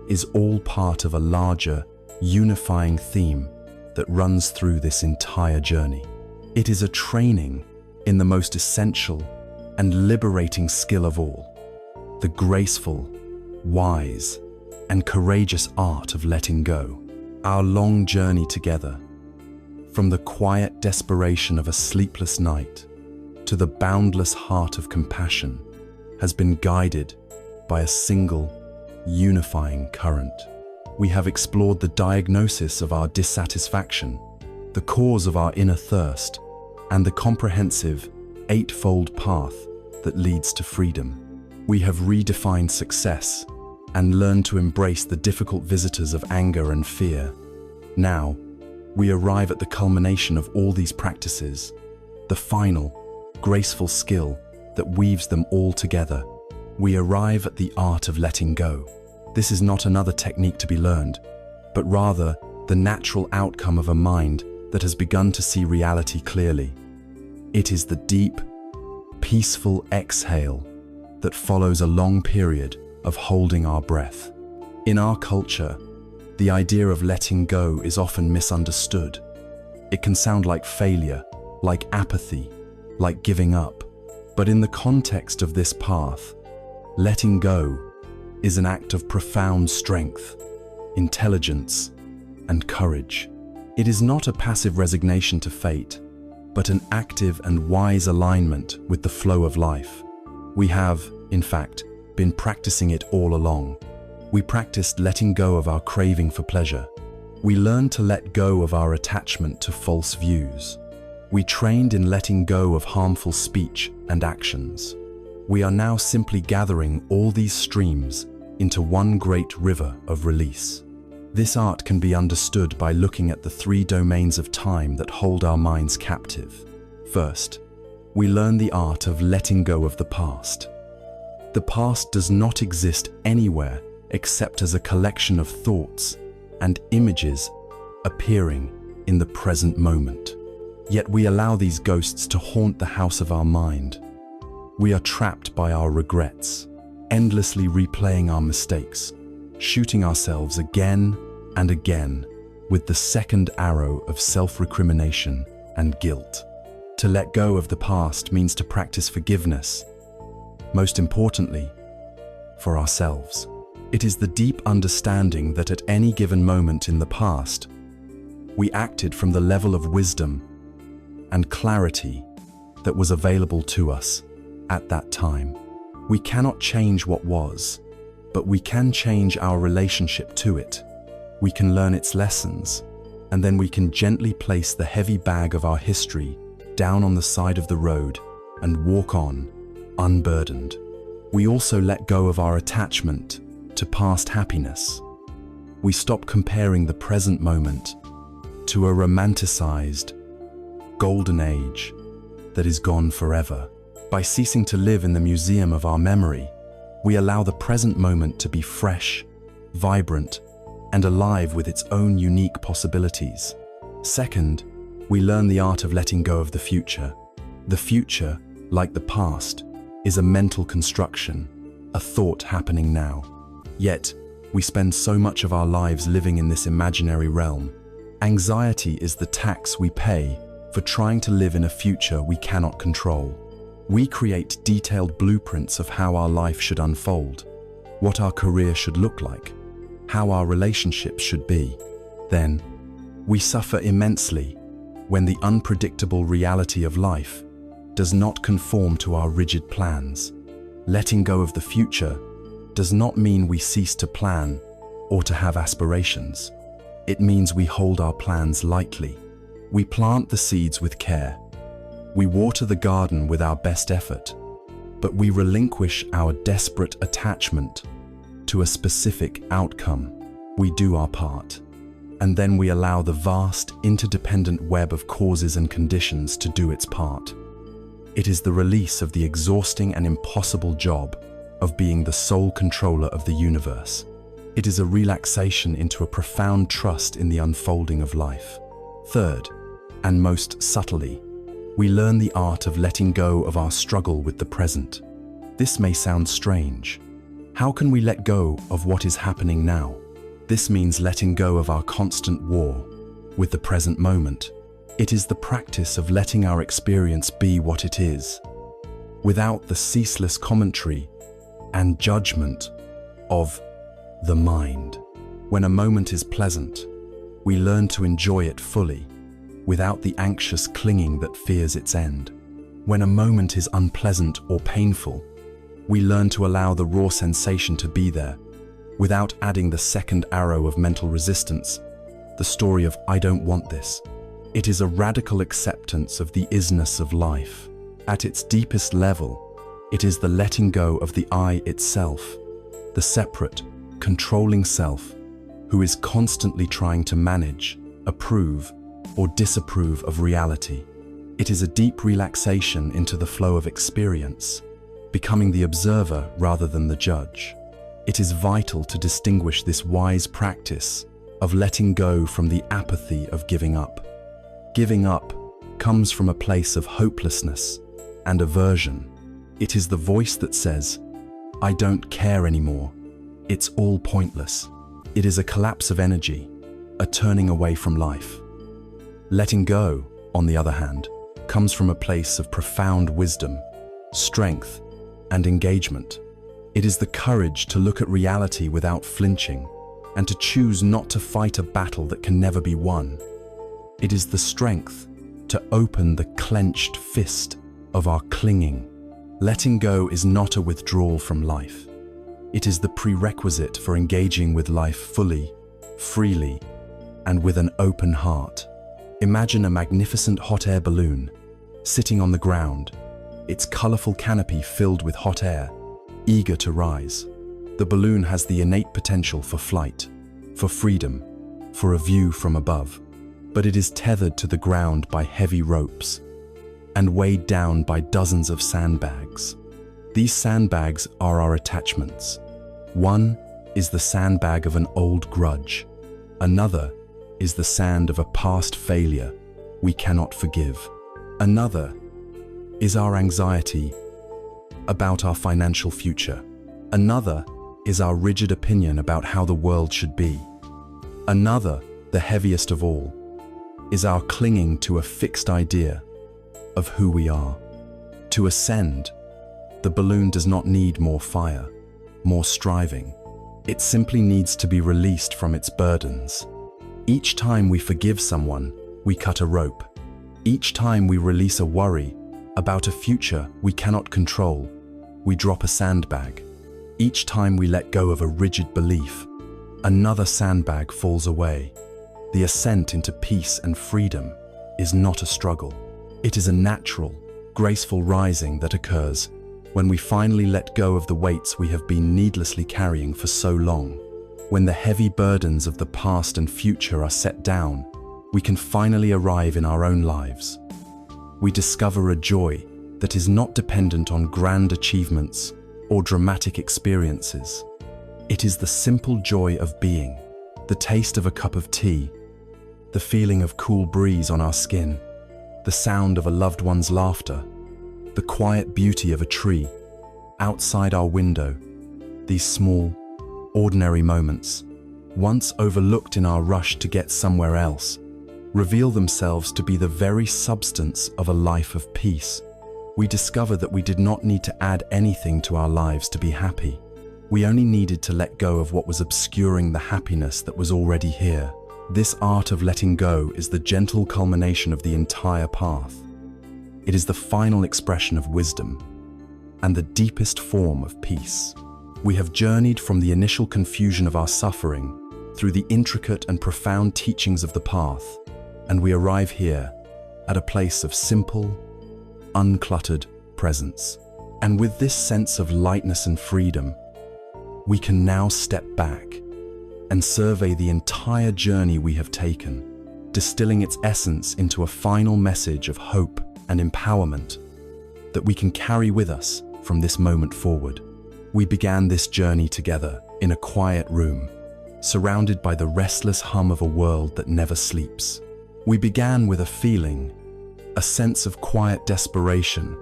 is all part of a larger, unifying theme that runs through this entire journey. It is a training in the most essential and liberating skill of all, the graceful, wise, and courageous art of letting go. Our long journey together, from the quiet desperation of a sleepless night to the boundless heart of compassion, has been guided by a single, unifying current. We have explored the diagnosis of our dissatisfaction, the cause of our inner thirst, and the comprehensive, eightfold path that leads to freedom. We have redefined success and learned to embrace the difficult visitors of anger and fear. Now, we arrive at the culmination of all these practices, the final, graceful skill that weaves them all together. We arrive at the art of letting go. This is not another technique to be learned, but rather the natural outcome of a mind that has begun to see reality clearly. It is the deep, peaceful exhale that follows a long period of holding our breath. In our culture, the idea of letting go is often misunderstood. It can sound like failure, like apathy, like giving up. But in the context of this path, letting go is an act of profound strength, intelligence, and courage. It is not a passive resignation to fate, but an active and wise alignment with the flow of life. We have, in fact, been practicing it all along. We practiced letting go of our craving for pleasure. We learned to let go of our attachment to false views. We trained in letting go of harmful speech and actions. We are now simply gathering all these streams into one great river of release. This art can be understood by looking at the three domains of time that hold our minds captive. First, we learn the art of letting go of the past. The past does not exist anywhere except as a collection of thoughts and images appearing in the present moment. Yet we allow these ghosts to haunt the house of our mind. We are trapped by our regrets, endlessly replaying our mistakes, shooting ourselves again and again with the second arrow of self-recrimination and guilt. To let go of the past means to practice forgiveness, most importantly, for ourselves. It is the deep understanding that at any given moment in the past, we acted from the level of wisdom and clarity that was available to us at that time. We cannot change what was, but we can change our relationship to it. We can learn its lessons, and then we can gently place the heavy bag of our history down on the side of the road and walk on, unburdened. We also let go of our attachment to past happiness. We stop comparing the present moment to a romanticized, golden age that is gone forever. By ceasing to live in the museum of our memory, we allow the present moment to be fresh, vibrant, and alive with its own unique possibilities. Second, we learn the art of letting go of the future. The future, like the past, is a mental construction, a thought happening now. Yet, we spend so much of our lives living in this imaginary realm. Anxiety is the tax we pay for trying to live in a future we cannot control. We create detailed blueprints of how our life should unfold, what our career should look like, how our relationships should be. Then, we suffer immensely when the unpredictable reality of life does not conform to our rigid plans. Letting go of the future does not mean we cease to plan or to have aspirations. It means we hold our plans lightly. We plant the seeds with care, We water the garden with our best effort, but we relinquish our desperate attachment to a specific outcome. We do our part, and then we allow the vast, interdependent web of causes and conditions to do its part. It is the release of the exhausting and impossible job of being the sole controller of the universe. It is a relaxation into a profound trust in the unfolding of life. Third, and most subtly, we learn the art of letting go of our struggle with the present. This may sound strange. How can we let go of what is happening now? This means letting go of our constant war with the present moment. It is the practice of letting our experience be what it is, without the ceaseless commentary and judgment of the mind. When a moment is pleasant, we learn to enjoy it fully, without the anxious clinging that fears its end. When a moment is unpleasant or painful, we learn to allow the raw sensation to be there, without adding the second arrow of mental resistance, the story of "I don't want this." It is a radical acceptance of the isness of life. At its deepest level, it is the letting go of the I itself, the separate, controlling self, who is constantly trying to manage, approve, or disapprove of reality. It is a deep relaxation into the flow of experience, becoming the observer rather than the judge. It is vital to distinguish this wise practice of letting go from the apathy of giving up. Giving up comes from a place of hopelessness and aversion. It is the voice that says, "I don't care anymore. It's all pointless." It is a collapse of energy, a turning away from life. Letting go, on the other hand, comes from a place of profound wisdom, strength, and engagement. It is the courage to look at reality without flinching, and to choose not to fight a battle that can never be won. It is the strength to open the clenched fist of our clinging. Letting go is not a withdrawal from life. It is the prerequisite for engaging with life fully, freely, and with an open heart. Imagine a magnificent hot air balloon sitting on the ground, its colorful canopy filled with hot air, eager to rise. The balloon has the innate potential for flight, for freedom, for a view from above. But it is tethered to the ground by heavy ropes and weighed down by dozens of sandbags. These sandbags are our attachments. One is the sandbag of an old grudge. Another is the sand of a past failure we cannot forgive. Another is our anxiety about our financial future. Another is our rigid opinion about how the world should be. Another, the heaviest of all, is our clinging to a fixed idea of who we are. To ascend, the balloon does not need more fire, more striving. It simply needs to be released from its burdens. Each time we forgive someone, we cut a rope. Each time we release a worry about a future we cannot control, we drop a sandbag. Each time we let go of a rigid belief, another sandbag falls away. The ascent into peace and freedom is not a struggle. It is a natural, graceful rising that occurs when we finally let go of the weights we have been needlessly carrying for so long. When the heavy burdens of the past and future are set down, we can finally arrive in our own lives. We discover a joy that is not dependent on grand achievements or dramatic experiences. It is the simple joy of being, the taste of a cup of tea, the feeling of cool breeze on our skin, the sound of a loved one's laughter, the quiet beauty of a tree outside our window. These small, ordinary moments, once overlooked in our rush to get somewhere else, reveal themselves to be the very substance of a life of peace. We discover that we did not need to add anything to our lives to be happy. We only needed to let go of what was obscuring the happiness that was already here. This art of letting go is the gentle culmination of the entire path. It is the final expression of wisdom and the deepest form of peace. We have journeyed from the initial confusion of our suffering through the intricate and profound teachings of the path, and we arrive here at a place of simple, uncluttered presence. And with this sense of lightness and freedom, we can now step back and survey the entire journey we have taken, distilling its essence into a final message of hope and empowerment that we can carry with us from this moment forward. We began this journey together in a quiet room, surrounded by the restless hum of a world that never sleeps. We began with a feeling, a sense of quiet desperation,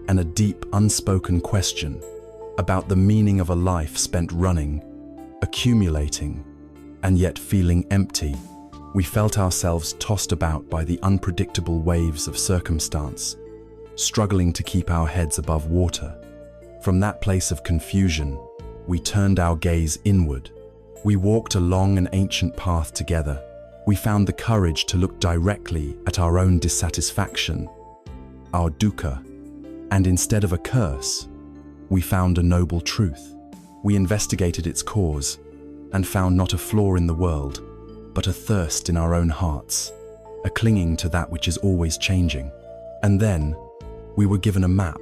and a deep, unspoken question about the meaning of a life spent running, accumulating, and yet feeling empty. We felt ourselves tossed about by the unpredictable waves of circumstance, struggling to keep our heads above water. From that place of confusion, we turned our gaze inward. We walked along an ancient path together. We found the courage to look directly at our own dissatisfaction, our dukkha, and instead of a curse, we found a noble truth. We investigated its cause and found not a flaw in the world, but a thirst in our own hearts, a clinging to that which is always changing. And then we were given a map,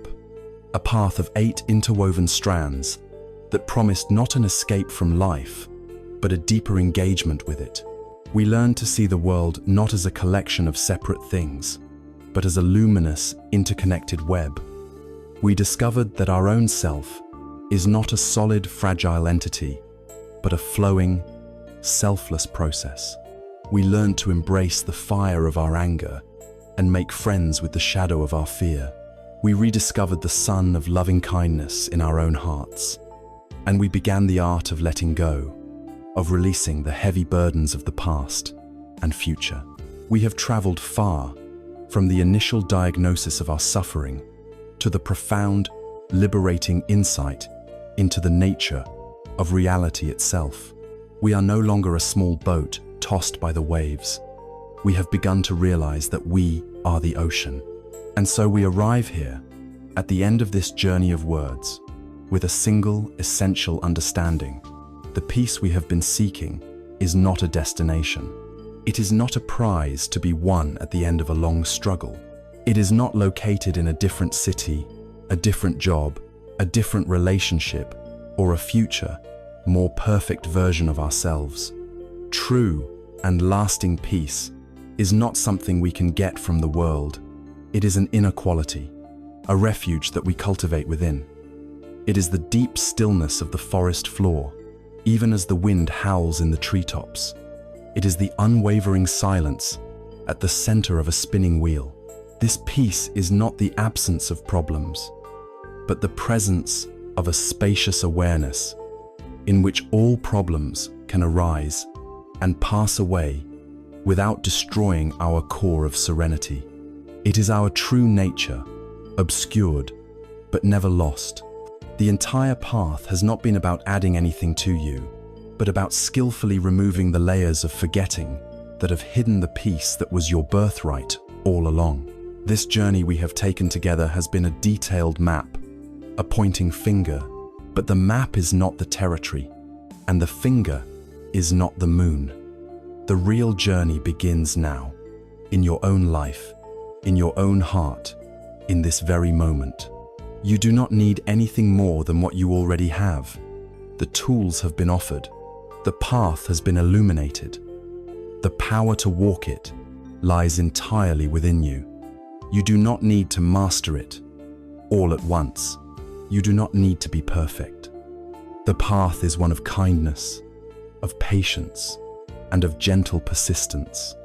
a path of 8 interwoven strands that promised not an escape from life, but a deeper engagement with it. We learned to see the world not as a collection of separate things, but as a luminous, interconnected web. We discovered that our own self is not a solid, fragile entity, but a flowing, selfless process. We learned to embrace the fire of our anger and make friends with the shadow of our fear. We rediscovered the sun of loving kindness in our own hearts, and we began the art of letting go, of releasing the heavy burdens of the past and future. We have traveled far from the initial diagnosis of our suffering to the profound, liberating insight into the nature of reality itself. We are no longer a small boat tossed by the waves. We have begun to realize that we are the ocean. And so we arrive here, at the end of this journey of words, with a single essential understanding. The peace we have been seeking is not a destination. It is not a prize to be won at the end of a long struggle. It is not located in a different city, a different job, a different relationship, or a future, more perfect version of ourselves. True and lasting peace is not something we can get from the world. It is an inner quality, a refuge that we cultivate within. It is the deep stillness of the forest floor, even as the wind howls in the treetops. It is the unwavering silence at the center of a spinning wheel. This peace is not the absence of problems, but the presence of a spacious awareness in which all problems can arise and pass away without destroying our core of serenity. It is our true nature, obscured but never lost. The entire path has not been about adding anything to you, but about skillfully removing the layers of forgetting that have hidden the peace that was your birthright all along. This journey we have taken together has been a detailed map, a pointing finger, but the map is not the territory, and the finger is not the moon. The real journey begins now, in your own life, in your own heart, in this very moment. You do not need anything more than what you already have. The tools have been offered. The path has been illuminated. The power to walk it lies entirely within you. You do not need to master it all at once. You do not need to be perfect. The path is one of kindness, of patience, and of gentle persistence.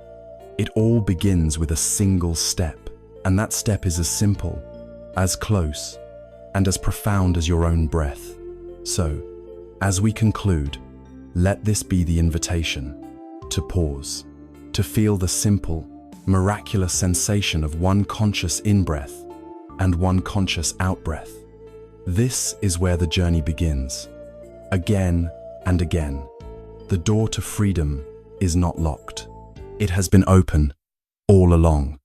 It all begins with a single step, and that step is as simple, as close, and as profound as your own breath. So, as we conclude, let this be the invitation to pause, to feel the simple, miraculous sensation of one conscious in-breath and one conscious out-breath. This is where the journey begins. Again and again, the door to freedom is not locked. It has been open all along.